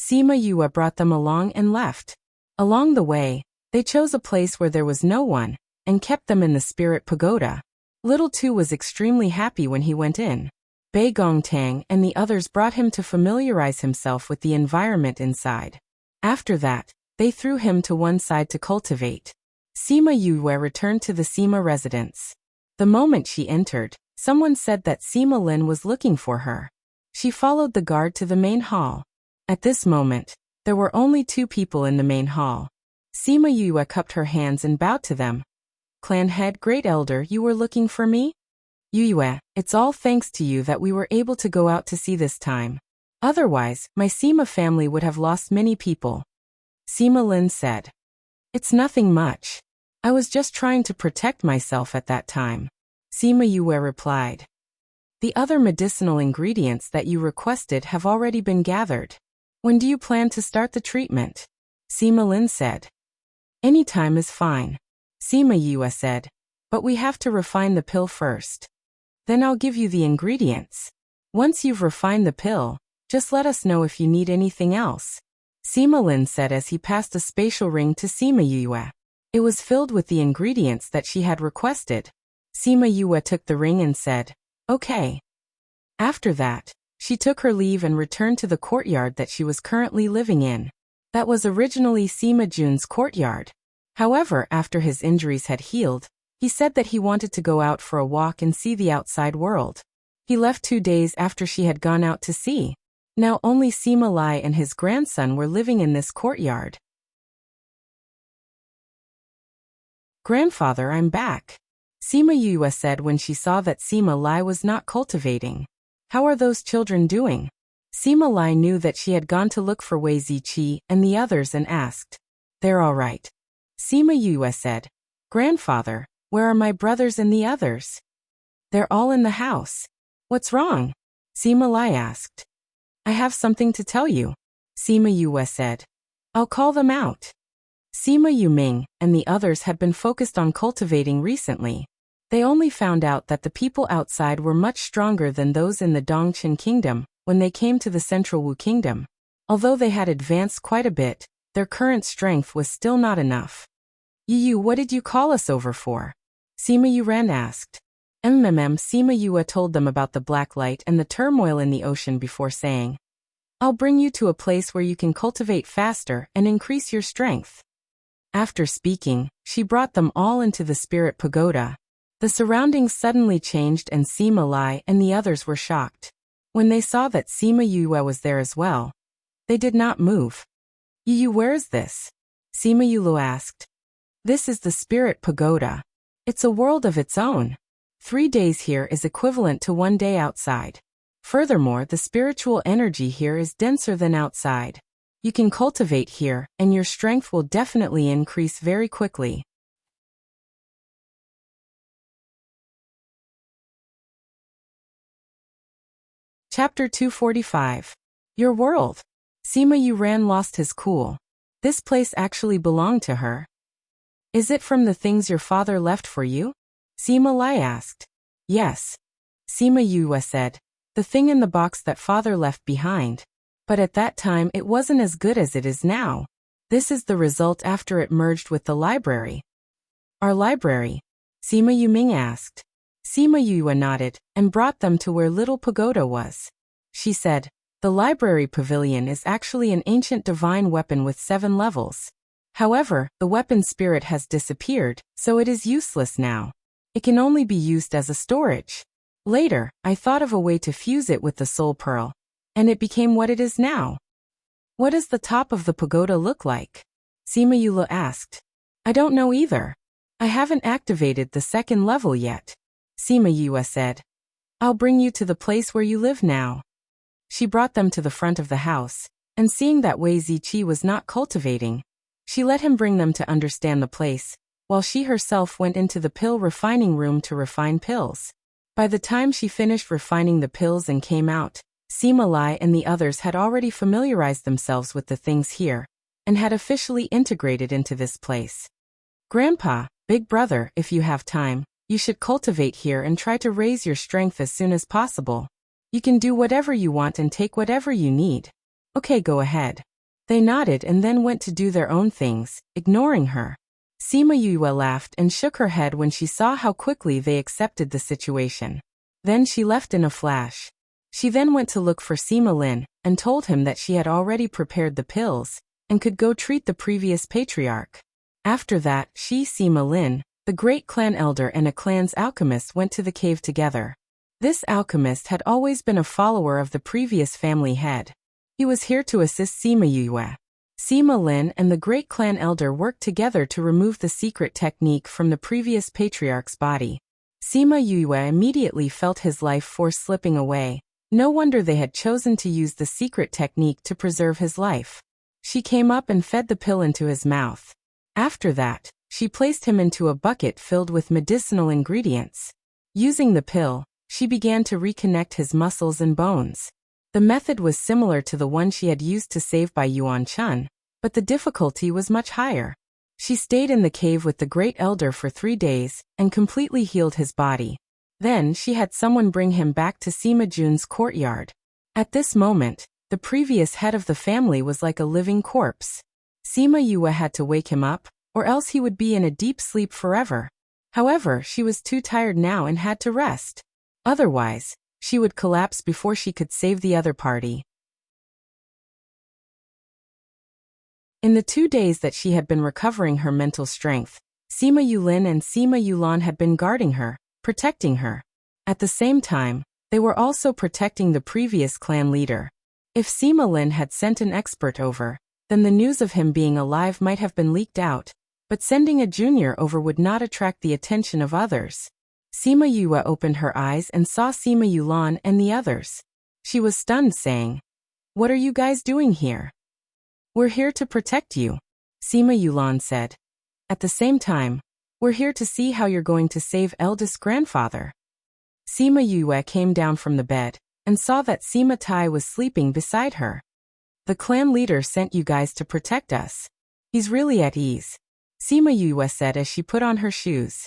Sima Yue brought them along and left. Along the way, they chose a place where there was no one, and kept them in the spirit pagoda. Little Tu was extremely happy when he went in. Bei Gongtang and the others brought him to familiarize himself with the environment inside. After that, they threw him to one side to cultivate. Sima Yue returned to the Sima residence. The moment she entered, someone said that Sima Lin was looking for her. She followed the guard to the main hall. At this moment, there were only 2 people in the main hall. Sima Yue cupped her hands and bowed to them. Clan head, great elder, you were looking for me? Yue, it's all thanks to you that we were able to go out to sea this time. Otherwise, my Sima family would have lost many people. Sima Lin said. It's nothing much. I was just trying to protect myself at that time. Sima Yue replied. The other medicinal ingredients that you requested have already been gathered. When do you plan to start the treatment? Sima Lin said. Any time is fine. Sima Yue said. But we have to refine the pill first. Then I'll give you the ingredients. Once you've refined the pill, Just let us know if you need anything else. Sima Lin said as he passed a spatial ring to Sima Yue. It was filled with the ingredients that she had requested. Sima Yue took the ring and said, "Okay." After that, she took her leave and returned to the courtyard that she was currently living in. That was originally Sima Jun's courtyard. However, after his injuries had healed, he said that he wanted to go out for a walk and see the outside world. He left 2 days after she had gone out to sea. Now only Sima Lai and his grandson were living in this courtyard. "Grandfather, I'm back," Sima Yue said when she saw that Sima Lai was not cultivating. "How are those children doing?" Sima Lai knew that she had gone to look for Wei Ziqi and the others and asked. "They're all right," Sima Yue said. "Grandfather, where are my brothers and the others?" "They're all in the house." "What's wrong?" Sima Lai asked. "I have something to tell you," Sima Yue said. "I'll call them out." Sima Yuming and the others had been focused on cultivating recently. They only found out that the people outside were much stronger than those in the Dongqin Kingdom when they came to the Central Wu Kingdom. Although they had advanced quite a bit, their current strength was still not enough. "Yu, what did you call us over for?" Sima Yuran asked. Sima Yue told them about the black light and the turmoil in the ocean before saying, "I'll bring you to a place where you can cultivate faster and increase your strength." After speaking, she brought them all into the spirit pagoda. The surroundings suddenly changed and Sima Lai and the others were shocked. When they saw that Sima Yue was there as well, they did not move. "Yu, where is this?" Sima Yue asked. "This is the spirit pagoda. It's a world of its own. 3 days here is equivalent to 1 day outside. Furthermore, the spiritual energy here is denser than outside. You can cultivate here, and your strength will definitely increase very quickly." Chapter 245. Your world. Sima Yuran lost his cool. This place actually belonged to her. "Is it from the things your father left for you?" Sima Lai asked. "Yes," Sima Yue said. "The thing in the box that father left behind. But at that time it wasn't as good as it is now. This is the result after it merged with the library." "Our library?" Sima Yuming asked. Sima Yue nodded and brought them to where little pagoda was. She said, "The library pavilion is actually an ancient divine weapon with 7 levels. However, the weapon spirit has disappeared, so it is useless now. It can only be used as a storage. Later, I thought of a way to fuse it with the soul pearl, and it became what it is now." "What does the top of the pagoda look like?" Sima Yue asked. "I don't know either. I haven't activated the 2nd level yet," Sima Yue said. "I'll bring you to the place where you live now." She brought them to the front of the house, and seeing that Wei Ziqi was not cultivating, she let him bring them to understand the place, while she herself went into the pill refining room to refine pills. By the time she finished refining the pills and came out, Sima Lai and the others had already familiarized themselves with the things here, and had officially integrated into this place. "Grandpa, big brother, if you have time, you should cultivate here and try to raise your strength as soon as possible. You can do whatever you want and take whatever you need." "Okay, go ahead." They nodded and then went to do their own things, ignoring her. Sima Yue laughed and shook her head when she saw how quickly they accepted the situation. Then she left in a flash. She then went to look for Sima Lin and told him that she had already prepared the pills and could go treat the previous patriarch. After that, she, Sima Lin, the great clan elder and a clan's alchemist went to the cave together. This alchemist had always been a follower of the previous family head. He was here to assist Sima Yue. Sima Lin and the great clan elder worked together to remove the secret technique from the previous patriarch's body. Sima Yue immediately felt his life force slipping away. No wonder they had chosen to use the secret technique to preserve his life. She came up and fed the pill into his mouth. After that, she placed him into a bucket filled with medicinal ingredients. Using the pill, she began to reconnect his muscles and bones. The method was similar to the one she had used to save Bai Yuan Chun, but the difficulty was much higher. She stayed in the cave with the great elder for 3 days and completely healed his body. Then she had someone bring him back to Sima Jun's courtyard. At this moment, The previous head of the family was like a living corpse. Sima Yue had to wake him up, or else he would be in a deep sleep forever. However, she was too tired now and had to rest. Otherwise, she would collapse before she could save the other party. In the 2 days that she had been recovering her mental strength, Sima Yulin and Sima Yulan had been guarding her, protecting her. At the same time, they were also protecting the previous clan leader. If Sima Lin had sent an expert over, then the news of him being alive might have been leaked out, but sending a junior over would not attract the attention of others. Sima Yue opened her eyes and saw Sima Yulan and the others. She was stunned, saying, "What are you guys doing here?" "We're here to protect you," Sima Yulan said. At the same time, "We're here to see how you're going to save eldest grandfather." Sima Yue came down from the bed and saw that Sima Tai was sleeping beside her. "The clan leader sent you guys to protect us. He's really at ease," Sima Yue said as she put on her shoes.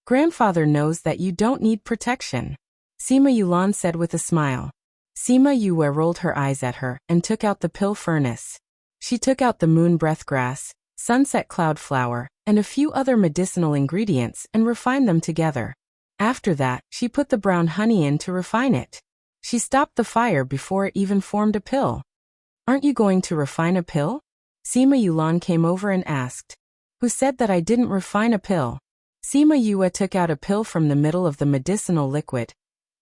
"Grandfather knows that you don't need protection," Sima Yulan said with a smile. Sima Yue rolled her eyes at her and took out the pill furnace. She took out the moon breath grass, sunset cloud flower, and a few other medicinal ingredients and refined them together. After that, she put the brown honey in to refine it. She stopped the fire before it even formed a pill. "Aren't you going to refine a pill?" Sima Yulan came over and asked. "Who said that I didn't refine a pill?" Sima Yue took out a pill from the middle of the medicinal liquid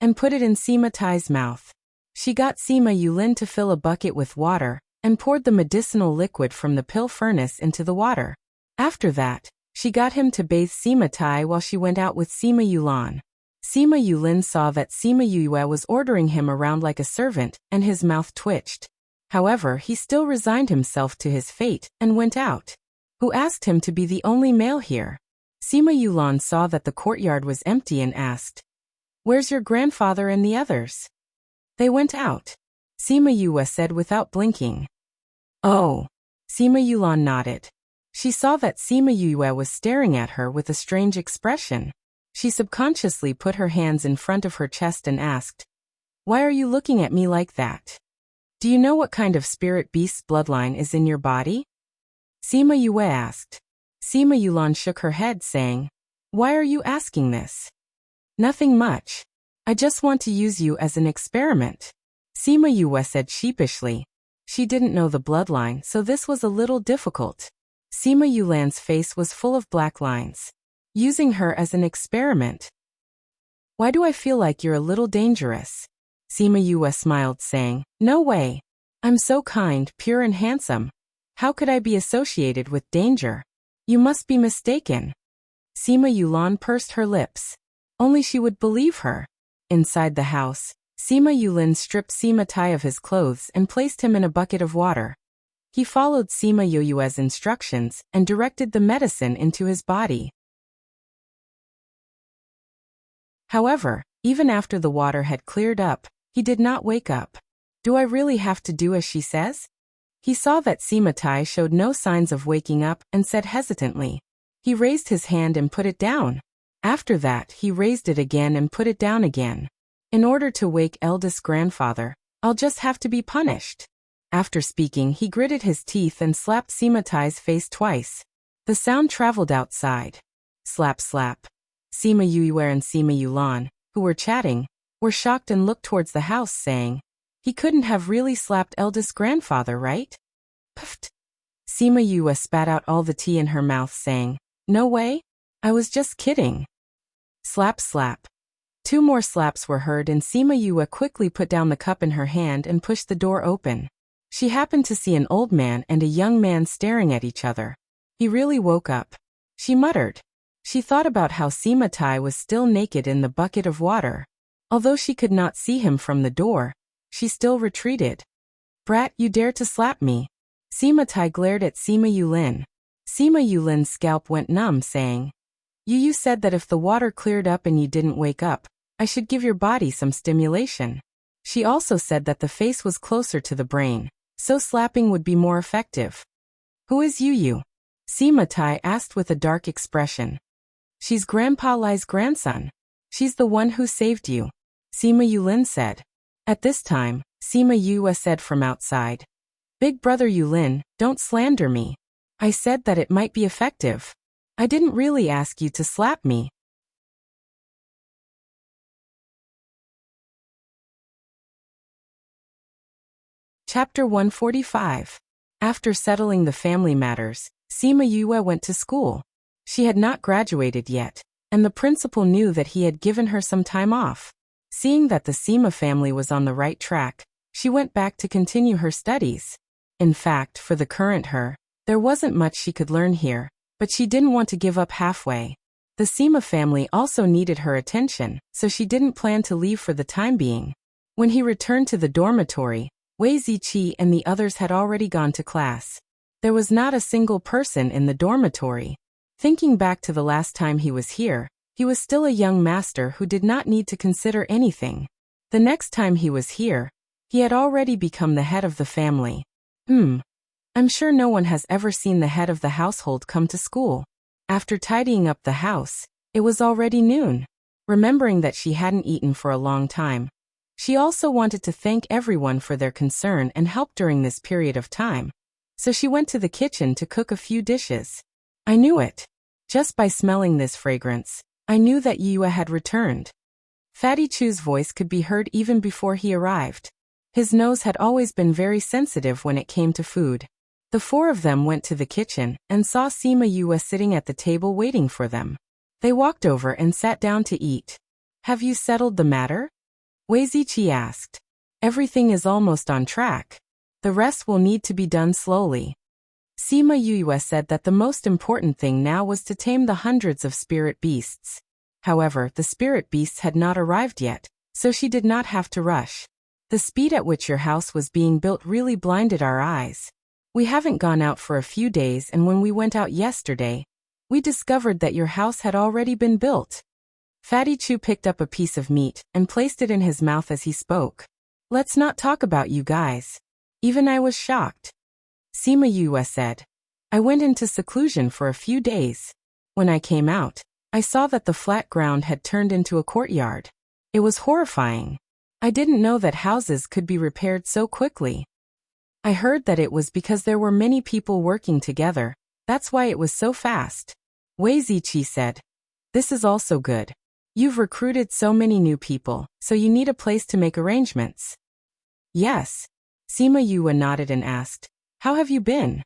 and put it in Sima Tai's mouth. She got Sima Yulin to fill a bucket with water and poured the medicinal liquid from the pill furnace into the water. After that, she got him to bathe Sima Tai while she went out with Sima Yulan. Sima Yulin saw that Sima Yue was ordering him around like a servant, and his mouth twitched. However, he still resigned himself to his fate and went out. Who asked him to be the only male here? Sima Yulan saw that the courtyard was empty and asked, "Where's your grandfather and the others?" "They went out," Sima Yue said without blinking. "Oh." Sima Yulan nodded. She saw that Sima Yue was staring at her with a strange expression. She subconsciously put her hands in front of her chest and asked, "Why are you looking at me like that? Do you know what kind of spirit beast's bloodline is in your body?" Sima Yue asked. Sima Yulan shook her head, saying, "Why are you asking this?" "Nothing much. I just want to use you as an experiment," Sima Yue said sheepishly. She didn't know the bloodline, so this was a little difficult. Sima Yulan's face was full of black lines. "Using her as an experiment? Why do I feel like you're a little dangerous?" Sima Yue smiled, saying, "No way. I'm so kind, pure and handsome. How could I be associated with danger? You must be mistaken." Sima Yulan pursed her lips. Only she would believe her. Inside the house, Sima Yulin stripped Sima Tai of his clothes and placed him in a bucket of water. He followed Sima Yue's instructions and directed the medicine into his body. However, even after the water had cleared up, he did not wake up. "Do I really have to do as she says?" He saw that Sima Tai showed no signs of waking up and said hesitantly. He raised his hand and put it down. After that, he raised it again and put it down again. "In order to wake eldest grandfather, I'll just have to be punished." After speaking, he gritted his teeth and slapped Sima Tai's face twice. The sound traveled outside. Slap slap. Sima Yue and Sima Yulan, who were chatting, were shocked and looked towards the house, saying, "He couldn't have really slapped eldest grandfather, right?" Puffed. Sima Yue spat out all the tea in her mouth, saying, "No way? I was just kidding." Slap slap. 2 more slaps were heard and Sima Yue quickly put down the cup in her hand and pushed the door open. She happened to see an old man and a young man staring at each other. He really woke up. She muttered. She thought about how Sima Tai was still naked in the bucket of water. Although she could not see him from the door, she still retreated. "Brat, you dare to slap me?" Sima Tai glared at Sima Yulin. Sima Yulin's scalp went numb, saying, You said that if the water cleared up and you didn't wake up, I should give your body some stimulation. She also said that the face was closer to the brain, so slapping would be more effective. "Who is you?" Sima Tai asked with a dark expression. "She's Grandpa Lai's grandson. She's the one who saved you," Sima Yulin said. At this time, Sima Yue said from outside. Big brother Yulin, don't slander me. I said that it might be effective. I didn't really ask you to slap me. Chapter 145. After settling the family matters, Sima Yue went to school. She had not graduated yet, and the principal knew that he had given her some time off. Seeing that the Sima family was on the right track, she went back to continue her studies. In fact, for the current her, there wasn't much she could learn here, but she didn't want to give up halfway. The Sima family also needed her attention, so she didn't plan to leave for the time being. When he returned to the dormitory, Wei Ziqi and the others had already gone to class. There was not a single person in the dormitory. Thinking back to the last time he was here, he was still a young master who did not need to consider anything. The next time he was here, he had already become the head of the family. I'm sure no one has ever seen the head of the household come to school. After tidying up the house, it was already noon. Remembering that she hadn't eaten for a long time, she also wanted to thank everyone for their concern and help during this period of time. So she went to the kitchen to cook a few dishes. I knew it. Just by smelling this fragrance, I knew that Yue had returned. Fatty Chu's voice could be heard even before he arrived. His nose had always been very sensitive when it came to food. The four of them went to the kitchen and saw Sima Yue sitting at the table waiting for them. They walked over and sat down to eat. Have you settled the matter? Wei Ziqi asked. Everything is almost on track. The rest will need to be done slowly. Sima Yue said that the most important thing now was to tame the hundreds of spirit beasts. However, the spirit beasts had not arrived yet, so she did not have to rush. The speed at which your house was being built really blinded our eyes. We haven't gone out for a few days, and when we went out yesterday, we discovered that your house had already been built. Fatty Chu picked up a piece of meat and placed it in his mouth as he spoke. Let's not talk about you guys. Even I was shocked. Sima Yue said. I went into seclusion for a few days. When I came out, I saw that the flat ground had turned into a courtyard. It was horrifying. I didn't know that houses could be repaired so quickly. I heard that it was because there were many people working together. That's why it was so fast. Wei Ziqi said. This is also good. You've recruited so many new people, so you need a place to make arrangements. Yes. Sima Yue nodded and asked, how have you been?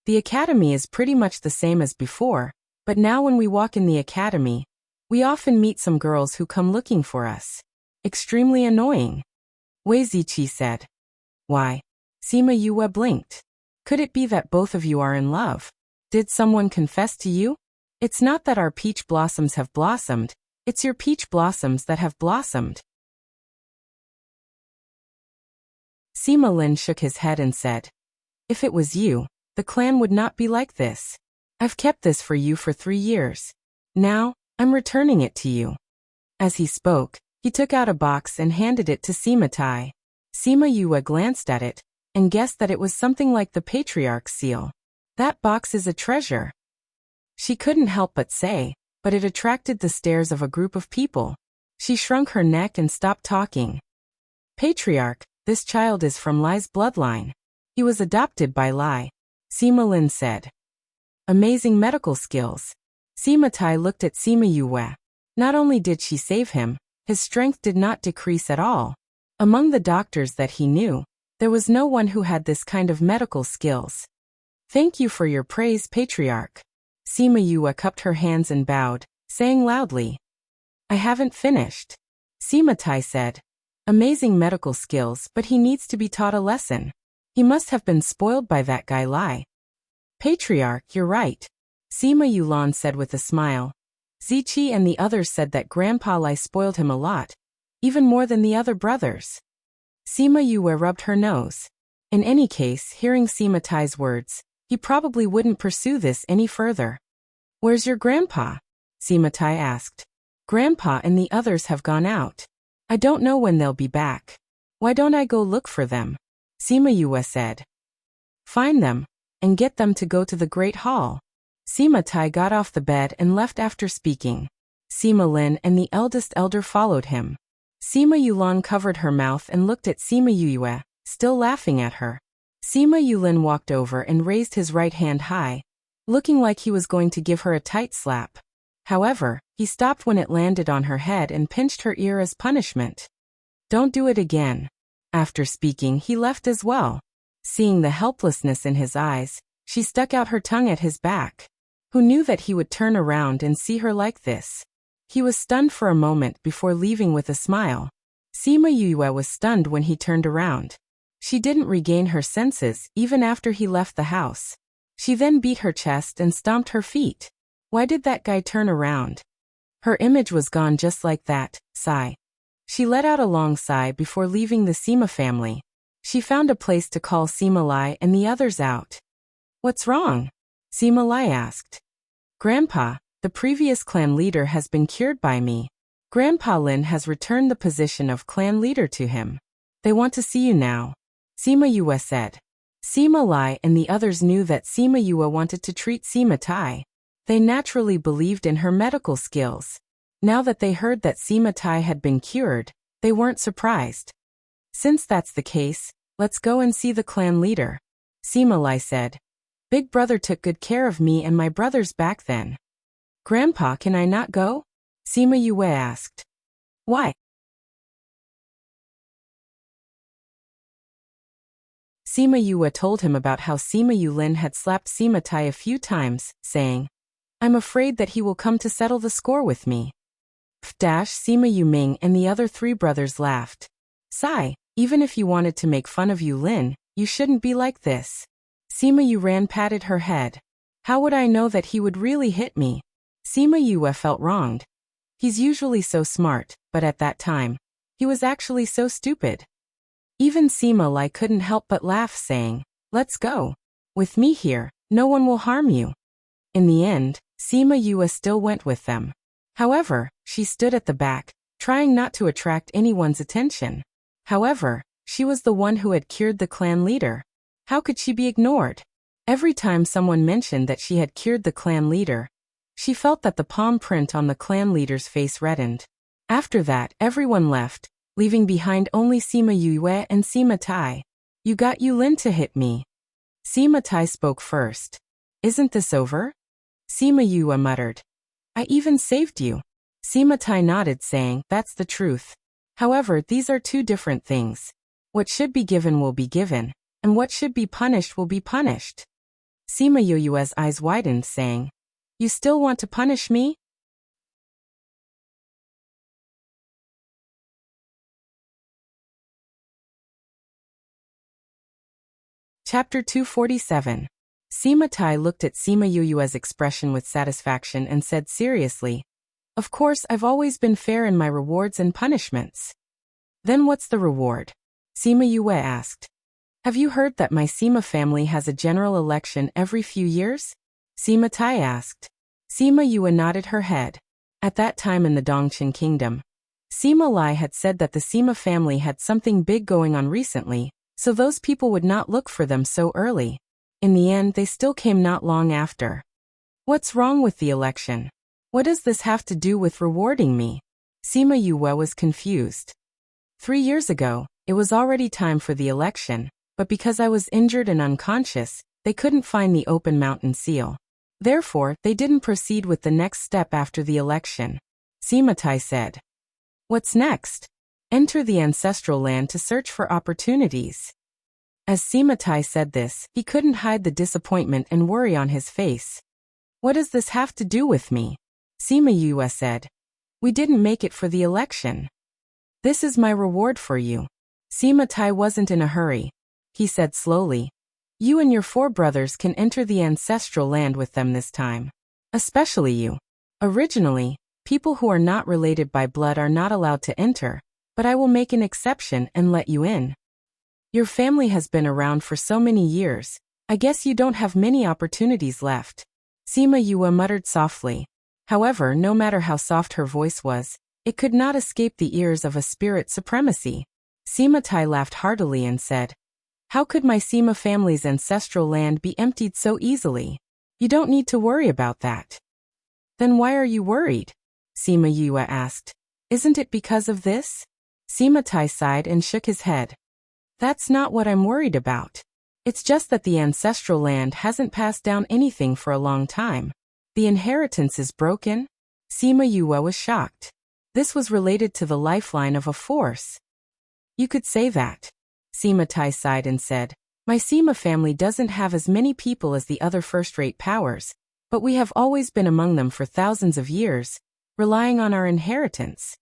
The academy is pretty much the same as before, but now when we walk in the academy, we often meet some girls who come looking for us. Extremely annoying. Wei Ziqi said. Why? Sima Yue blinked. Could it be that both of you are in love? Did someone confess to you? It's not that our peach blossoms have blossomed, it's your peach blossoms that have blossomed. Sima Lin shook his head and said, if it was you, the clan would not be like this. I've kept this for you for 3 years. Now, I'm returning it to you. As he spoke, he took out a box and handed it to Sima Tai. Sima Yue glanced at it and guessed that it was something like the patriarch's seal. That box is a treasure. She couldn't help but say, but it attracted the stares of a group of people. She shrunk her neck and stopped talking. Patriarch, this child is from Lai's bloodline. He was adopted by Lai. Sima Lin said. Amazing medical skills. Sima Tai looked at Sima Yue. Not only did she save him, his strength did not decrease at all. Among the doctors that he knew, there was no one who had this kind of medical skills. Thank you for your praise, Patriarch. Sima Yue cupped her hands and bowed, saying loudly. I haven't finished. Sima Tai said. Amazing medical skills, but he needs to be taught a lesson. He must have been spoiled by that guy Lai. Patriarch, you're right. Sima Yulan said with a smile. Ziqi and the others said that Grandpa Lai spoiled him a lot, even more than the other brothers. Sima Yue rubbed her nose. In any case, hearing Sima Tai's words, he probably wouldn't pursue this any further. Where's your grandpa? Sima Tai asked. Grandpa and the others have gone out. I don't know when they'll be back. Why don't I go look for them? Sima Yue said. Find them, and get them to go to the Great Hall. Sima Tai got off the bed and left after speaking. Sima Lin and the eldest elder followed him. Sima Yulan covered her mouth and looked at Sima Yue, still laughing at her. Sima Yulin walked over and raised his right hand high, looking like he was going to give her a tight slap. However, he stopped when it landed on her head and pinched her ear as punishment. Don't do it again. After speaking, he left as well. Seeing the helplessness in his eyes, she stuck out her tongue at his back. Who knew that he would turn around and see her like this? He was stunned for a moment before leaving with a smile. Sima Yue was stunned when he turned around. She didn't regain her senses even after he left the house. She then beat her chest and stomped her feet. Why did that guy turn around? Her image was gone just like that. Sigh. She let out a long sigh before leaving the Sima family. She found a place to call Sima Lai and the others out. What's wrong? Sima Lai asked. Grandpa, the previous clan leader has been cured by me. Grandpa Lin has returned the position of clan leader to him. They want to see you now. Sima Yue said. Sima Lai and the others knew that Sima Yue wanted to treat Sima Tai. They naturally believed in her medical skills. Now that they heard that Sima Tai had been cured, they weren't surprised. Since that's the case, let's go and see the clan leader. Sima Lai said. Big brother took good care of me and my brothers back then. Grandpa, can I not go? Sima Yue asked. Why? Sima Yue told him about how Sima Yulin had slapped Sima Tai a few times, saying, I'm afraid that he will come to settle the score with me. Sima Yuming and the other three brothers laughed. Sigh, even if you wanted to make fun of Yulin, you shouldn't be like this. Sima Yuran patted her head. How would I know that he would really hit me? Sima Yue felt wronged. He's usually so smart, but at that time, he was actually so stupid. Even Sima Lai couldn't help but laugh, saying, Let's go. With me here, no one will harm you. In the end, Sima Yue still went with them. However, she stood at the back, trying not to attract anyone's attention. However, she was the one who had cured the clan leader. How could she be ignored? Every time someone mentioned that she had cured the clan leader, she felt that the palm print on the clan leader's face reddened. After that, everyone left, leaving behind only Sima Yue and Sima Tai. You got Yulin to hit me. Sima Tai spoke first. Isn't this over? Sima Yue muttered. I even saved you. Sima Tai nodded, saying, That's the truth. However, these are two different things. What should be given will be given, and what should be punished will be punished. Sima Yue's eyes widened, saying, You still want to punish me? Chapter 247. Sima Tai looked at Sima Yue's expression with satisfaction and said seriously, Of course, I've always been fair in my rewards and punishments. Then what's the reward? Sima Yue asked. Have you heard that my Sima family has a general election every few years? Sima Tai asked. Sima Yue nodded her head. At that time in the Dongqin kingdom, Sima Lai had said that the Sima family had something big going on recently, so those people would not look for them so early. In the end, they still came not long after. What's wrong with the election? What does this have to do with rewarding me? Sima Yue was confused. 3 years ago, it was already time for the election, but because I was injured and unconscious, they couldn't find the open mountain seal. Therefore, they didn't proceed with the next step after the election. Sima Tai said. What's next? Enter the ancestral land to search for opportunities. As Sima Tai said this, he couldn't hide the disappointment and worry on his face. What does this have to do with me? Sima Yue said. We didn't make it for the election. This is my reward for you. Sima Tai wasn't in a hurry. He said slowly. You and your 4 brothers can enter the ancestral land with them this time. Especially you. Originally, people who are not related by blood are not allowed to enter, but I will make an exception and let you in. Your family has been around for so many years, I guess you don't have many opportunities left. Sima Yue muttered softly. However, no matter how soft her voice was, it could not escape the ears of a spirit supremacy. Sima Tai laughed heartily and said, How could my Sima family's ancestral land be emptied so easily? You don't need to worry about that. Then why are you worried? Sima Yue asked. Isn't it because of this? Sima Tai sighed and shook his head. That's not what I'm worried about. It's just that the ancestral land hasn't passed down anything for a long time. The inheritance is broken? Sima Yue was shocked. This was related to the lifeline of a force. You could say that. Sima Tai sighed and said, my Sima family doesn't have as many people as the other first-rate powers, but we have always been among them for thousands of years, relying on our inheritance.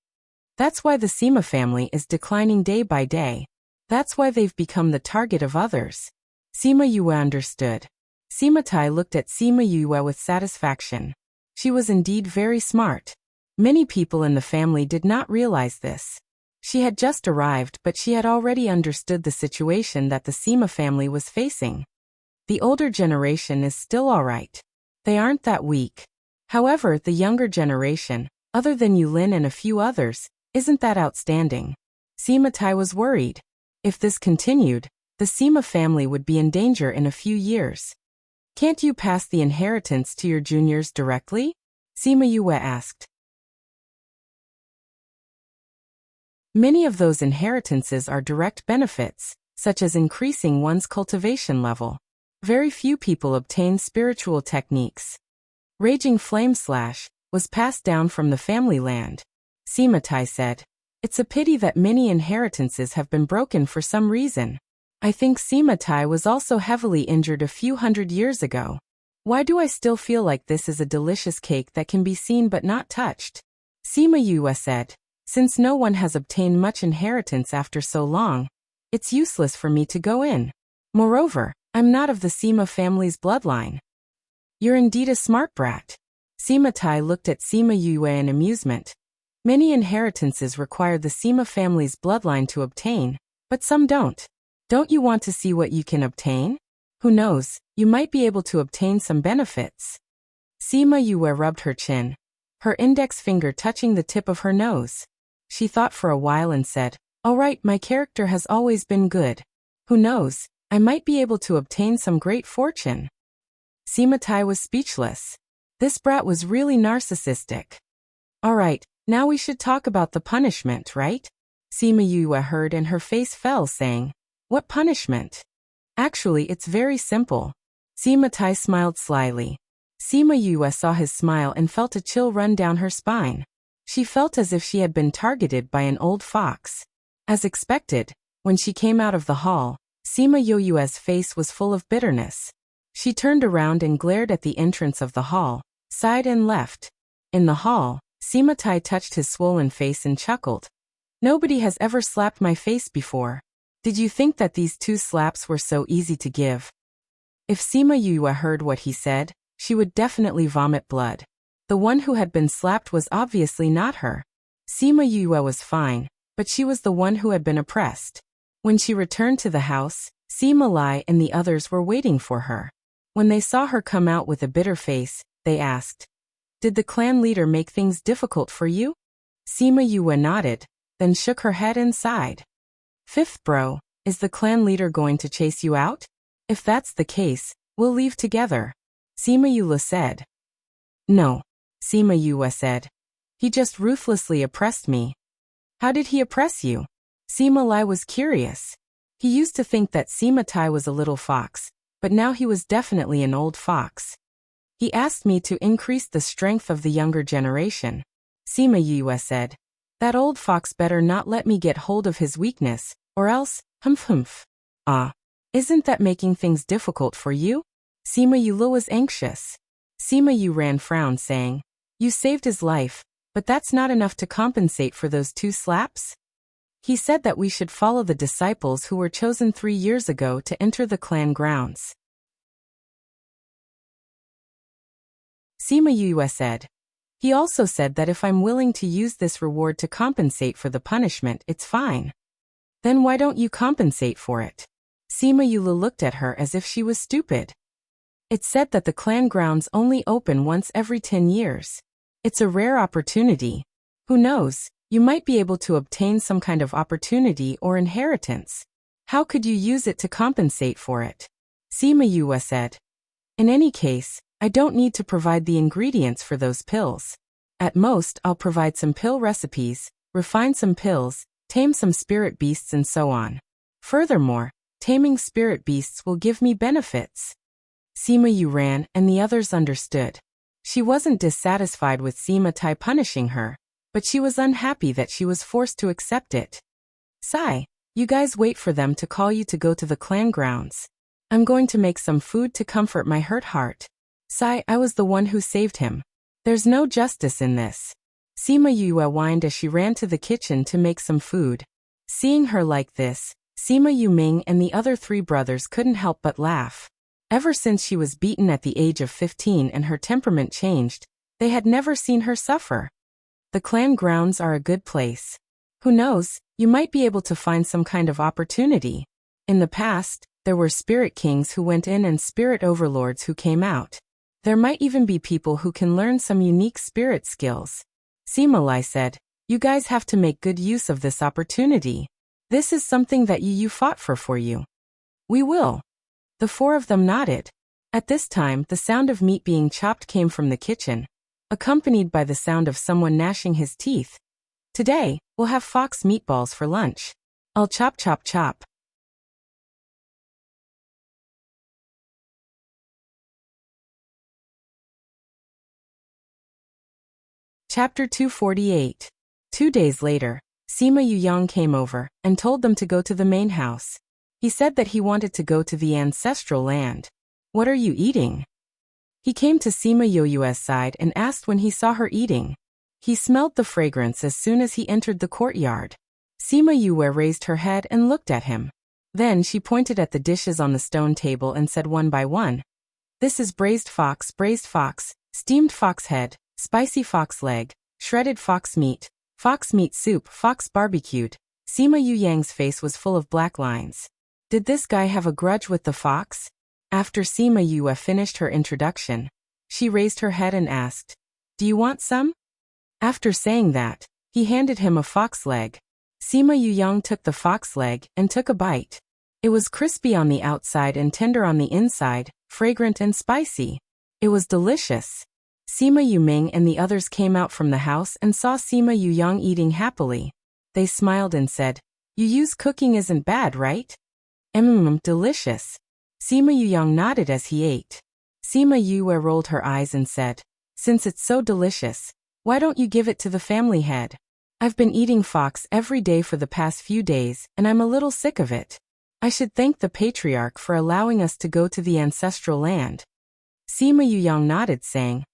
That's why the Sima family is declining day by day. That's why they've become the target of others. Sima Yue understood. Sima Tai looked at Sima Yue with satisfaction. She was indeed very smart. Many people in the family did not realize this. She had just arrived, but she had already understood the situation that the Sima family was facing. The older generation is still all right. They aren't that weak. However, the younger generation, other than Yulin and a few others, isn't that outstanding. Sima Tai was worried. If this continued, the Sima family would be in danger in a few years. Can't you pass the inheritance to your juniors directly? Sima Yue asked. Many of those inheritances are direct benefits, such as increasing one's cultivation level. Very few people obtain spiritual techniques. Raging Flame Slash was passed down from the family land. Sima Tai said, it's a pity that many inheritances have been broken for some reason. I think Sima Tai was also heavily injured a few hundred years ago. Why do I still feel like this is a delicious cake that can be seen but not touched? Sima Yue said, since no one has obtained much inheritance after so long, it's useless for me to go in. Moreover, I'm not of the Sima family's bloodline. You're indeed a smart brat. Sima Tai looked at Sima Yue in amusement. Many inheritances require the Sima family's bloodline to obtain, but some don't. Don't you want to see what you can obtain? Who knows, you might be able to obtain some benefits. Sima Yue rubbed her chin, her index finger touching the tip of her nose. She thought for a while and said, all right, my character has always been good. Who knows, I might be able to obtain some great fortune. Sima Tai was speechless. This brat was really narcissistic. All right, now we should talk about the punishment, right? Sima Yue heard and her face fell, saying, what punishment? Actually, it's very simple. Sima Tai smiled slyly. Sima Yue saw his smile and felt a chill run down her spine. She felt as if she had been targeted by an old fox. As expected, when she came out of the hall, Sima Yue's face was full of bitterness. She turned around and glared at the entrance of the hall, sighed and left. In the hall, Sima Tai touched his swollen face and chuckled. Nobody has ever slapped my face before. Did you think that these 2 slaps were so easy to give? If Sima Yue heard what he said, she would definitely vomit blood. The one who had been slapped was obviously not her. Sima Yue was fine, but she was the one who had been oppressed. When she returned to the house, Sima Lai and the others were waiting for her. When they saw her come out with a bitter face, they asked, did the clan leader make things difficult for you? Sima Yue nodded, then shook her head and sighed. 5th bro, is the clan leader going to chase you out? If that's the case, we'll leave together. Sima Yue said. No. Sima Yue said. He just ruthlessly oppressed me. How did he oppress you? Sima Lai was curious. He used to think that Sima Tai was a little fox, but now he was definitely an old fox. He asked me to increase the strength of the younger generation. Sima Yue said. That old fox better not let me get hold of his weakness, or else, humph. Isn't that making things difficult for you? Sima Yue was anxious. Sima Yue frowned, saying, you saved his life, but that's not enough to compensate for those 2 slaps? He said that we should follow the disciples who were chosen 3 years ago to enter the clan grounds. Sima Yue said. He also said that if I'm willing to use this reward to compensate for the punishment, it's fine. Then why don't you compensate for it? Sima Yue looked at her as if she was stupid. It's said that the clan grounds only open once every 10 years. It's a rare opportunity. Who knows, you might be able to obtain some kind of opportunity or inheritance. How could you use it to compensate for it? Sima Yue said. In any case, I don't need to provide the ingredients for those pills. At most, I'll provide some pill recipes, refine some pills, tame some spirit beasts and so on. Furthermore, taming spirit beasts will give me benefits. Sima Yu ran, and the others understood. She wasn't dissatisfied with Sima Tai punishing her, but she was unhappy that she was forced to accept it. Sai, you guys wait for them to call you to go to the clan grounds. I'm going to make some food to comfort my hurt heart. Sai, I was the one who saved him. There's no justice in this. Sima Yu whined as she ran to the kitchen to make some food. Seeing her like this, Sima Yu Ming and the other 3 brothers couldn't help but laugh. Ever since she was beaten at the age of 15 and her temperament changed, they had never seen her suffer. The clan grounds are a good place. Who knows, you might be able to find some kind of opportunity. In the past, there were spirit kings who went in and spirit overlords who came out. There might even be people who can learn some unique spirit skills. Sima Lai said, you guys have to make good use of this opportunity. This is something that you fought for you. We will. The 4 of them nodded. At this time, the sound of meat being chopped came from the kitchen, accompanied by the sound of someone gnashing his teeth. Today, we'll have fox meatballs for lunch. I'll chop chop chop. Chapter 248. 2 days later, Sima Yuyang came over and told them to go to the main house. He said that he wanted to go to the ancestral land. What are you eating? He came to Sima Yoyue's side and asked when he saw her eating. He smelled the fragrance as soon as he entered the courtyard. Sima Yue raised her head and looked at him. Then she pointed at the dishes on the stone table and said one by one, "This is braised fox, steamed fox head, spicy fox leg, shredded fox meat soup, fox barbecued." Sima Yuyang's face was full of black lines. Did this guy have a grudge with the fox? After Sima Yue finished her introduction, she raised her head and asked, "Do you want some?" After saying that, he handed him a fox leg. Sima Yuyang took the fox leg and took a bite. It was crispy on the outside and tender on the inside, fragrant and spicy. It was delicious. Sima Yuming and the others came out from the house and saw Sima Yuyang eating happily. They smiled and said, Yuyu's cooking isn't bad, right? Delicious. Sima Yuyang nodded as he ate. Sima Yue rolled her eyes and said, "Since it's so delicious, why don't you give it to the family head? I've been eating fox every day for the past few days, and I'm a little sick of it. I should thank the patriarch for allowing us to go to the ancestral land." Sima Yuyang nodded, saying,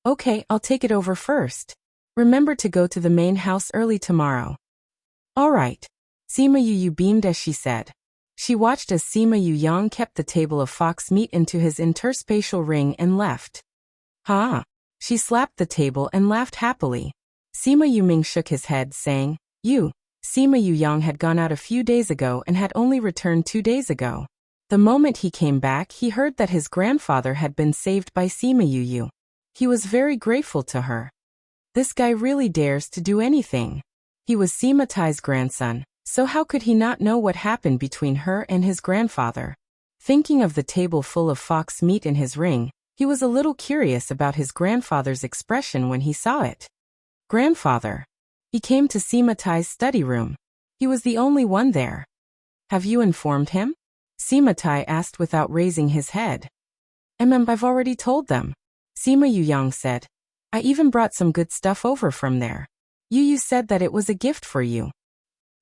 "Okay, I'll take it over first. Remember to go to the main house early tomorrow." "All right." Sima Yu beamed as she said. She watched as Sima Yuyang kept the table of fox meat into his interspatial ring and left. Ha! She slapped the table and laughed happily. Sima Yuming shook his head, saying, Sima Yuyang had gone out a few days ago and had only returned 2 days ago. The moment he came back, he heard that his grandfather had been saved by Sima Yu. He was very grateful to her. This guy really dares to do anything. He was Sima Tai's grandson, so how could he not know what happened between her and his grandfather? Thinking of the table full of fox meat in his ring, he was a little curious about his grandfather's expression when he saw it. Grandfather. He came to Sima Tai's study room. He was the only one there. "Have you informed him?" Sima Tai asked without raising his head. I've already told them," Sima Yuyang said. "I even brought some good stuff over from there. Yu said that it was a gift for you."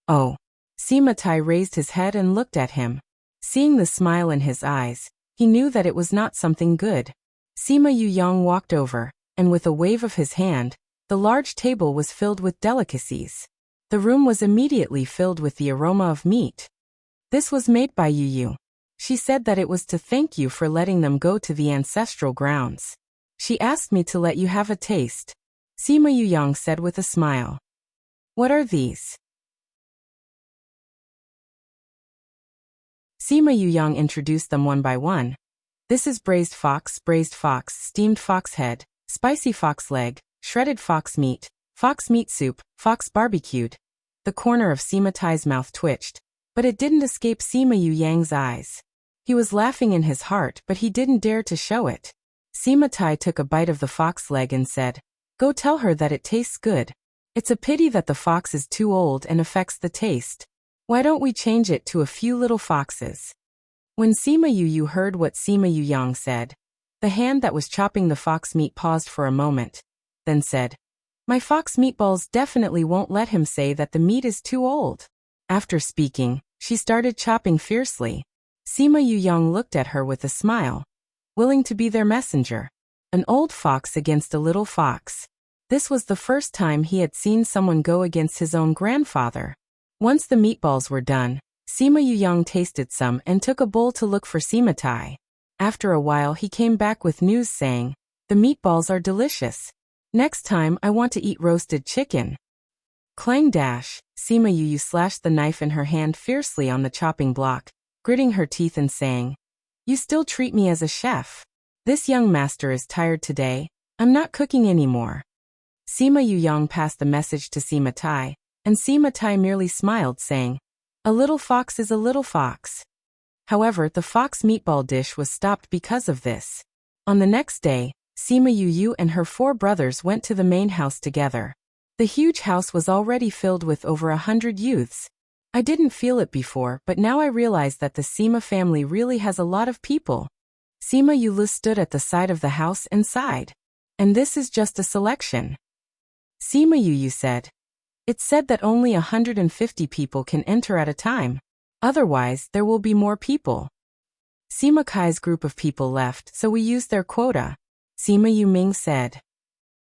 "Oh." Sima Tai raised his head and looked at him. Seeing the smile in his eyes, he knew that it was not something good. Sima Yuyang walked over, and with a wave of his hand, the large table was filled with delicacies. The room was immediately filled with the aroma of meat. "This was made by Yu. She said that it was to thank you for letting them go to the ancestral grounds. She asked me to let you have a taste," Sima Yuyang said with a smile. "What are these?" Sima Yuyang introduced them one by one. "This is braised fox, steamed fox head, spicy fox leg, shredded fox meat soup, fox barbecued." The corner of Sima Tai's mouth twitched, but it didn't escape Sima Yuyang's eyes. He was laughing in his heart, but he didn't dare to show it. Sima Tai took a bite of the fox leg and said, "Go tell her that it tastes good." It's a pity that the fox is too old and affects the taste. Why don't we change it to a few little foxes? When Sima Yu heard what Sima Yang said, the hand that was chopping the fox meat paused for a moment, then said, "My fox meatballs definitely won't let him say that the meat is too old." After speaking, she started chopping fiercely. Sima Yang looked at her with a smile, willing to be their messenger. An old fox against a little fox. This was the first time he had seen someone go against his own grandfather. Once the meatballs were done, Sima Yang tasted some and took a bowl to look for Sima Tai. After a while he came back with news saying, "The meatballs are delicious. Next time I want to eat roasted chicken." Clang dash, Sima Yu slashed the knife in her hand fiercely on the chopping block, gritting her teeth and saying, "You still treat me as a chef. This young master is tired today. I'm not cooking anymore." Sima Yang passed the message to Sima Tai, and Sima Tai merely smiled saying, "A little fox is a little fox." However, the fox meatball dish was stopped because of this. On the next day, Sima Yu and her 4 brothers went to the main house together. The huge house was already filled with over 100 youths. I didn't feel it before, but now I realize that the Sima family really has a lot of people. Sima Yu stood at the side of the house and sighed. "And this is just a selection." Sima Yu said, "It's said that only 150 people can enter at a time. Otherwise, there will be more people." Sima Kai's group of people left, so we used their quota, Sima Yu Ming said.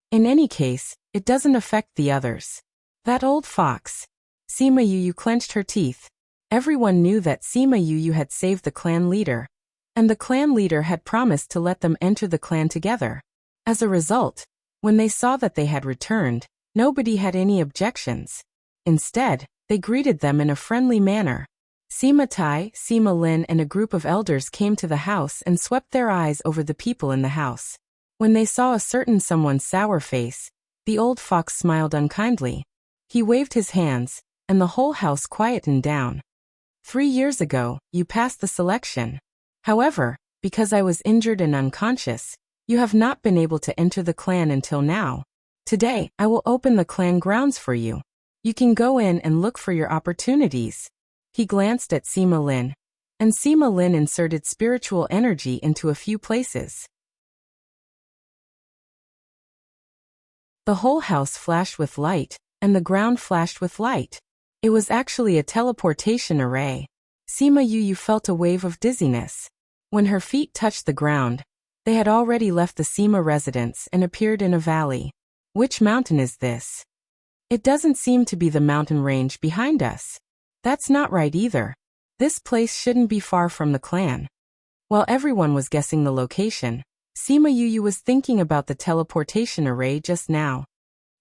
"In any case, it doesn't affect the others." That old fox. Sima Yu clenched her teeth. Everyone knew that Sima Yu had saved the clan leader, and the clan leader had promised to let them enter the clan together. As a result, when they saw that they had returned, nobody had any objections. Instead, they greeted them in a friendly manner. Sima Tai, Sima Lin and a group of elders came to the house and swept their eyes over the people in the house. When they saw a certain someone's sour face, the old fox smiled unkindly. He waved his hands, and the whole house quietened down. 3 years ago, you passed the selection. However, because I was injured and unconscious, you have not been able to enter the clan until now. Today, I will open the clan grounds for you. You can go in and look for your opportunities." He glanced at Sima Lin, and Sima Lin inserted spiritual energy into a few places. The whole house flashed with light, and the ground flashed with light. It was actually a teleportation array. Sima Yu felt a wave of dizziness. When her feet touched the ground, they had already left the Sima residence and appeared in a valley. Which mountain is this? It doesn't seem to be the mountain range behind us. That's not right either. This place shouldn't be far from the clan. While everyone was guessing the location, Sima Yu was thinking about the teleportation array just now.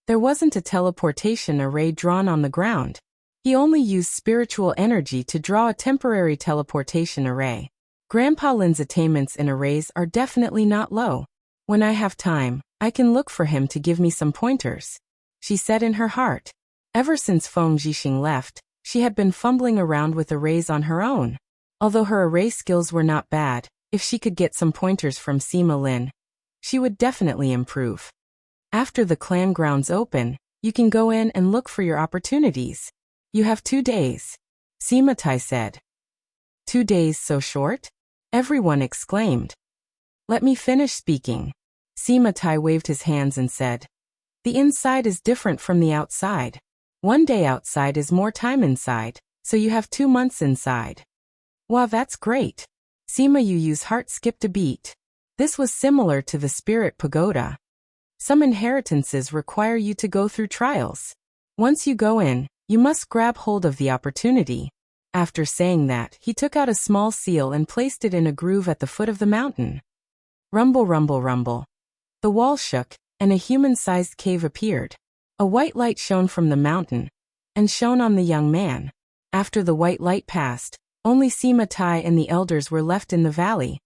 There wasn't a teleportation array drawn on the ground. He only used spiritual energy to draw a temporary teleportation array. Grandpa Lin's attainments in arrays are definitely not low. When I have time, I can look for him to give me some pointers, she said in her heart. Ever since Feng Zhixing left, she had been fumbling around with arrays on her own. Although her array skills were not bad, if she could get some pointers from Sima Lin, she would definitely improve. After the clan grounds open, you can go in and look for your opportunities. You have 2 days, Sima Tai said. 2 days so short? Everyone exclaimed. Let me finish speaking. Sima Tai waved his hands and said, the inside is different from the outside. 1 day outside is more time inside, so you have 2 months inside. Wow, that's great. Sima Yu's heart skipped a beat. This was similar to the Spirit Pagoda. Some inheritances require you to go through trials. Once you go in, you must grab hold of the opportunity. After saying that, he took out a small seal and placed it in a groove at the foot of the mountain. Rumble, rumble, rumble. The wall shook, and a human-sized cave appeared. A white light shone from the mountain, and shone on the young man. After the white light passed, only Sima Tai and the elders were left in the valley.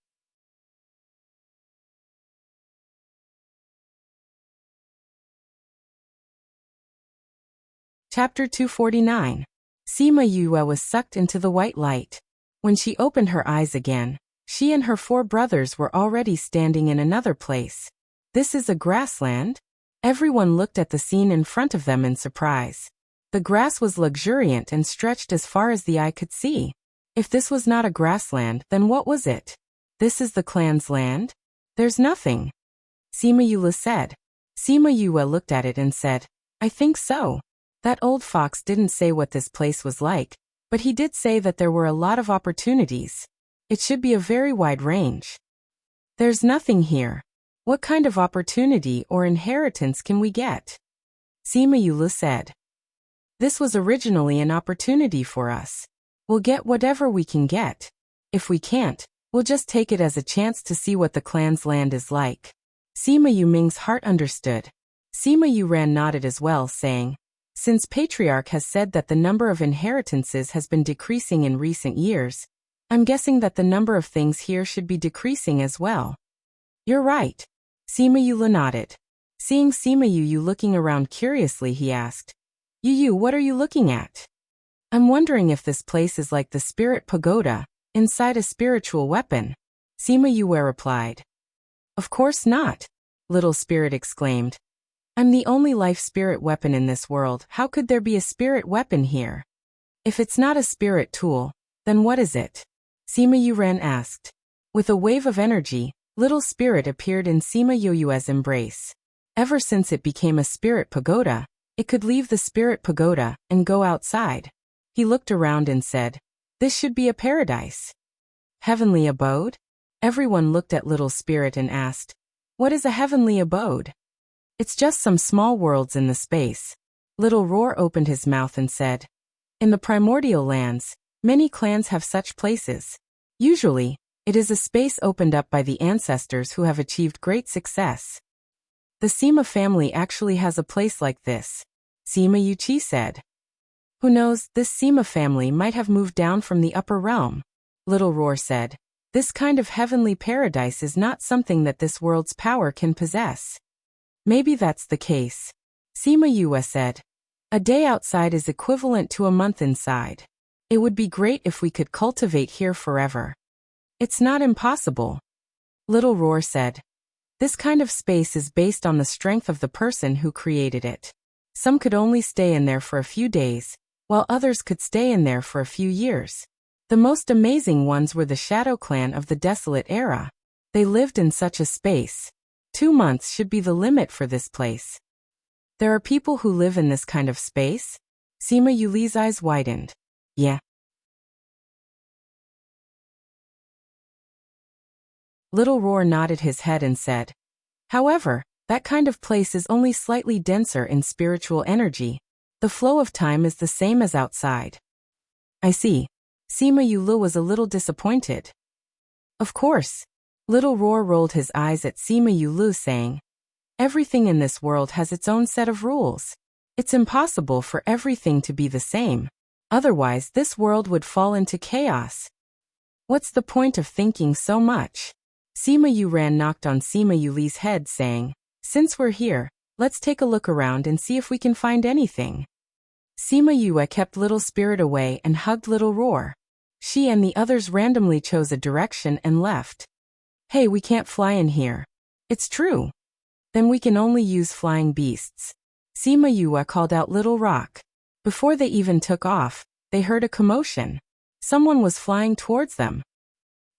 Chapter 249. Sima Yue was sucked into the white light. When she opened her eyes again, she and her 4 brothers were already standing in another place. This is a grassland? Everyone looked at the scene in front of them in surprise. The grass was luxuriant and stretched as far as the eye could see. If this was not a grassland, then what was it? This is the clan's land? There's nothing. Sima Yue said. Sima Yue looked at it and said, I think so. That old fox didn't say what this place was like, but he did say that there were a lot of opportunities. It should be a very wide range. There's nothing here. What kind of opportunity or inheritance can we get? Sima Yue said. This was originally an opportunity for us. We'll get whatever we can get. If we can't, we'll just take it as a chance to see what the clan's land is like. Sima Yuming's heart understood. Sima Yuran nodded as well, saying, since Patriarch has said that the number of inheritances has been decreasing in recent years, I'm guessing that the number of things here should be decreasing as well. You're right. Sima Yue nodded. Seeing Sima Yue looking around curiously, he asked, Yu, what are you looking at? I'm wondering if this place is like the spirit pagoda, inside a spiritual weapon. Sima Yue replied. Of course not, Little Spirit exclaimed. I'm the only life spirit weapon in this world. How could there be a spirit weapon here? If it's not a spirit tool, then what is it? Sima Yuran asked. With a wave of energy, Little Spirit appeared in Sima Yue's embrace. Ever since it became a spirit pagoda, it could leave the spirit pagoda and go outside. He looked around and said, this should be a paradise. Heavenly abode? Everyone looked at Little Spirit and asked, what is a heavenly abode? It's just some small worlds in the space. Little Roar opened his mouth and said, in the primordial lands, many clans have such places. Usually, it is a space opened up by the ancestors who have achieved great success. The Sima family actually has a place like this, Sima Yuchi said. Who knows, this Sima family might have moved down from the upper realm, Little Roar said. This kind of heavenly paradise is not something that this world's power can possess. Maybe that's the case, Sima Yue said. A day outside is equivalent to a month inside. It would be great if we could cultivate here forever. It's not impossible, Little Roar said. This kind of space is based on the strength of the person who created it. Some could only stay in there for a few days, while others could stay in there for a few years. The most amazing ones were the Shadow Clan of the Desolate Era. They lived in such a space. 2 months should be the limit for this place. There are people who live in this kind of space? Sima Yuli's eyes widened. Yeah. Little Roar nodded his head and said, however, that kind of place is only slightly denser in spiritual energy. The flow of time is the same as outside. I see. Sima Yue was a little disappointed. Of course. Little Roar rolled his eyes at Sima Yue, saying, everything in this world has its own set of rules. It's impossible for everything to be the same. Otherwise, this world would fall into chaos. What's the point of thinking so much? Sima Yuran knocked on Sima Yuli's head, saying, since we're here, let's take a look around and see if we can find anything. Sima Yue kept Little Spirit away and hugged Little Roar. She and the others randomly chose a direction and left. Hey, we can't fly in here. It's true. Then we can only use flying beasts. Sima Yue called out Little Rock. Before they even took off, they heard a commotion. Someone was flying towards them.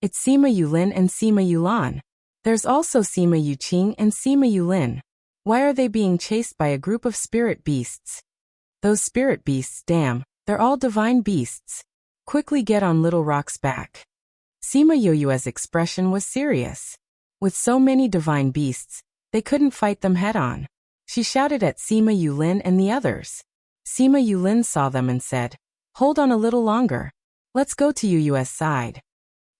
It's Sima Yulin and Sima Yulan. There's also Sima Yuqing and Sima Yulin. Why are they being chased by a group of spirit beasts? Those spirit beasts, damn, they're all divine beasts. Quickly get on Little Rock's back. Sima Yue's expression was serious. With so many divine beasts, they couldn't fight them head-on. She shouted at Sima Yulin and the others. Sima Yulin saw them and said, hold on a little longer. Let's go to Yu's side.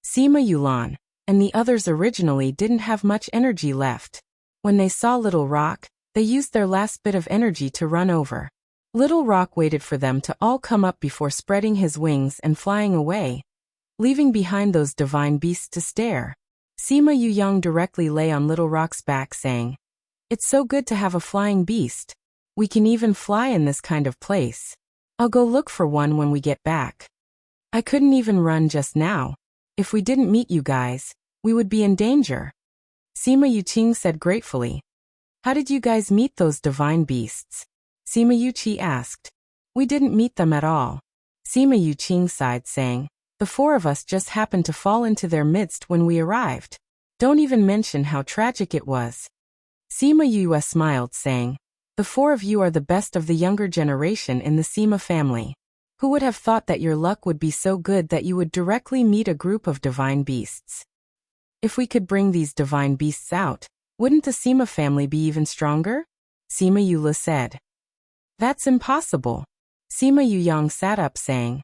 Sima Yulan and the others originally didn't have much energy left. When they saw Little Rock, they used their last bit of energy to run over. Little Rock waited for them to all come up before spreading his wings and flying away, leaving behind those divine beasts to stare. Sima Yuyang directly lay on Little Rock's back, saying, it's so good to have a flying beast. We can even fly in this kind of place. I'll go look for one when we get back. I couldn't even run just now. If we didn't meet you guys, we would be in danger. Sima Yuqing said gratefully. How did you guys meet those divine beasts? Sima Yuqi asked. We didn't meet them at all. Sima Yuqing sighed, saying, the four of us just happened to fall into their midst when we arrived. Don't even mention how tragic it was. Sima Yue smiled, saying, the four of you are the best of the younger generation in the Sima family. Who would have thought that your luck would be so good that you would directly meet a group of divine beasts? If we could bring these divine beasts out, wouldn't the Sima family be even stronger? Sima Yue said. That's impossible. Sima Yuyang sat up, saying,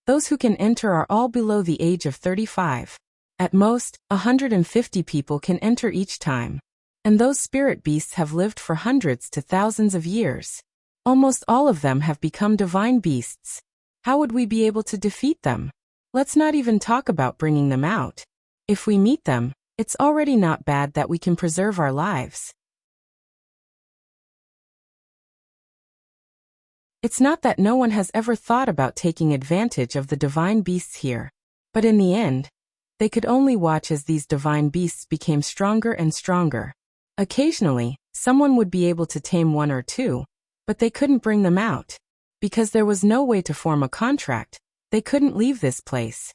those who can enter are all below the age of 35. At most, 150 people can enter each time. And those spirit beasts have lived for hundreds to thousands of years. Almost all of them have become divine beasts. How would we be able to defeat them? Let's not even talk about bringing them out. If we meet them, it's already not bad that we can preserve our lives. It's not that no one has ever thought about taking advantage of the divine beasts here. But in the end, they could only watch as these divine beasts became stronger and stronger. Occasionally, someone would be able to tame one or two, but they couldn't bring them out. Because there was no way to form a contract, they couldn't leave this place.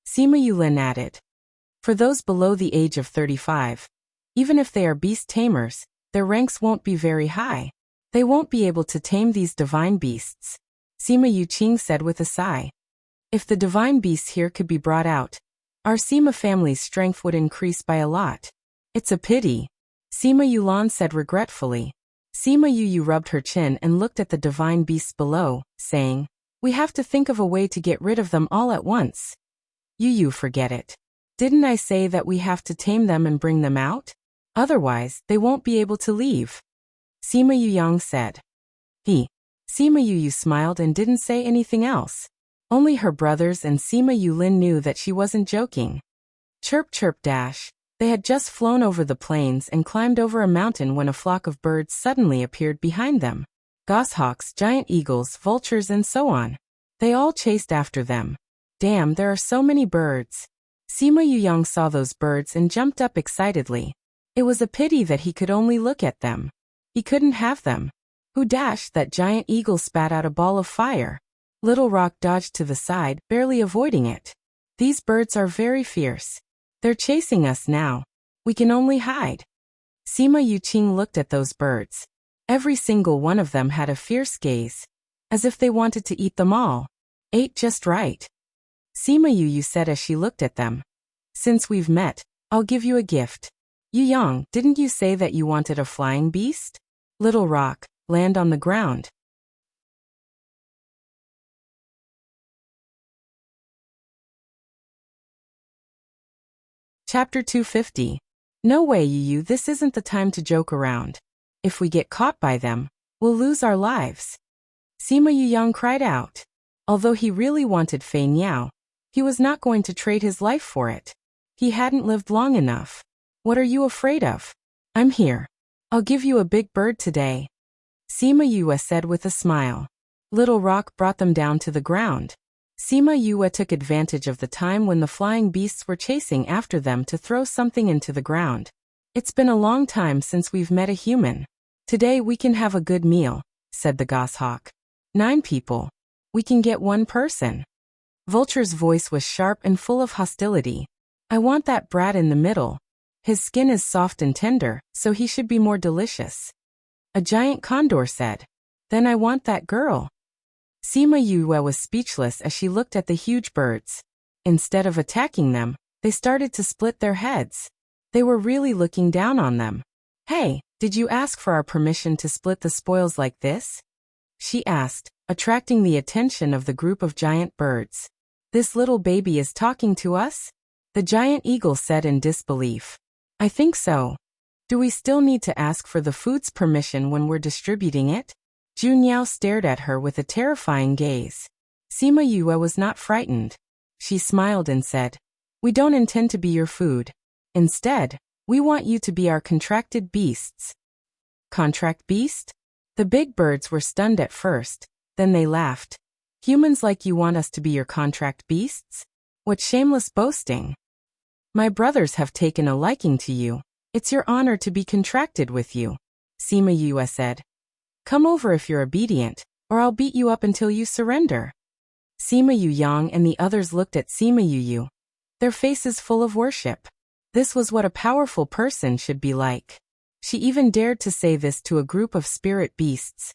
Sima Yulin added. For those below the age of 35, even if they are beast tamers, their ranks won't be very high. They won't be able to tame these divine beasts. Sima Yuqing said with a sigh. If the divine beasts here could be brought out, our Sima family's strength would increase by a lot. It's a pity. Sima Yulan said regretfully. Sima Yu rubbed her chin and looked at the divine beasts below, saying, we have to think of a way to get rid of them all at once. Yu, forget it. Didn't I say that we have to tame them and bring them out? Otherwise, they won't be able to leave. Sima Yuyang said. Sima Yu smiled and didn't say anything else. Only her brothers and Sima Yulin knew that she wasn't joking. Chirp chirp dash. They had just flown over the plains and climbed over a mountain when a flock of birds suddenly appeared behind them. Goshawks, giant eagles, vultures, and so on. They all chased after them. Damn, there are so many birds. Sima Yuyang saw those birds and jumped up excitedly. It was a pity that he could only look at them. He couldn't have them. Who dashed? That giant eagle spat out a ball of fire. Little Rock dodged to the side, barely avoiding it. These birds are very fierce. They're chasing us now. We can only hide. Sima Yuqing looked at those birds. Every single one of them had a fierce gaze, as if they wanted to eat them all. Ate just right. Sima Yu said as she looked at them. Since we've met, I'll give you a gift. Yuyang, didn't you say that you wanted a flying beast? Little Rock, land on the ground. Chapter 250. No way, Yu, this isn't the time to joke around. If we get caught by them, we'll lose our lives. Sima Yuyang cried out. Although he really wanted Fei Niao, he was not going to trade his life for it. He hadn't lived long enough. What are you afraid of? I'm here. I'll give you a big bird today. Sima Yue said with a smile. Little Rock brought them down to the ground. Sima Yue took advantage of the time when the flying beasts were chasing after them to throw something into the ground. It's been a long time since we've met a human. Today we can have a good meal, said the goshawk. 9 people. We can get 1 person. Vulture's voice was sharp and full of hostility. I want that brat in the middle. His skin is soft and tender, so he should be more delicious. A giant condor said. Then I want that girl. Sima Yue was speechless as she looked at the huge birds. Instead of attacking them, they started to split their heads. They were really looking down on them. Hey, did you ask for our permission to split the spoils like this? She asked, attracting the attention of the group of giant birds. This little baby is talking to us? The giant eagle said in disbelief. I think so. Do we still need to ask for the food's permission when we're distributing it? Jun Yao stared at her with a terrifying gaze. Sima Yue was not frightened. She smiled and said, we don't intend to be your food. Instead, we want you to be our contracted beasts. Contract beast? The big birds were stunned at first, then they laughed. Humans like you want us to be your contract beasts? What shameless boasting. My brothers have taken a liking to you. It's your honor to be contracted with you. Sima Yue said. Come over if you're obedient, or I'll beat you up until you surrender. Sima Yu Yang and the others looked at Sima Yu, their faces full of worship. This was what a powerful person should be like. She even dared to say this to a group of spirit beasts.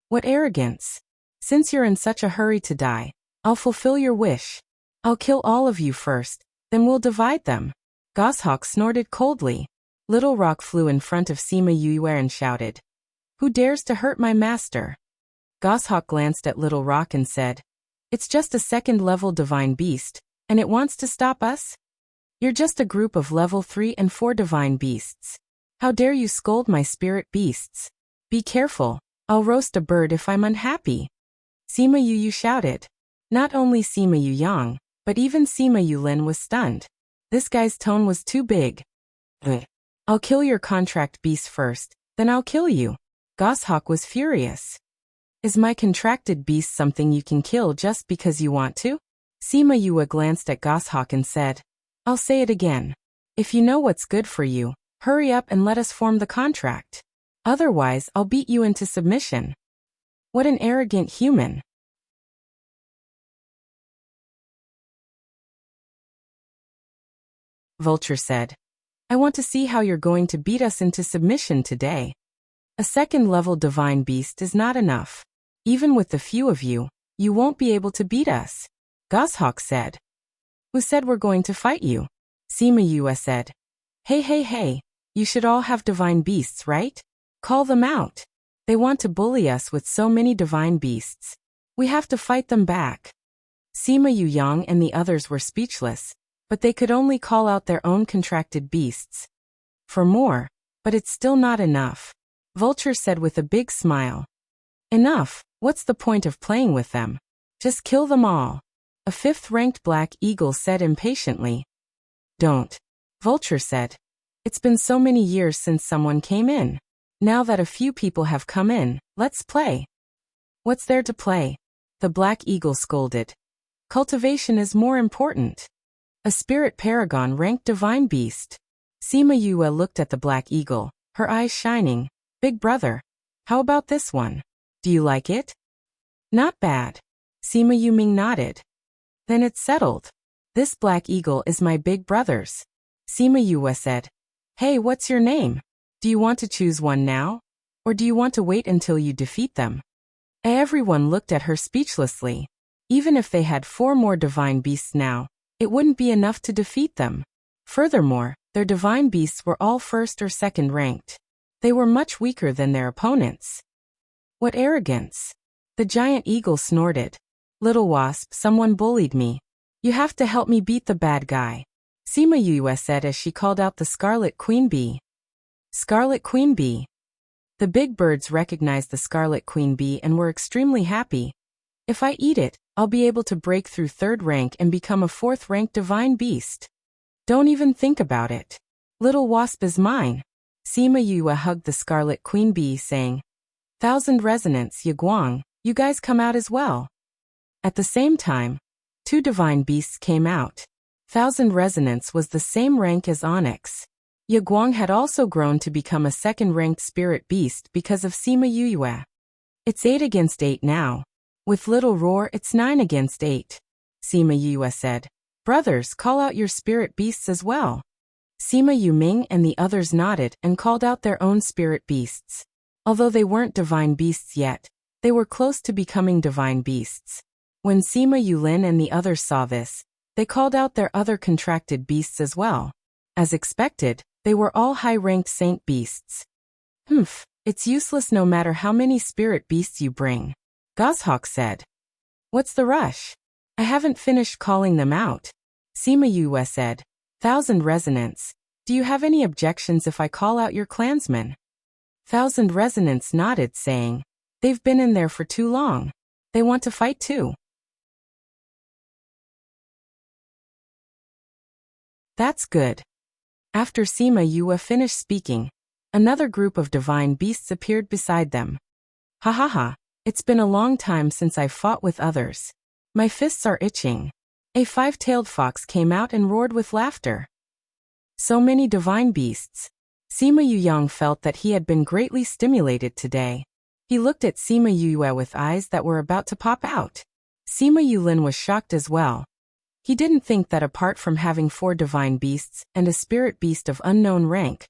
What arrogance! Since you're in such a hurry to die, I'll fulfill your wish. I'll kill all of you first, then we'll divide them. Goshawk snorted coldly. Little Rock flew in front of Sima Yue and shouted, Who dares to hurt my master? Goshawk glanced at Little Rock and said, It's just a second-level divine beast, and it wants to stop us? You're just a group of level 3 and 4 divine beasts. How dare you scold my spirit beasts? Be careful, I'll roast a bird if I'm unhappy. Sima Yu shouted. Not only Sima Yu Yang, but even Sima Yulin was stunned. This guy's tone was too big. I'll kill your contract beast first, then I'll kill you. Goshawk was furious. Is my contracted beast something you can kill just because you want to? Sima Yue glanced at Goshawk and said, I'll say it again. If you know what's good for you, hurry up and let us form the contract. Otherwise, I'll beat you into submission. What an arrogant human. Vulture said, I want to see how you're going to beat us into submission today. A second-level divine beast is not enough. Even with the few of you, you won't be able to beat us. Goshawk said. Who said we're going to fight you? Sima Yue said. Hey, you should all have divine beasts, right? Call them out. They want to bully us with so many divine beasts. We have to fight them back. Sima Yu Yang and the others were speechless, but they could only call out their own contracted beasts. For more, but it's still not enough. Vulture said with a big smile. Enough, what's the point of playing with them? Just kill them all. A 5th-ranked black eagle said impatiently. Don't. Vulture said. It's been so many years since someone came in. Now that a few people have come in, let's play. What's there to play? The black eagle scolded. Cultivation is more important. A spirit paragon ranked divine beast. Sima Yue looked at the black eagle, her eyes shining. Big brother, how about this one? Do you like it? Not bad. Sima Yuming nodded. Then it's settled. This black eagle is my big brother's. Sima Yue said. Hey, what's your name? Do you want to choose one now? Or do you want to wait until you defeat them? Everyone looked at her speechlessly. Even if they had 4 more divine beasts now, it wouldn't be enough to defeat them. Furthermore, their divine beasts were all 1st or 2nd ranked. They were much weaker than their opponents. What arrogance! The giant eagle snorted. Little wasp, someone bullied me. You have to help me beat the bad guy. Sima Yue said as she called out the Scarlet Queen Bee. Scarlet Queen Bee. The big birds recognized the Scarlet Queen Bee and were extremely happy. If I eat it, I'll be able to break through 3rd rank and become a 4th-ranked divine beast. Don't even think about it. Little wasp is mine. Sima Yue hugged the Scarlet Queen Bee, saying, 1,000 resonance, Yaguang, you guys come out as well. At the same time, 2 divine beasts came out. 1,000 resonance was the same rank as Onyx. Yaguang had also grown to become a 2nd-ranked spirit beast because of Sima Yue. It's 8 against 8 now. With Little Roar, it's 9 against 8. Sima Yue said. Brothers, call out your spirit beasts as well. Sima Yuming and the others nodded and called out their own spirit beasts. Although they weren't divine beasts yet, they were close to becoming divine beasts. When Sima Yulin and the others saw this, they called out their other contracted beasts as well. As expected, they were all high-ranked saint beasts. It's useless no matter how many spirit beasts you bring. Goshawk said. What's the rush? I haven't finished calling them out. Sima Yue said. 1,000 resonance. Do you have any objections if I call out your clansmen? 1,000 resonance nodded, saying, they've been in there for too long. They want to fight too. That's good. After Sima Yue finished speaking, another group of divine beasts appeared beside them. Ha ha ha, it's been a long time since I've fought with others. My fists are itching. A 5-tailed fox came out and roared with laughter. So many divine beasts. Sima Yuyang felt that he had been greatly stimulated today. He looked at Sima Yue with eyes that were about to pop out. Sima Yulin was shocked as well. He didn't think that apart from having 4 divine beasts and a spirit beast of unknown rank,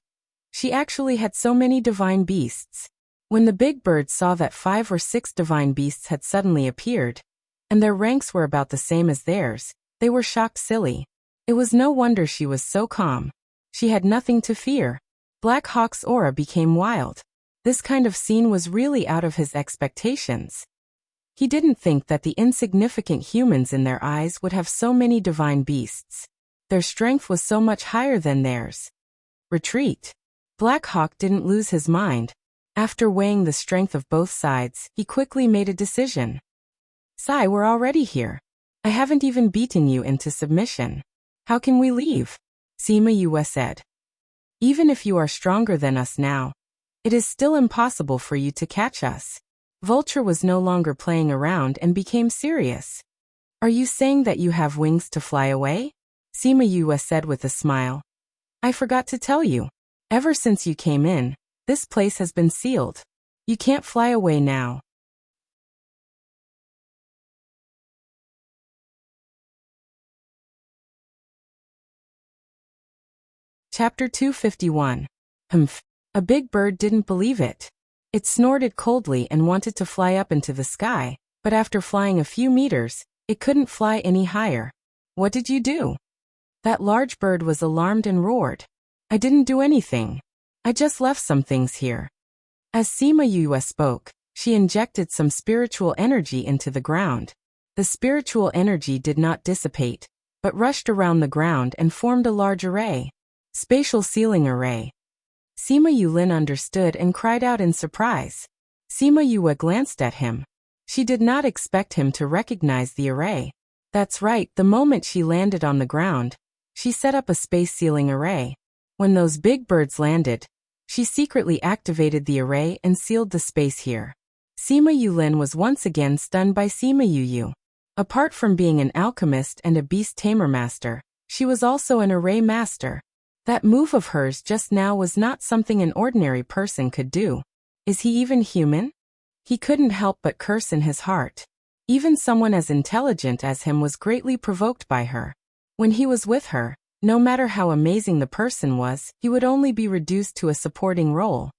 she actually had so many divine beasts. When the big bird saw that 5 or 6 divine beasts had suddenly appeared, and their ranks were about the same as theirs, they were shocked silly. It was no wonder she was so calm. She had nothing to fear. Black Hawk's aura became wild. This kind of scene was really out of his expectations. He didn't think that the insignificant humans in their eyes would have so many divine beasts. Their strength was so much higher than theirs. Retreat. Black Hawk didn't lose his mind. After weighing the strength of both sides, he quickly made a decision. Sai, we're already here. I haven't even beaten you into submission. How can we leave? Sima Yue said. Even if you are stronger than us now, it is still impossible for you to catch us. Vulture was no longer playing around and became serious. Are you saying that you have wings to fly away? Sima Yue said with a smile. I forgot to tell you. Ever since you came in, this place has been sealed. You can't fly away now. Chapter 251. Humph. A big bird didn't believe it. It snorted coldly and wanted to fly up into the sky, but after flying a few meters, it couldn't fly any higher. What did you do? That large bird was alarmed and roared. I didn't do anything. I just left some things here. As Sima Yue spoke, she injected some spiritual energy into the ground. The spiritual energy did not dissipate, but rushed around the ground and formed a large array. Spatial sealing array. Sima Yulin understood and cried out in surprise. Sima Yue glanced at him. She did not expect him to recognize the array. That's right, the moment she landed on the ground, she set up a space sealing array. When those big birds landed, she secretly activated the array and sealed the space here. Sima Yulin was once again stunned by Sima Yu. Apart from being an alchemist and a beast tamer master, she was also an array master. That move of hers just now was not something an ordinary person could do. Is he even human? He couldn't help but curse in his heart. Even someone as intelligent as him was greatly provoked by her. When he was with her, no matter how amazing the person was, he would only be reduced to a supporting role.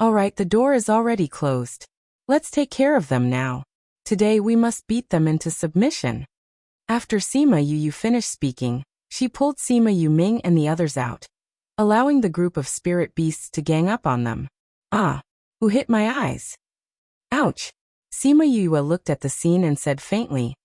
Alright, the door is already closed. Let's take care of them now. Today we must beat them into submission. After Sima Yu finished speaking, she pulled Sima Yuming and the others out, allowing the group of spirit beasts to gang up on them. Ah! Who hit my eyes? Ouch! Sima Yue looked at the scene and said faintly,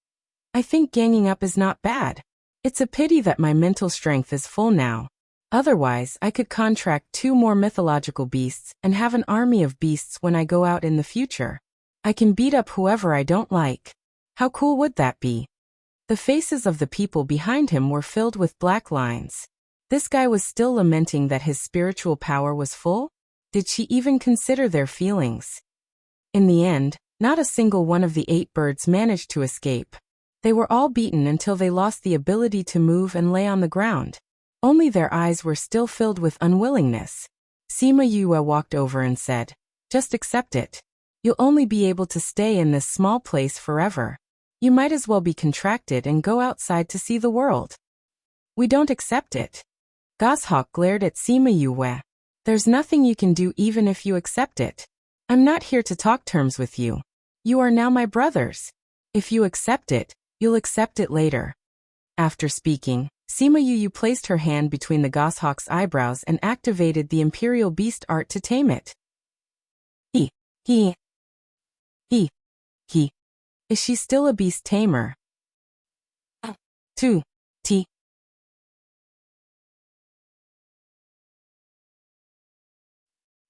I think ganging up is not bad. It's a pity that my mental strength is full now. Otherwise, I could contract 2 more mythological beasts and have an army of beasts when I go out in the future. I can beat up whoever I don't like. How cool would that be? The faces of the people behind him were filled with black lines. This guy was still lamenting that his spiritual power was full? Did she even consider their feelings? In the end, not a single one of the 8 birds managed to escape. They were all beaten until they lost the ability to move and lay on the ground. Only their eyes were still filled with unwillingness. Sima Yue walked over and said, Just accept it. You'll only be able to stay in this small place forever. You might as well be contracted and go outside to see the world. We don't accept it. Goshawk glared at Sima Yue. There's nothing you can do even if you accept it. I'm not here to talk terms with you. You are now my brothers. If you accept it, you'll accept it later. After speaking, Sima Yu placed her hand between the goshawk's eyebrows and activated the Imperial Beast art to tame it. He. Is she still a beast tamer? 2. T.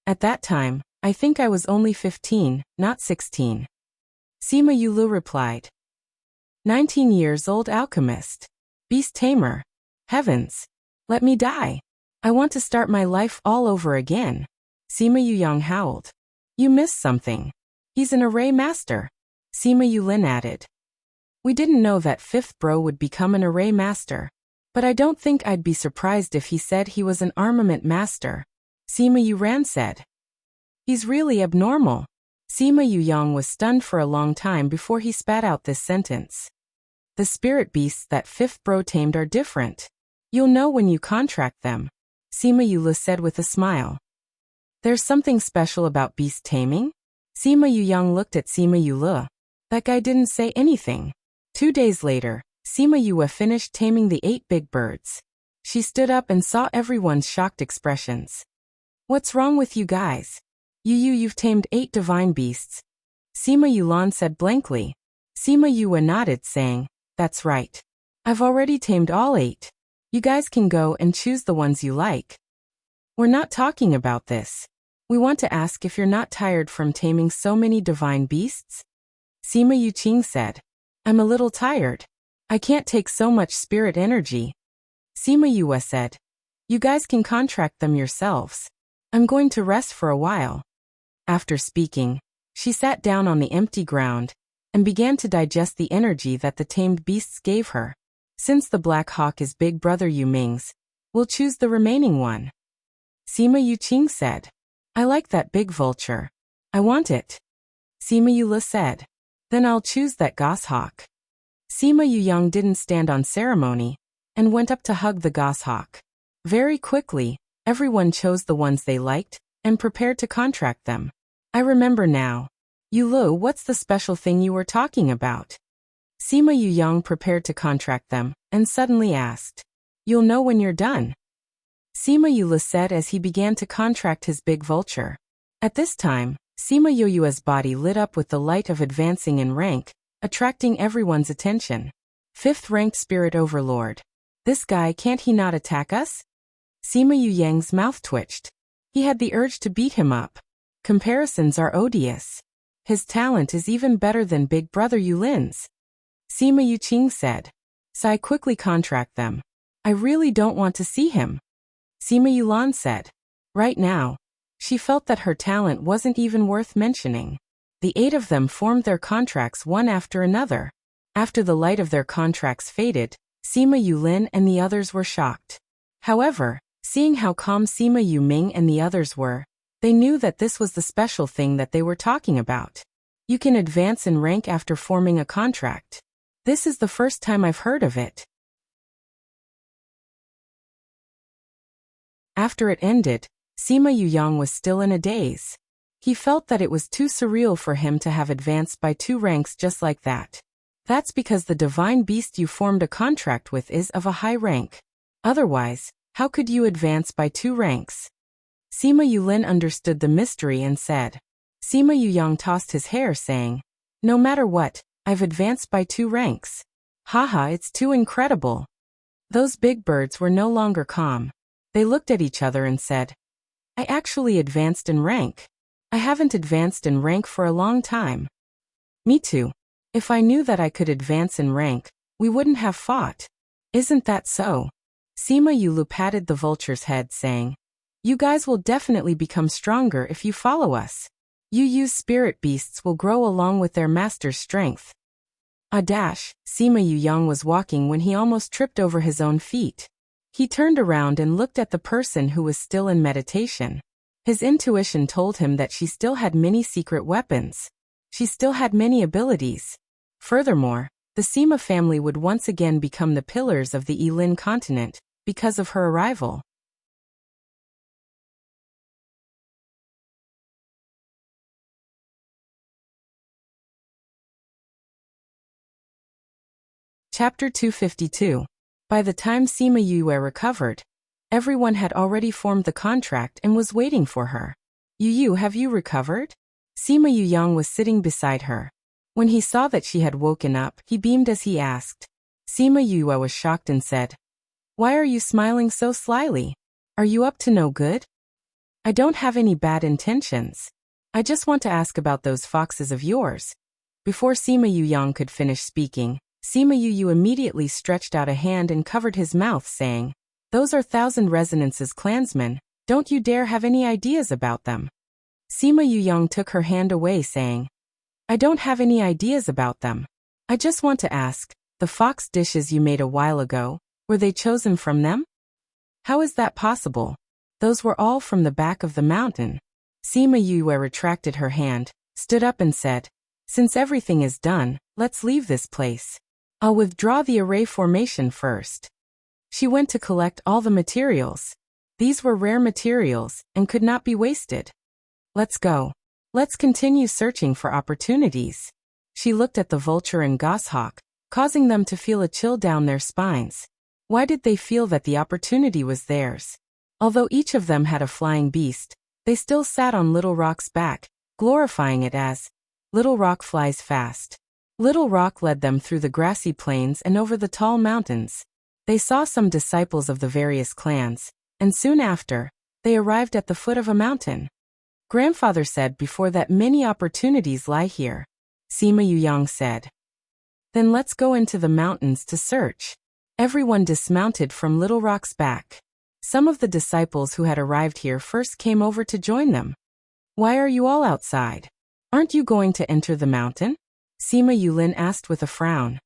At that time, I think I was only 15, not 16. Sima Yulu replied. 19 years old alchemist. Beast tamer. Heavens. Let me die. I want to start my life all over again. Sima Yuyang howled. You missed something. He's an array master. Sima Yulin added. We didn't know that 5th bro would become an array master. But I don't think I'd be surprised if he said he was an armament master. Sima Yuran said. He's really abnormal. Sima Yuyang was stunned for a long time before he spat out this sentence. The spirit beasts that fifth bro tamed are different. You'll know when you contract them, Sima Yula said with a smile. There's something special about beast taming? Sima Yuyang looked at Sima Yula. That guy didn't say anything. 2 days later, Sima Yua finished taming the 8 big birds. She stood up and saw everyone's shocked expressions. What's wrong with you guys? You've tamed 8 divine beasts. Sima Yulan said blankly. Sima Yua nodded, saying, That's right. I've already tamed all 8. You guys can go and choose the ones you like. We're not talking about this. We want to ask if you're not tired from taming so many divine beasts? Sima Yuqing said. I'm a little tired. I can't take so much spirit energy. Sima Yua said. You guys can contract them yourselves. I'm going to rest for a while. After speaking, she sat down on the empty ground and began to digest the energy that the tamed beasts gave her. Since the Black Hawk is big brother Yu Ming's, we'll choose the remaining one. Sima Yuqing said. I like that big vulture. I want it. Sima Yula said. Then I'll choose that goshawk. Sima Yuyang didn't stand on ceremony and went up to hug the goshawk. Very quickly, everyone chose the ones they liked and prepared to contract them. I remember now. Yulu, what's the special thing you were talking about? Sima Yuyang prepared to contract them and suddenly asked. You'll know when you're done. Sima Yula said as he began to contract his big vulture. At this time, Sima Yoyua's body lit up with the light of advancing in rank, attracting everyone's attention. 5th ranked spirit overlord. This guy, can't he not attack us? Sima Yuyang's mouth twitched. He had the urge to beat him up. Comparisons are odious. His talent is even better than big brother Yulin's. Sima Yuqing said. Sai, quickly contract them. I really don't want to see him. Sima Yulan said. Right now, she felt that her talent wasn't even worth mentioning. The 8 of them formed their contracts one after another. After the light of their contracts faded, Sima Yulin and the others were shocked. However, seeing how calm Sima Yuming and the others were, they knew that this was the special thing that they were talking about. You can advance in rank after forming a contract. This is the first time I've heard of it. After it ended, Sima Yuyang was still in a daze. He felt that it was too surreal for him to have advanced by 2 ranks just like that. That's because the divine beast you formed a contract with is of a high rank. Otherwise, how could you advance by 2 ranks? Sima Yulin understood the mystery and said. Sima Yuyang tossed his hair, saying, No matter what, I've advanced by 2 ranks. Haha, it's too incredible. Those big birds were no longer calm. They looked at each other and said, I actually advanced in rank. I haven't advanced in rank for a long time. Me too. If I knew that I could advance in rank, we wouldn't have fought. Isn't that so? Sima Yulu patted the vulture's head, saying, You guys will definitely become stronger if you follow us. Yu's spirit beasts will grow along with their master's strength. A dash, Sima Yuyang was walking when he almost tripped over his own feet. He turned around and looked at the person who was still in meditation. His intuition told him that she still had many secret weapons. She still had many abilities. Furthermore, the Sima family would once again become the pillars of the Yilin continent because of her arrival. Chapter 252. By the time Sima Yue recovered, everyone had already formed the contract and was waiting for her. Yu, have you recovered? Sima Yuyang was sitting beside her. When he saw that she had woken up, he beamed as he asked. Sima Yue was shocked and said, Why are you smiling so slyly? Are you up to no good? I don't have any bad intentions. I just want to ask about those foxes of yours. Before Sima Yuyang could finish speaking, Sima Yu immediately stretched out a hand and covered his mouth, saying, Those are Thousand Resonance's clansmen. Don't you dare have any ideas about them. Sima Yuyang took her hand away, saying, I don't have any ideas about them. I just want to ask, the fox dishes you made a while ago, were they chosen from them? How is that possible? Those were all from the back of the mountain. Sima Yue retracted her hand, stood up and said, "Since everything is done, let's leave this place. I'll withdraw the array formation first." She went to collect all the materials. These were rare materials and could not be wasted. "Let's go. Let's continue searching for opportunities." She looked at the vulture and goshawk, causing them to feel a chill down their spines. Why did they feel that the opportunity was theirs? Although each of them had a flying beast, they still sat on Little Rock's back, glorifying it as, "Little Rock flies fast." Little Rock led them through the grassy plains and over the tall mountains. They saw some disciples of the various clans, and soon after, they arrived at the foot of a mountain. "Grandfather said before that many opportunities lie here," Sima Yuyang said. "Then let's go into the mountains to search." Everyone dismounted from Little Rock's back. Some of the disciples who had arrived here first came over to join them. "Why are you all outside? Aren't you going to enter the mountain?" Sima Yulin asked with a frown.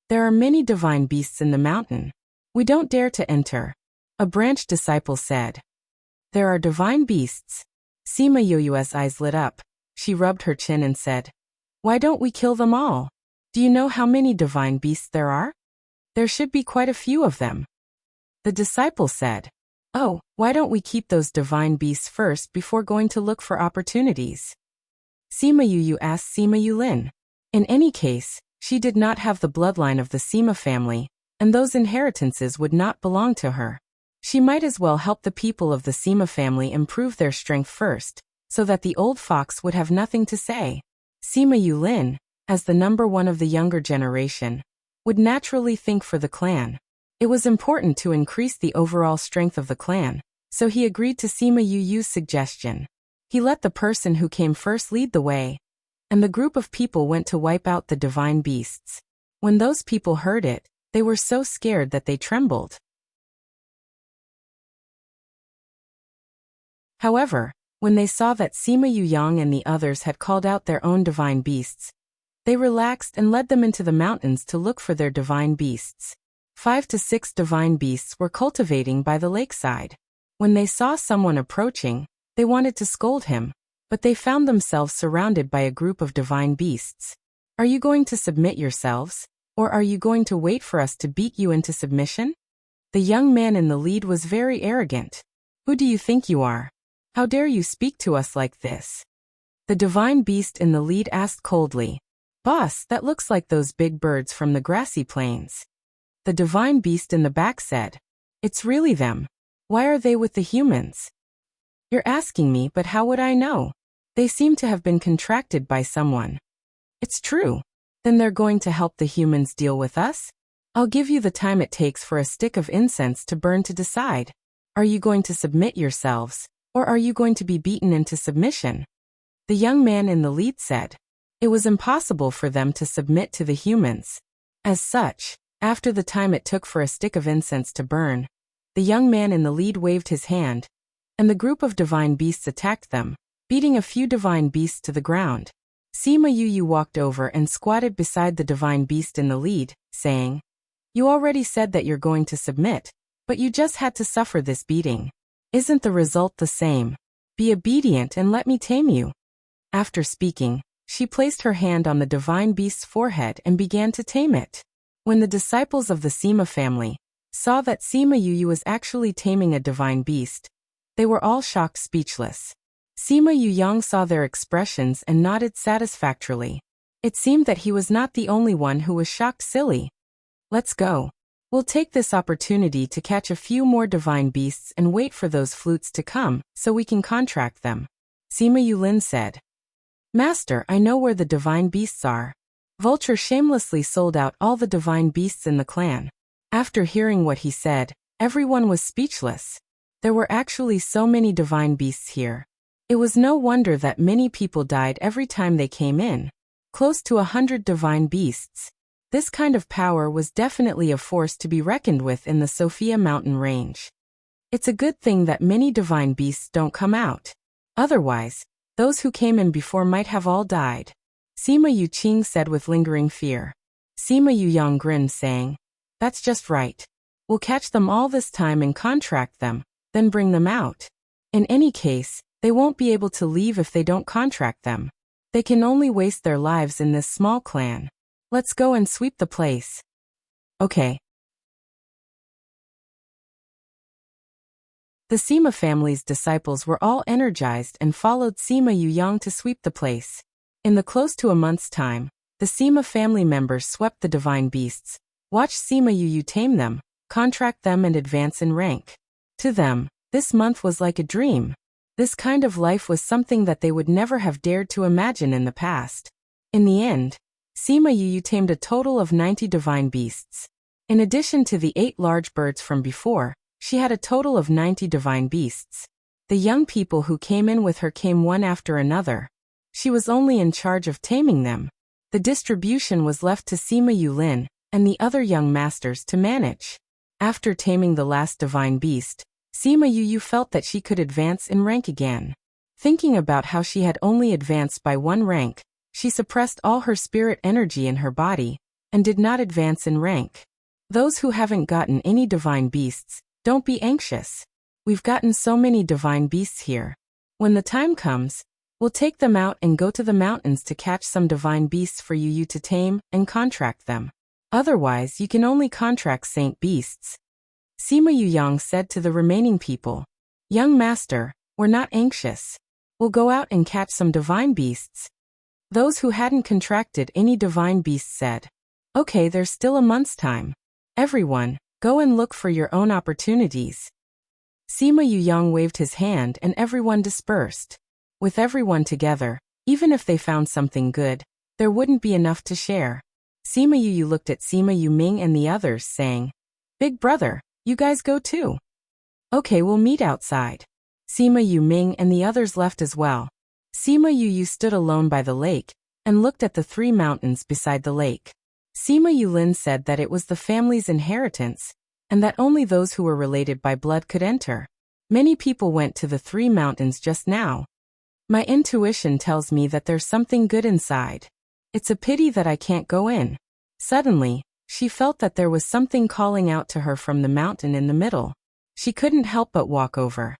"There are many divine beasts in the mountain. We don't dare to enter," a branch disciple said. "There are divine beasts?" Sima Yoyue's eyes lit up. She rubbed her chin and said, "Why don't we kill them all? Do you know how many divine beasts there are? There should be quite a few of them." The disciple said, "Oh, why don't we keep those divine beasts first before going to look for opportunities?" Sima Yuyu asked Sima Yulin. In any case, she did not have the bloodline of the Sima family, and those inheritances would not belong to her. She might as well help the people of the Sima family improve their strength first, so that the old fox would have nothing to say. Sima Yulin, as the number one of the younger generation, would naturally think for the clan. It was important to increase the overall strength of the clan, so he agreed to Sima Yuyu's suggestion. He let the person who came first lead the way, and the group of people went to wipe out the divine beasts. When those people heard it, they were so scared that they trembled. However, when they saw that Sima Yuyang and the others had called out their own divine beasts, they relaxed and led them into the mountains to look for their divine beasts. 5 to 6 divine beasts were cultivating by the lakeside. When they saw someone approaching, they wanted to scold him, but they found themselves surrounded by a group of divine beasts. "Are you going to submit yourselves, or are you going to wait for us to beat you into submission?" The young man in the lead was very arrogant. "Who do you think you are? How dare you speak to us like this?" The divine beast in the lead asked coldly. "Boss, that looks like those big birds from the grassy plains." The divine beast in the back said, "It's really them. Why are they with the humans?" "You're asking me, but how would I know? They seem to have been contracted by someone." "It's true. Then they're going to help the humans deal with us? I'll give you the time it takes for a stick of incense to burn to decide. Are you going to submit yourselves, or are you going to be beaten into submission?" The young man in the lead said. It was impossible for them to submit to the humans. As such, after the time it took for a stick of incense to burn, the young man in the lead waved his hand, and the group of divine beasts attacked them, beating a few divine beasts to the ground. Sima Yuyu walked over and squatted beside the divine beast in the lead, saying, "You already said that you're going to submit, but you just had to suffer this beating. Isn't the result the same? Be obedient and let me tame you." After speaking, she placed her hand on the divine beast's forehead and began to tame it. When the disciples of the Sima family saw that Sima Yuyu was actually taming a divine beast, they were all shocked speechless. Sima Yuyang saw their expressions and nodded satisfactorily. It seemed that he was not the only one who was shocked silly. "Let's go. We'll take this opportunity to catch a few more divine beasts and wait for those flutes to come, so we can contract them," Sima Yulin said. "Master, I know where the divine beasts are." Vulture shamelessly sold out all the divine beasts in the clan. After hearing what he said, everyone was speechless. There were actually so many divine beasts here. It was no wonder that many people died every time they came in. Close to 100 divine beasts. This kind of power was definitely a force to be reckoned with in the Sophia mountain range. It's a good thing that many divine beasts don't come out. Otherwise, those who came in before might have all died. Sima Yuqing said with lingering fear. Sima Yuyang grinned, saying, "That's just right. We'll catch them all this time and contract them, Then bring them out. In any case, they won't be able to leave if they don't contract them. They can only waste their lives in this small clan. Let's go and sweep the place. Okay. The Sima family's disciples were all energized and followed Sima Yuyang to sweep the place. In the close to a month's time, the Sima family members swept the divine beasts, watched Sima Yuyu tame them, contract them and advance in rank. To them, this month was like a dream. This kind of life was something that they would never have dared to imagine in the past. In the end, Sima Yuyu tamed a total of 90 divine beasts. In addition to the 8 large birds from before, she had a total of 90 divine beasts. The young people who came in with her came one after another. She was only in charge of taming them. The distribution was left to Sima Yulin and the other young masters to manage. After taming the last divine beast, Sima Yuyu felt that she could advance in rank again. Thinking about how she had only advanced by 1 rank, she suppressed all her spirit energy in her body and did not advance in rank. Those who haven't gotten any divine beasts, don't be anxious. We've gotten so many divine beasts here. When the time comes, we'll take them out and go to the mountains to catch some divine beasts for you to tame and contract them. Otherwise, you can only contract saint beasts. Sima Yuyang said to the remaining people, "Young master, we're not anxious. We'll go out and catch some divine beasts." Those who hadn't contracted any divine beasts said, "Okay, there's still a month's time. Everyone, go and look for your own opportunities." Sima Yuyang waved his hand and everyone dispersed. With everyone together, even if they found something good, there wouldn't be enough to share. Sima Yuyu looked at Sima Yuming and the others, saying, "Big brother, you guys go too." "Okay, we'll meet outside." Sima Yuming and the others left as well. Sima Yuyu stood alone by the lake and looked at the 3 mountains beside the lake. Sima Yulin said that it was the family's inheritance, and that only those who were related by blood could enter. Many people went to the 3 mountains just now. My intuition tells me that there's something good inside. It's a pity that I can't go in. Suddenly, she felt that there was something calling out to her from the mountain in the middle. She couldn't help but walk over.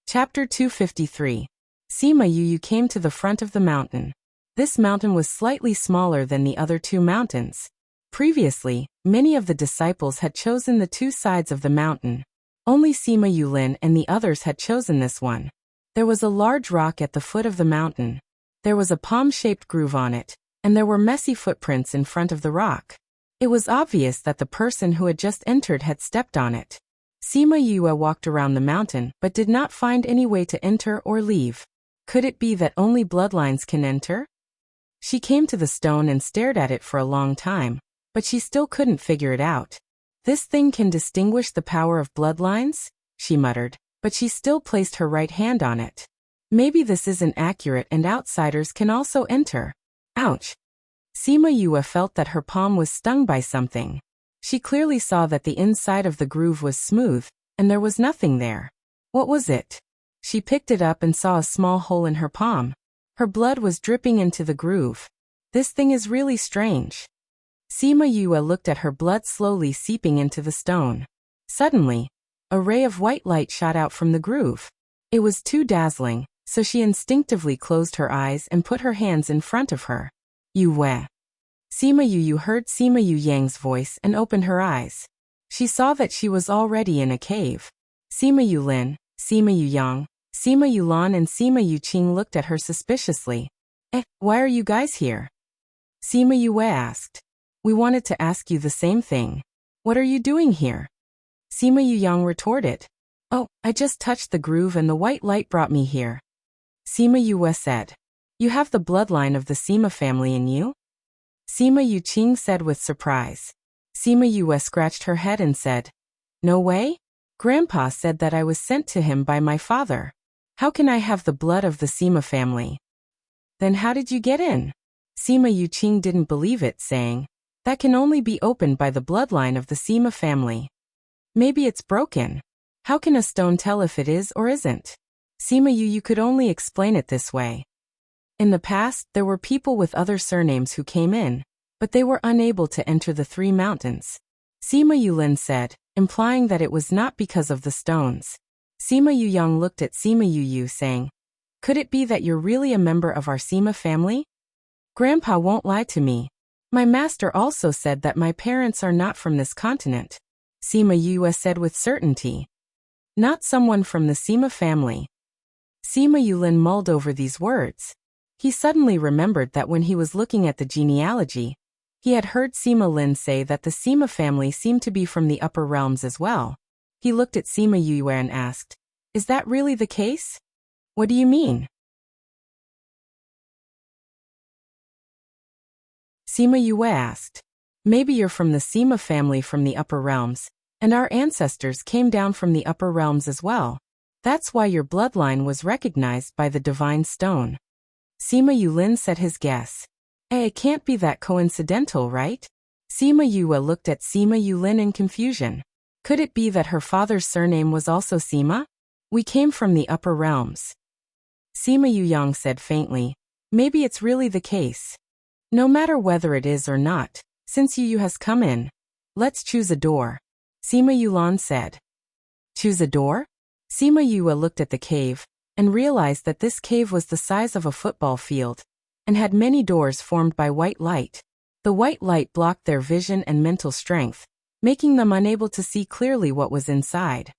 Chapter 253. Sima Yuyu came to the front of the mountain. This mountain was slightly smaller than the other 2 mountains. Previously, many of the disciples had chosen the 2 sides of the mountain. Only Sima Yulin and the others had chosen this one. There was a large rock at the foot of the mountain. There was a palm-shaped groove on it, and there were messy footprints in front of the rock. It was obvious that the person who had just entered had stepped on it. Sima Yue walked around the mountain but did not find any way to enter or leave. Could it be that only bloodlines can enter? She came to the stone and stared at it for a long time, but she still couldn't figure it out. "This thing can distinguish the power of bloodlines?" she muttered, but she still placed her right hand on it. Maybe this isn't accurate and outsiders can also enter. Ouch! Sima Yue felt that her palm was stung by something. She clearly saw that the inside of the groove was smooth, and there was nothing there. What was it? She picked it up and saw a small hole in her palm. Her blood was dripping into the groove. This thing is really strange. Sima Yue looked at her blood slowly seeping into the stone. Suddenly, a ray of white light shot out from the groove. It was too dazzling, so she instinctively closed her eyes and put her hands in front of her. Yue. Sima Yuyu heard Sima Yuyang's voice and opened her eyes. She saw that she was already in a cave. Sima Yulin, Sima Yuyang, Sima Yulan and Sima Yuqing looked at her suspiciously. Why are you guys here?" Sima Yue asked. "We wanted to ask you the same thing. What are you doing here?" Sima Yuyang retorted. "Oh, I just touched the groove and the white light brought me here." Sima Yue said. "You have the bloodline of the Sima family in you?" Sima Yuqing said with surprise. Sima Yue scratched her head and said, "No way? Grandpa said that I was sent to him by my father. How can I have the blood of the Sima family?" "Then how did you get in?" Sima Yuqing didn't believe it, saying, "That can only be opened by the bloodline of the Sima family. Maybe it's broken. How can a stone tell if it is or isn't?" Sima you could only explain it this way. In the past, there were people with other surnames who came in, but they were unable to enter the 3 mountains. Sima Yulin said, implying that it was not because of the stones. Sima Yuyang looked at Sima Yuyu saying, could it be that you're really a member of our Sima family? Grandpa won't lie to me. My master also said that my parents are not from this continent. Sima Yue said with certainty. Not someone from the Sima family. Sima Yulin mulled over these words. He suddenly remembered that when he was looking at the genealogy, he had heard Sima Lin say that the Sima family seemed to be from the upper realms as well. He looked at Sima Yue and asked, is that really the case? What do you mean? Sima Yue asked, maybe you're from the Sima family from the upper realms, and our ancestors came down from the upper realms as well. That's why your bloodline was recognized by the divine stone. Sima Yulin said his guess. It can't be that coincidental, right? Sima Yue looked at Sima Yulin in confusion. Could it be that her father's surname was also Sima? We came from the upper realms. Sima Yuyang said faintly, maybe it's really the case. No matter whether it is or not, since Yu has come in, let's choose a door. Sima Yulan said. Choose a door? Sima Yue looked at the cave, and realized that this cave was the size of a football field, and had many doors formed by white light. The white light blocked their vision and mental strength, making them unable to see clearly what was inside.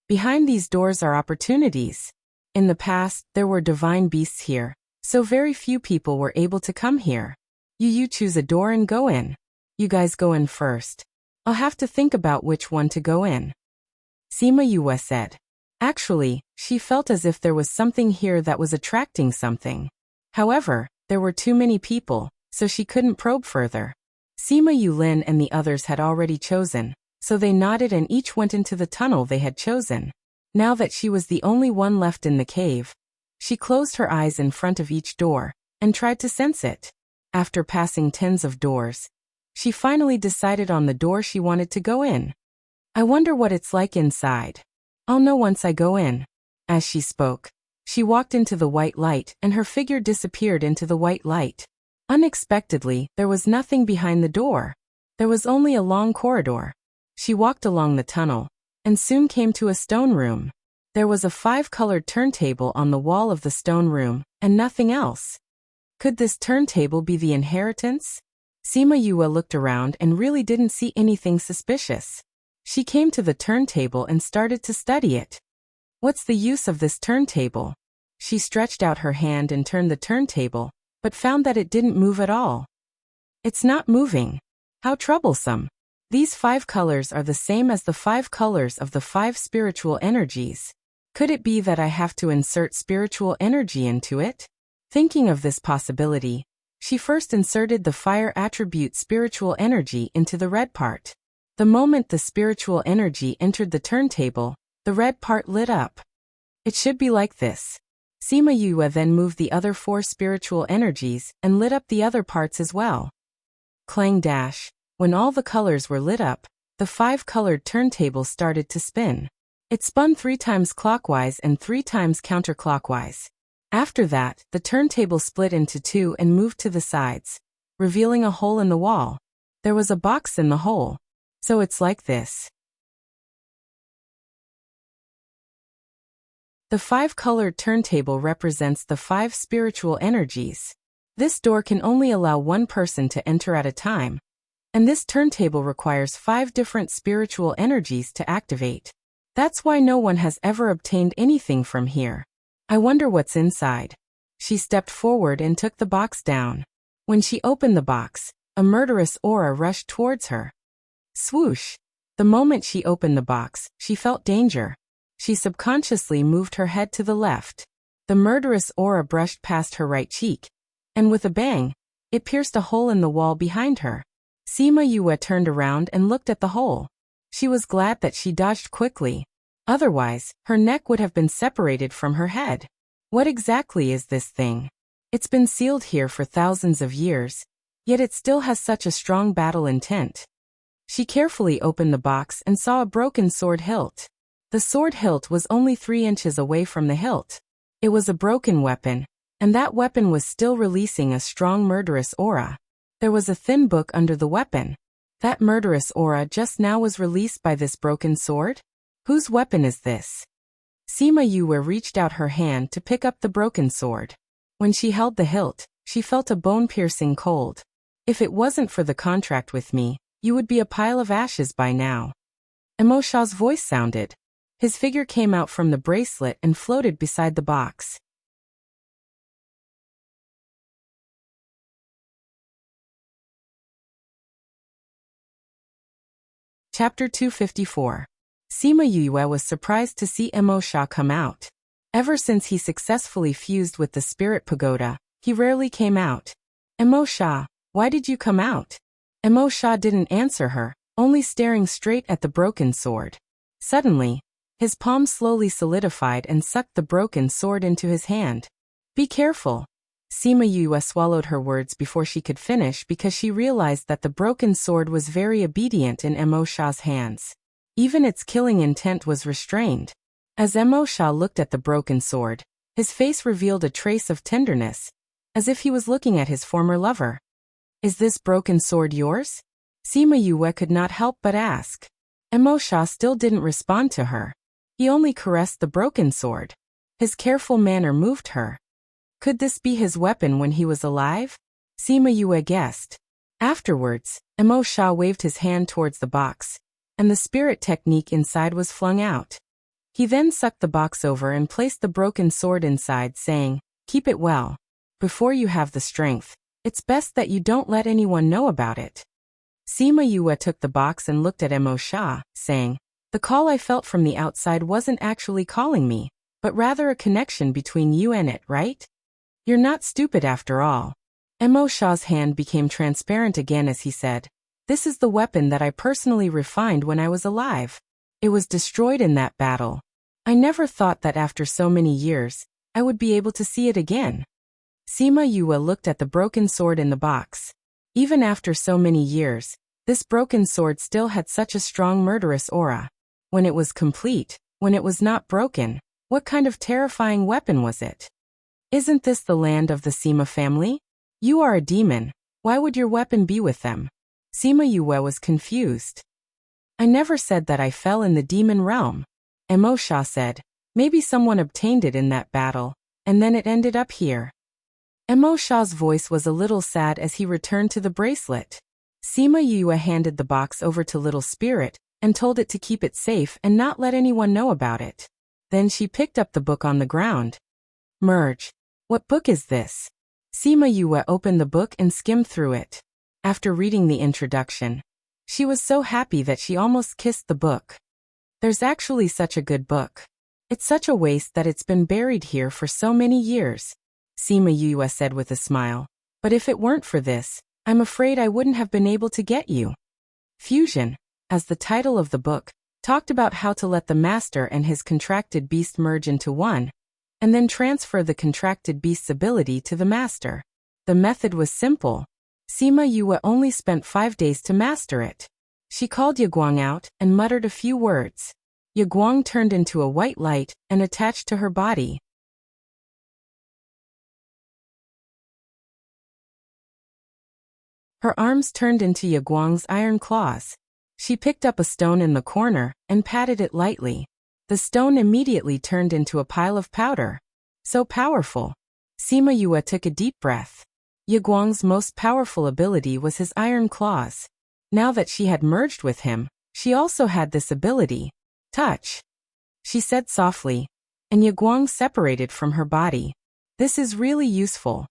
Behind these doors are opportunities. In the past, there were divine beasts here, so very few people were able to come here. You choose a door and go in. You guys go in first. I'll have to think about which one to go in. Sima Yue said. Actually, she felt as if there was something here that was attracting something. However, there were too many people, so she couldn't probe further. Sima Yulin and the others had already chosen, so they nodded and each went into the tunnel they had chosen. Now that she was the only one left in the cave, she closed her eyes in front of each door, and tried to sense it. After passing tens of doors, she finally decided on the door she wanted to go in. I wonder what it's like inside. I'll know once I go in. As she spoke, she walked into the white light and her figure disappeared into the white light. Unexpectedly, there was nothing behind the door. There was only a long corridor. She walked along the tunnel, and soon came to a stone room. There was a 5-colored turntable on the wall of the stone room, and nothing else. Could this turntable be the inheritance? Sima Yue looked around and really didn't see anything suspicious. She came to the turntable and started to study it. What's the use of this turntable? She stretched out her hand and turned the turntable, but found that it didn't move at all. It's not moving. How troublesome. These 5 colors are the same as the 5 colors of the 5 spiritual energies. Could it be that I have to insert spiritual energy into it? Thinking of this possibility, she first inserted the fire attribute spiritual energy into the red part. The moment the spiritual energy entered the turntable, the red part lit up. It should be like this. Sima Yue then moved the other 4 spiritual energies and lit up the other parts as well. Clang dash. When all the colors were lit up, the 5-colored turntable started to spin. It spun 3 times clockwise and 3 times counterclockwise. After that, the turntable split into 2 and moved to the sides, revealing a hole in the wall. There was a box in the hole. So it's like this. The 5-colored turntable represents the 5 spiritual energies. This door can only allow one person to enter at a time, and this turntable requires 5 different spiritual energies to activate. That's why no one has ever obtained anything from here. I wonder what's inside. She stepped forward and took the box down. When she opened the box, a murderous aura rushed towards her. Swoosh! The moment she opened the box, she felt danger. She subconsciously moved her head to the left. The murderous aura brushed past her right cheek, and with a bang, it pierced a hole in the wall behind her. Sima Yue turned around and looked at the hole. She was glad that she dodged quickly. Otherwise, her neck would have been separated from her head. What exactly is this thing? It's been sealed here for thousands of years, yet it still has such a strong battle intent. She carefully opened the box and saw a broken sword hilt. The sword hilt was only 3 inches away from the hilt. It was a broken weapon, and that weapon was still releasing a strong murderous aura. There was a thin book under the weapon. That murderous aura just now was released by this broken sword? Whose weapon is this? Sima Yue reached out her hand to pick up the broken sword. When she held the hilt, she felt a bone-piercing cold. If it wasn't for the contract with me, you would be a pile of ashes by now. Emosha's voice sounded. His figure came out from the bracelet and floated beside the box. Chapter 254. Sima Yue was surprised to see Emosha come out. Ever since he successfully fused with the spirit pagoda, he rarely came out. Emosha, why did you come out? Emosha didn't answer her, only staring straight at the broken sword. Suddenly, his palm slowly solidified and sucked the broken sword into his hand. Be careful. Sima Yue swallowed her words before she could finish because she realized that the broken sword was very obedient in Emosha's hands. Even its killing intent was restrained. As Emosha looked at the broken sword, his face revealed a trace of tenderness, as if he was looking at his former lover. Is this broken sword yours? Sima Yue could not help but ask. Emosha still didn't respond to her. He only caressed the broken sword. His careful manner moved her. Could this be his weapon when he was alive? Sima Yue guessed. Afterwards, Emosha waved his hand towards the box, and the spirit technique inside was flung out. He then sucked the box over and placed the broken sword inside, saying, "Keep it well. Before you have the strength, it's best that you don't let anyone know about it." Sima Yue took the box and looked at Emosha, saying, "The call I felt from the outside wasn't actually calling me, but rather a connection between you and it, right? You're not stupid after all." Emosha's hand became transparent again as he said, "This is the weapon that I personally refined when I was alive. It was destroyed in that battle. I never thought that after so many years, I would be able to see it again." Sima Yue looked at the broken sword in the box. Even after so many years, this broken sword still had such a strong murderous aura. When it was complete, when it was not broken, what kind of terrifying weapon was it? Isn't this the land of the Sima family? You are a demon. Why would your weapon be with them? Sima Yue was confused. I never said that I fell in the demon realm. Emosha said, maybe someone obtained it in that battle, and then it ended up here. Emosha's voice was a little sad as he returned to the bracelet. Sima Yue handed the box over to Little Spirit, and told it to keep it safe and not let anyone know about it. Then she picked up the book on the ground. Merge. What book is this? Sima Yue opened the book and skimmed through it. After reading the introduction, she was so happy that she almost kissed the book. There's actually such a good book. It's such a waste that it's been buried here for so many years, Sima Yue said with a smile. But if it weren't for this, I'm afraid I wouldn't have been able to get you. Fusion, as the title of the book, talked about how to let the master and his contracted beast merge into one, and then transfer the contracted beast's ability to the master. The method was simple. Sima Yue only spent 5 days to master it. She called Yaguang out and muttered a few words. Yaguang turned into a white light and attached to her body. Her arms turned into Yaguang's iron claws. She picked up a stone in the corner and patted it lightly. The stone immediately turned into a pile of powder. So powerful. Sima Yue took a deep breath. Yaguang's most powerful ability was his iron claws. Now that she had merged with him, she also had this ability. Touch. She said softly, and Yaguang separated from her body. This is really useful.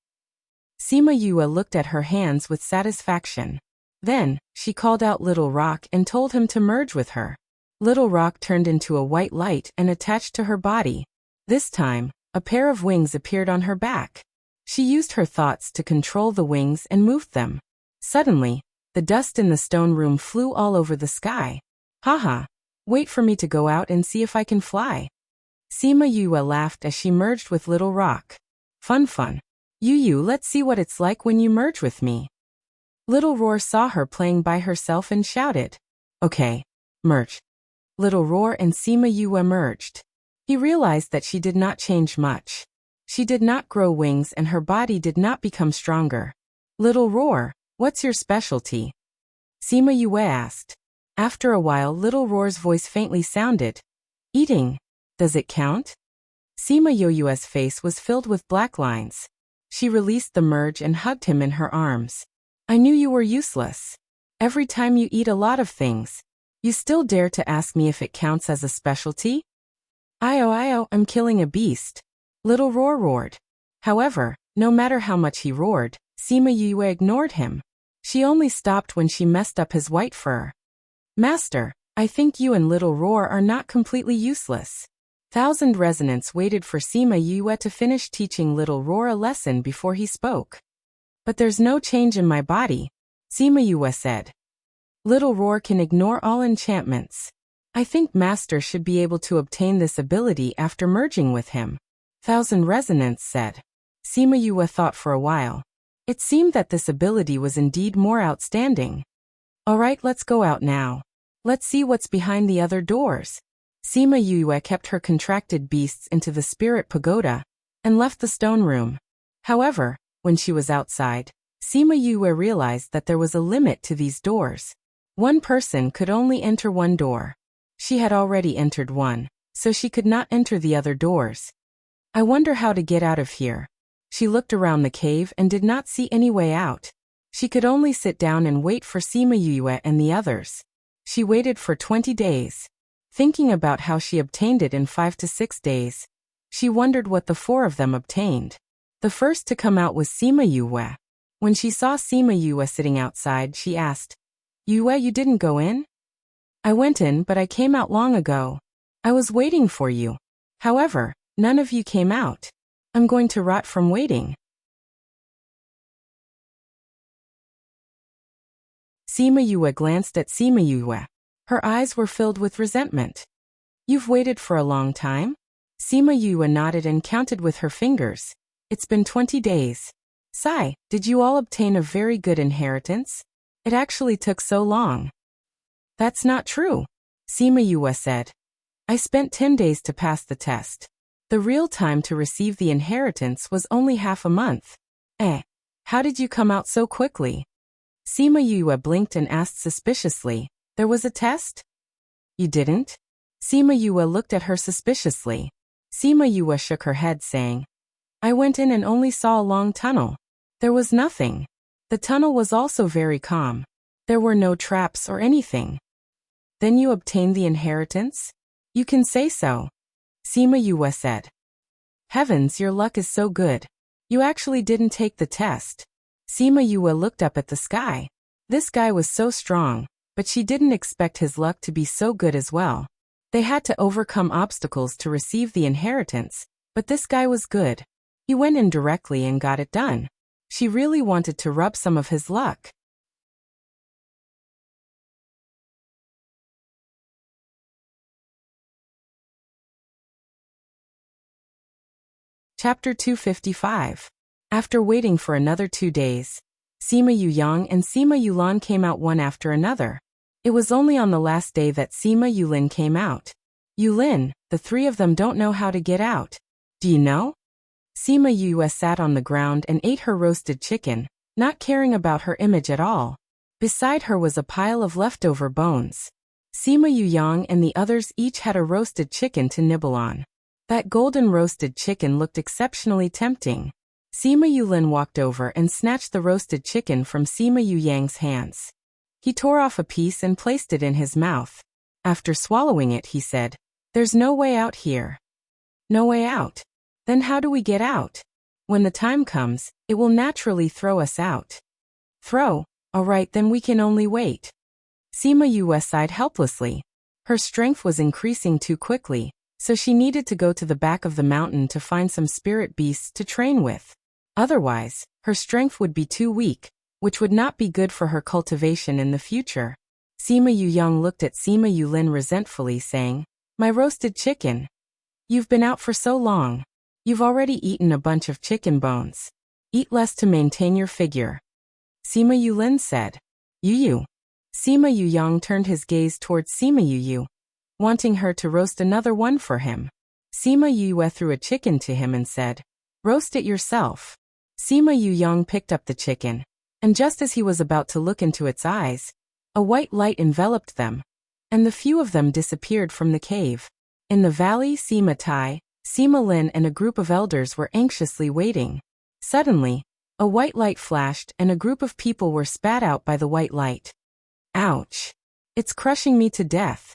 Sima Yue looked at her hands with satisfaction. Then, she called out Little Rock and told him to merge with her. Little Rock turned into a white light and attached to her body. This time, a pair of wings appeared on her back. She used her thoughts to control the wings and moved them. Suddenly, the dust in the stone room flew all over the sky. Haha, wait for me to go out and see if I can fly. Sima Yue laughed as she merged with Little Rock. Fun. Yu, let's see what it's like when you merge with me. Little Roar saw her playing by herself and shouted. Okay, merge. Little Roar and Sima Yue merged. He realized that she did not change much. She did not grow wings and her body did not become stronger. Little Roar, what's your specialty? Sima Yue asked. After a while, Little Roar's voice faintly sounded. Eating. Does it count? Sima Yue's face was filled with black lines. She released the merge and hugged him in her arms. I knew you were useless. Every time you eat a lot of things, you still dare to ask me if it counts as a specialty? Io, I'm killing a beast. Little Roar roared. However, no matter how much he roared, Sima Yue ignored him. She only stopped when she messed up his white fur. Master, I think you and Little Roar are not completely useless. Thousand Resonance waited for Sima Yue to finish teaching Little Roar a lesson before he spoke. But there's no change in my body, Sima Yue said. Little Roar can ignore all enchantments. I think Master should be able to obtain this ability after merging with him, Thousand Resonance said. Sima Yue thought for a while. It seemed that this ability was indeed more outstanding. Alright, let's go out now. Let's see what's behind the other doors. Sima Yue kept her contracted beasts into the spirit pagoda and left the stone room. However, when she was outside, Sima Yue realized that there was a limit to these doors. One person could only enter one door. She had already entered one, so she could not enter the other doors. I wonder how to get out of here. She looked around the cave and did not see any way out. She could only sit down and wait for Sima Yue and the others. She waited for 20 days. Thinking about how she obtained it in 5 to 6 days, she wondered what the 4 of them obtained. The first to come out was Sima Yue. When she saw Sima Yue sitting outside, she asked, Yue, you didn't go in? I went in, but I came out long ago. I was waiting for you. However, none of you came out. I'm going to rot from waiting. Sima Yue glanced at Sima Yue. Her eyes were filled with resentment. You've waited for a long time? Sima Yue nodded and counted with her fingers. It's been 20 days. Sigh, did you all obtain a very good inheritance? It actually took so long. That's not true, Sima Yue said. I spent 10 days to pass the test. The real time to receive the inheritance was only half a month. How did you come out so quickly? Sima Yue blinked and asked suspiciously, there was a test? You didn't? Sima Yue looked at her suspiciously. Sima Yue shook her head saying, I went in and only saw a long tunnel. There was nothing. The tunnel was also very calm. There were no traps or anything. Then you obtained the inheritance? You can say so. Sima Yue said. Heavens, your luck is so good. You actually didn't take the test. Sima Yue looked up at the sky. This guy was so strong, but she didn't expect his luck to be so good as well. They had to overcome obstacles to receive the inheritance, but this guy was good. He went in directly and got it done. She really wanted to rub some of his luck. Chapter 255. After waiting for another 2 days, Sima Yuyang and Sima Yulan came out one after another. It was only on the last day that Sima Yulin came out. Yulin, the 3 of them don't know how to get out. Do you know? Sima Yue sat on the ground and ate her roasted chicken, not caring about her image at all. Beside her was a pile of leftover bones. Sima Yuyang and the others each had a roasted chicken to nibble on. That golden roasted chicken looked exceptionally tempting. Sima Yulin walked over and snatched the roasted chicken from Sima Yuyang's hands. He tore off a piece and placed it in his mouth. After swallowing it, he said, There's no way out here. No way out. Then how do we get out? When the time comes, it will naturally throw us out. Throw? Alright, then we can only wait. Sima Yue sighed helplessly. Her strength was increasing too quickly, so she needed to go to the back of the mountain to find some spirit beasts to train with. Otherwise, her strength would be too weak, which would not be good for her cultivation in the future. Sima Yuyang looked at Sima Yulin resentfully, saying, My roasted chicken. You've been out for so long. You've already eaten a bunch of chicken bones. Eat less to maintain your figure. Sima Yulin said. Yu. Sima Yuyang turned his gaze towards Sima Yu, wanting her to roast another one for him. Sima Yue threw a chicken to him and said, Roast it yourself. Sima Yuyang picked up the chicken, and just as he was about to look into its eyes, a white light enveloped them, and the few of them disappeared from the cave. In the valley, Sima Tai, Sima Lin and a group of elders were anxiously waiting. Suddenly, a white light flashed and a group of people were spat out by the white light. Ouch! It's crushing me to death.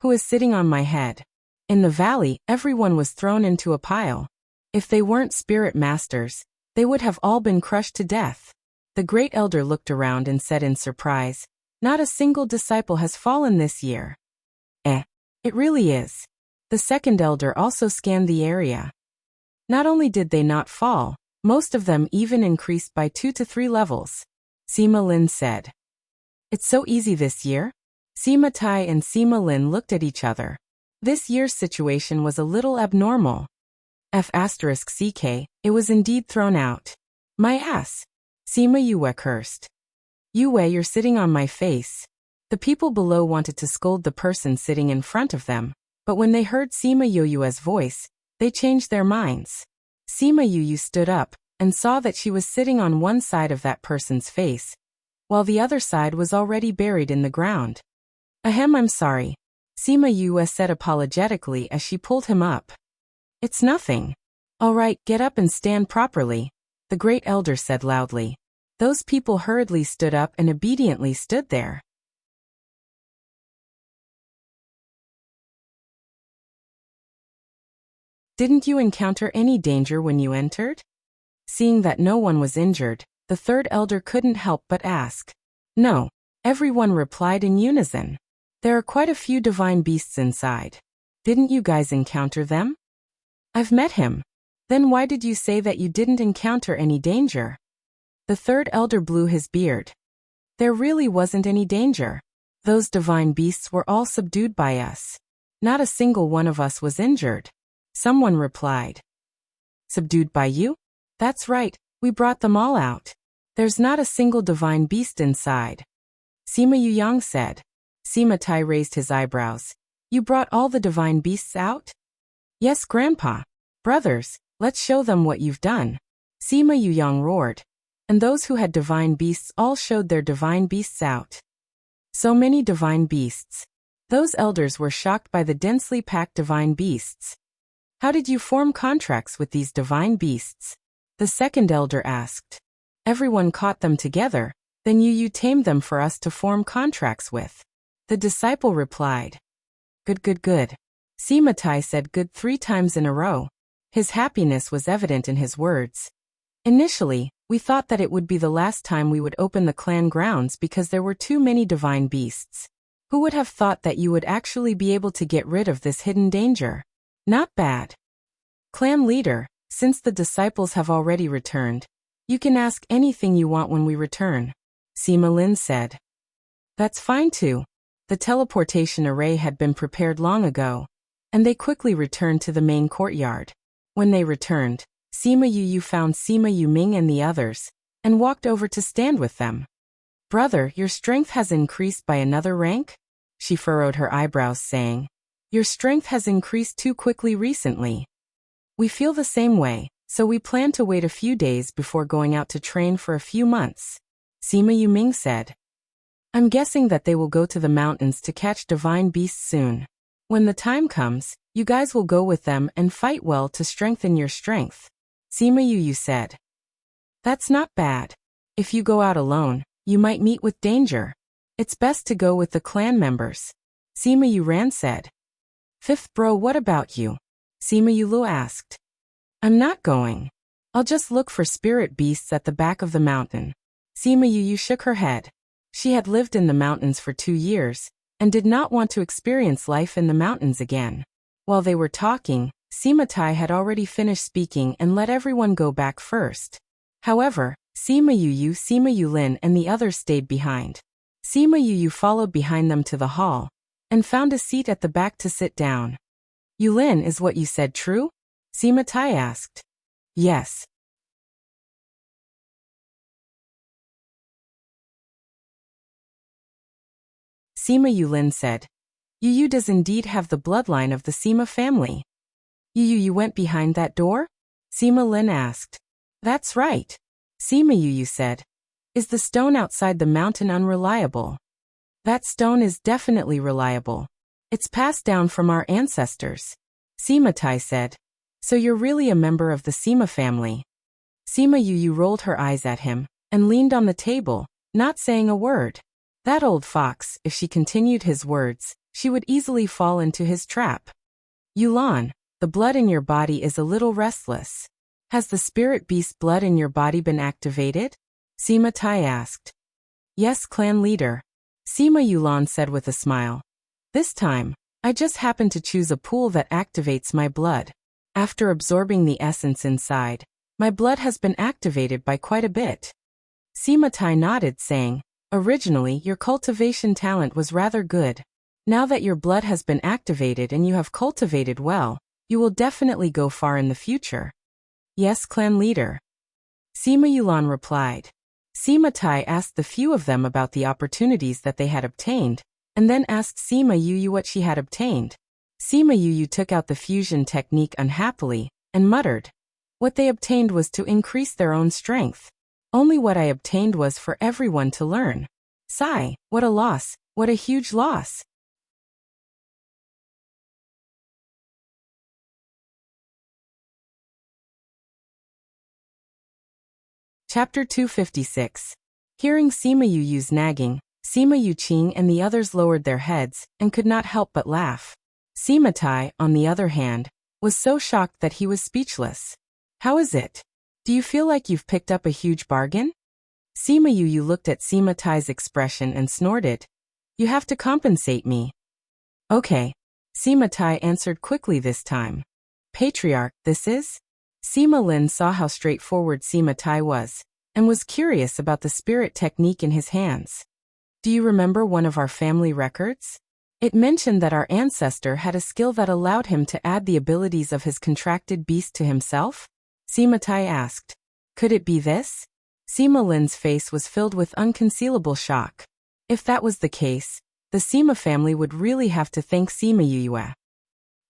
Who is sitting on my head? In the valley, everyone was thrown into a pile. If they weren't spirit masters, they would have all been crushed to death. The great elder looked around and said in surprise, "Not a single disciple has fallen this year." It really is. The second elder also scanned the area. Not only did they not fall, most of them even increased by 2 to 3 levels. Sima Lin said, "It's so easy this year?" Sima Tai and Sima Lin looked at each other. This year's situation was a little abnormal. F***CK, it was indeed thrown out. My ass. Sima Yue cursed. Yue, you're sitting on my face. The people below wanted to scold the person sitting in front of them, but when they heard Sima Yue's voice, they changed their minds. Sima Yue stood up and saw that she was sitting on one side of that person's face, while the other side was already buried in the ground. Ahem, I'm sorry. Sima Yue said apologetically as she pulled him up. It's nothing. All right, get up and stand properly, the great elder said loudly. Those people hurriedly stood up and obediently stood there. Didn't you encounter any danger when you entered? Seeing that no one was injured, the third elder couldn't help but ask. No, everyone replied in unison. There are quite a few divine beasts inside. Didn't you guys encounter them? I've met him. Then why did you say that you didn't encounter any danger? The third elder blew his beard. There really wasn't any danger. Those divine beasts were all subdued by us. Not a single one of us was injured. Someone replied. Subdued by you? That's right, we brought them all out. There's not a single divine beast inside. Sima Yuyang said. Sima Tai raised his eyebrows. You brought all the divine beasts out? Yes, Grandpa. Brothers, let's show them what you've done. Sima Yuyang roared. And those who had divine beasts all showed their divine beasts out. So many divine beasts. Those elders were shocked by the densely packed divine beasts. How did you form contracts with these divine beasts? The second elder asked. Everyone caught them together, then you tamed them for us to form contracts with. The disciple replied. Good. Sima Tai said good 3 times in a row. His happiness was evident in his words. Initially, we thought that it would be the last time we would open the clan grounds because there were too many divine beasts. Who would have thought that you would actually be able to get rid of this hidden danger? Not bad. Clan leader, since the disciples have already returned, you can ask anything you want when we return, Sima Lin said. That's fine too. The teleportation array had been prepared long ago, and they quickly returned to the main courtyard. When they returned, Sima Yu found Sima Yuming and the others, and walked over to stand with them. Brother, your strength has increased by another rank? She furrowed her eyebrows saying, your strength has increased too quickly recently. We feel the same way, so we plan to wait a few days before going out to train for a few months, Sima Yuming said. I'm guessing that they will go to the mountains to catch divine beasts soon. When the time comes, you guys will go with them and fight well to strengthen your strength, Sima Yu said. That's not bad. If you go out alone, you might meet with danger. It's best to go with the clan members, Sima Yuran said. Fifth bro, what about you? Sima Yulu asked. I'm not going. I'll just look for spirit beasts at the back of the mountain. Sima Yu shook her head. She had lived in the mountains for 2 years, and did not want to experience life in the mountains again. While they were talking, Sima Tai had already finished speaking and let everyone go back first. However, Sima Yu, Sima Yulin and the others stayed behind. Sima Yu followed behind them to the hall, and found a seat at the back to sit down. Yulin, is what you said true? Sima Tai asked. Yes. Sima Yulin said. Yu does indeed have the bloodline of the Sima family. You went behind that door? Sima Lin asked. That's right. Sima Yu said. Is the stone outside the mountain unreliable? That stone is definitely reliable. It's passed down from our ancestors. Sima Tai said. So you're really a member of the Sima family. Sima Yu rolled her eyes at him and leaned on the table, not saying a word. That old fox, if she continued his words, she would easily fall into his trap. Yulan, the blood in your body is a little restless. Has the spirit beast blood in your body been activated? Sima Tai asked. Yes, clan leader. Sima Yulan said with a smile. This time, I just happened to choose a pool that activates my blood. After absorbing the essence inside, my blood has been activated by quite a bit. Sima Tai nodded, saying, originally your cultivation talent was rather good. Now that your blood has been activated and you have cultivated well, you will definitely go far in the future. Yes, clan leader. Sima Yulan replied. Sima Tai asked the few of them about the opportunities that they had obtained, and then asked Sima Yu what she had obtained. Sima Yu took out the fusion technique unhappily, and muttered. What they obtained was to increase their own strength. Only what I obtained was for everyone to learn. Sigh, what a loss, what a huge loss. Chapter 256. Hearing Sima Yu's nagging, Sima Yuqing and the others lowered their heads and could not help but laugh. Sima Tai, on the other hand, was so shocked that he was speechless. How is it? Do you feel like you've picked up a huge bargain? Sima Yu looked at Sima Tai's expression and snorted. You have to compensate me. Okay. Sima Tai answered quickly this time. Patriarch, this is? Sima Lin saw how straightforward Sima Tai was, and was curious about the spirit technique in his hands. Do you remember one of our family records? It mentioned that our ancestor had a skill that allowed him to add the abilities of his contracted beast to himself? Sima Tai asked. Could it be this? Sima Lin's face was filled with unconcealable shock. If that was the case, the Sima family would really have to thank Sima Yu.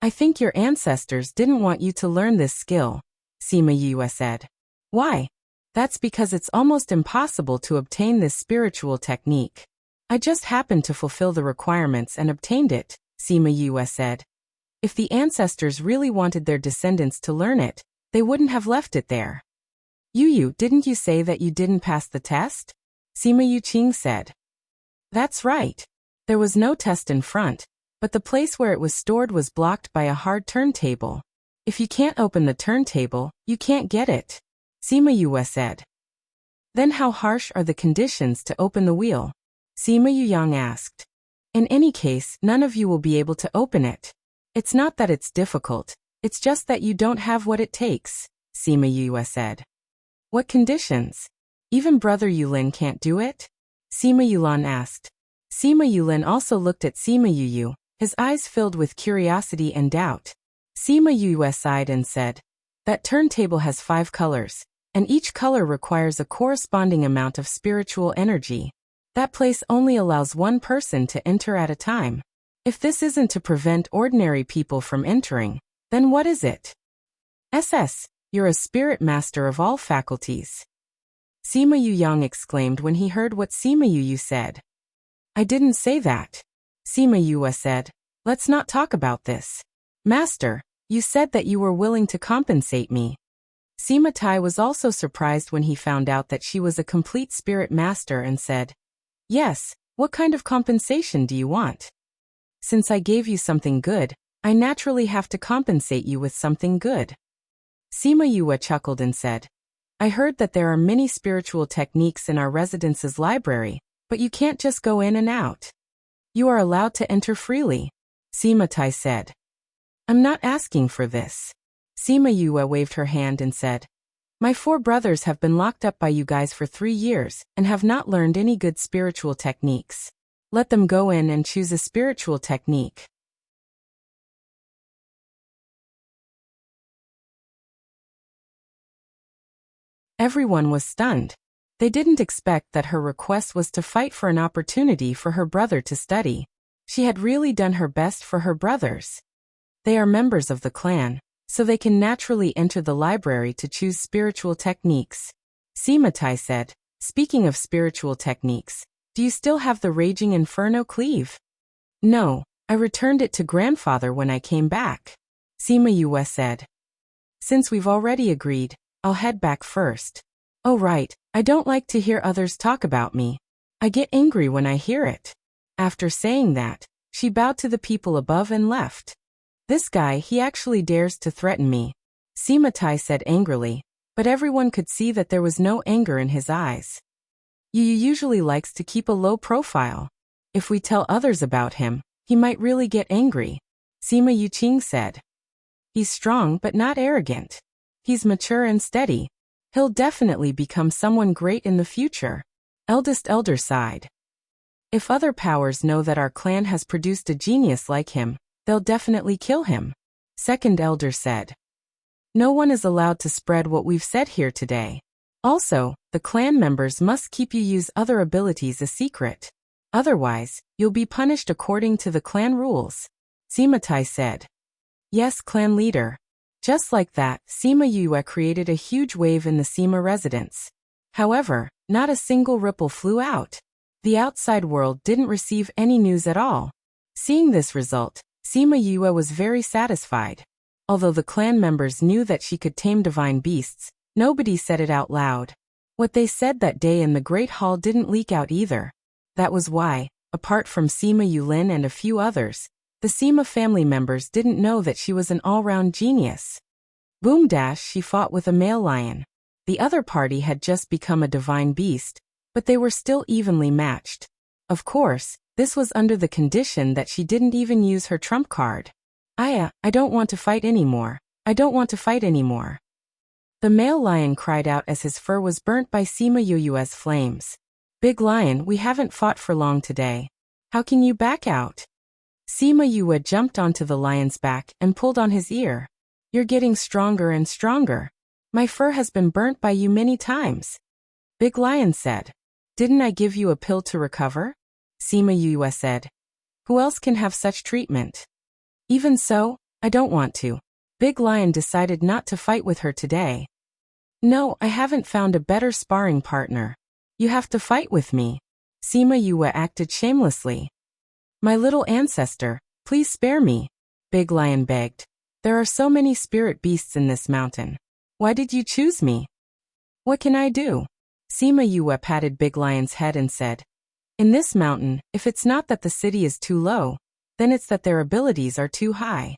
I think your ancestors didn't want you to learn this skill, Sima Yu said. Why? That's because it's almost impossible to obtain this spiritual technique. I just happened to fulfill the requirements and obtained it, Sima Yu said. If the ancestors really wanted their descendants to learn it, they wouldn't have left it there. Yu, didn't you say that you didn't pass the test? Sima Yuqing said. That's right. There was no test in front, but the place where it was stored was blocked by a hard turntable. If you can't open the turntable, you can't get it, Sima Yu said. Then how harsh are the conditions to open the wheel? Sima Yu asked. In any case, none of you will be able to open it. It's not that it's difficult, it's just that you don't have what it takes, Sima Yu said. What conditions? Even Brother Yulin can't do it? Sima Yulan asked. Sima Yulin also looked at Sima Yu, his eyes filled with curiosity and doubt. Sima Yu sighed and said, that turntable has 5 colors, and each color requires a corresponding amount of spiritual energy. That place only allows one person to enter at a time. If this isn't to prevent ordinary people from entering, then what is it? You're a spirit master of all faculties. Sima Yu exclaimed when he heard what Sima Yu said. I didn't say that. Sima Yu said, let's not talk about this. Master, you said that you were willing to compensate me. Sima Tai was also surprised when he found out that she was a complete spirit master and said, yes, what kind of compensation do you want? Since I gave you something good, I naturally have to compensate you with something good. Sima Yu chuckled and said, I heard that there are many spiritual techniques in our residence's library, but you can't just go in and out. You are allowed to enter freely, Sima Tai said. I'm not asking for this. Sima Yu waved her hand and said, my 4 brothers have been locked up by you guys for 3 years and have not learned any good spiritual techniques. Let them go in and choose a spiritual technique. Everyone was stunned. They didn't expect that her request was to fight for an opportunity for her brother to study. She had really done her best for her brothers. They are members of the clan, so they can naturally enter the library to choose spiritual techniques. Sima Tai said, speaking of spiritual techniques, do you still have the Raging Inferno cleave? No, I returned it to grandfather when I came back. Sima Yue said. Since we've already agreed, I'll head back first. Oh right, I don't like to hear others talk about me. I get angry when I hear it. After saying that, she bowed to the people above and left. This guy, he actually dares to threaten me, Sima Tai said angrily, but everyone could see that there was no anger in his eyes. Yu usually likes to keep a low profile. If we tell others about him, he might really get angry, Sima Yuqing said. He's strong but not arrogant. He's mature and steady. He'll definitely become someone great in the future. Eldest elder sighed. If other powers know that our clan has produced a genius like him, they'll definitely kill him, second elder said. No one is allowed to spread what we've said here today. Also, the clan members must keep you use other abilities a secret. Otherwise, you'll be punished according to the clan rules, Sima Tai said. Yes, clan leader. Just like that, Sima Yue created a huge wave in the Sima residence. However, not a single ripple flew out. The outside world didn't receive any news at all. Seeing this result, Sima Yue was very satisfied. Although the clan members knew that she could tame divine beasts, nobody said it out loud. What they said that day in the Great Hall didn't leak out either. That was why, apart from Sima Yulin and a few others, the Sima family members didn't know that she was an all-round genius. Boom dash, she fought with a male lion. The other party had just become a divine beast, but they were still evenly matched. Of course, this was under the condition that she didn't even use her trump card. I don't want to fight anymore. I don't want to fight anymore. The male lion cried out as his fur was burnt by Sima Yue's flames. Big lion, we haven't fought for long today. How can you back out? Sima Yue jumped onto the lion's back and pulled on his ear. You're getting stronger and stronger. My fur has been burnt by you many times. Big lion said. Didn't I give you a pill to recover? Sima Yue said. Who else can have such treatment? Even so, I don't want to. Big lion decided not to fight with her today. No, I haven't found a better sparring partner. You have to fight with me. Sima Yue acted shamelessly. My little ancestor, please spare me, Big Lion begged. There are so many spirit beasts in this mountain. Why did you choose me? What can I do? Sima Yue patted Big Lion's head and said, in this mountain, if it's not that the city is too low, then it's that their abilities are too high.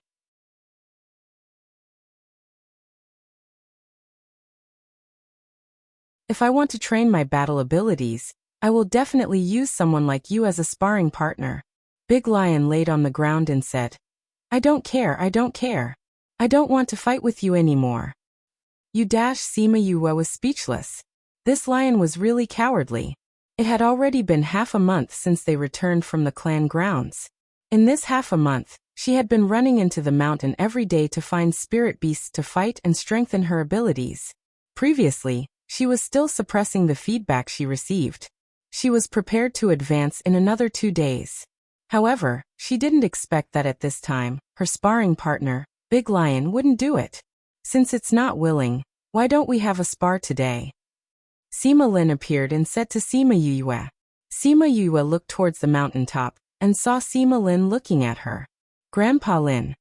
If I want to train my battle abilities, I will definitely use someone like you as a sparring partner. Big Lion laid on the ground and said, I don't care, I don't care. I don't want to fight with you anymore. Sima Yue was speechless. This lion was really cowardly. It had already been half a month since they returned from the clan grounds. In this half a month, she had been running into the mountain every day to find spirit beasts to fight and strengthen her abilities. Previously, she was still suppressing the feedback she received. She was prepared to advance in another 2 days. However, she didn't expect that at this time, her sparring partner, Big Lion, wouldn't do it. Since it's not willing, why don't we have a spar today? Sima Lin appeared and said to Sima Yue. Sima Yue looked towards the mountaintop and saw Sima Lin looking at her. Grandpa Lin.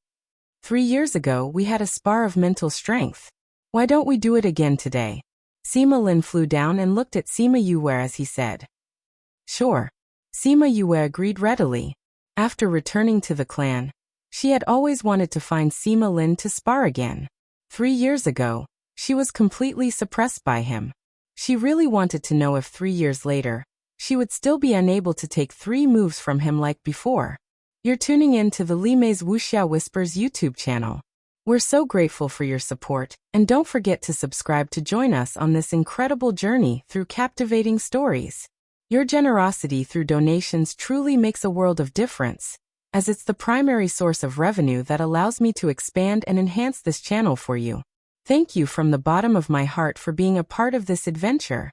3 years ago we had a spar of mental strength. Why don't we do it again today? Sima Lin flew down and looked at Sima Yue as he said. Sure. Sima Yue agreed readily. After returning to the clan, she had always wanted to find Sima Lin to spar again. 3 years ago, she was completely suppressed by him. She really wanted to know if 3 years later, she would still be unable to take 3 moves from him like before. You're tuning in to the Li Mei's Wuxia Whispers YouTube channel. We're so grateful for your support, and don't forget to subscribe to join us on this incredible journey through captivating stories. Your generosity through donations truly makes a world of difference, as it's the primary source of revenue that allows me to expand and enhance this channel for you. Thank you from the bottom of my heart for being a part of this adventure.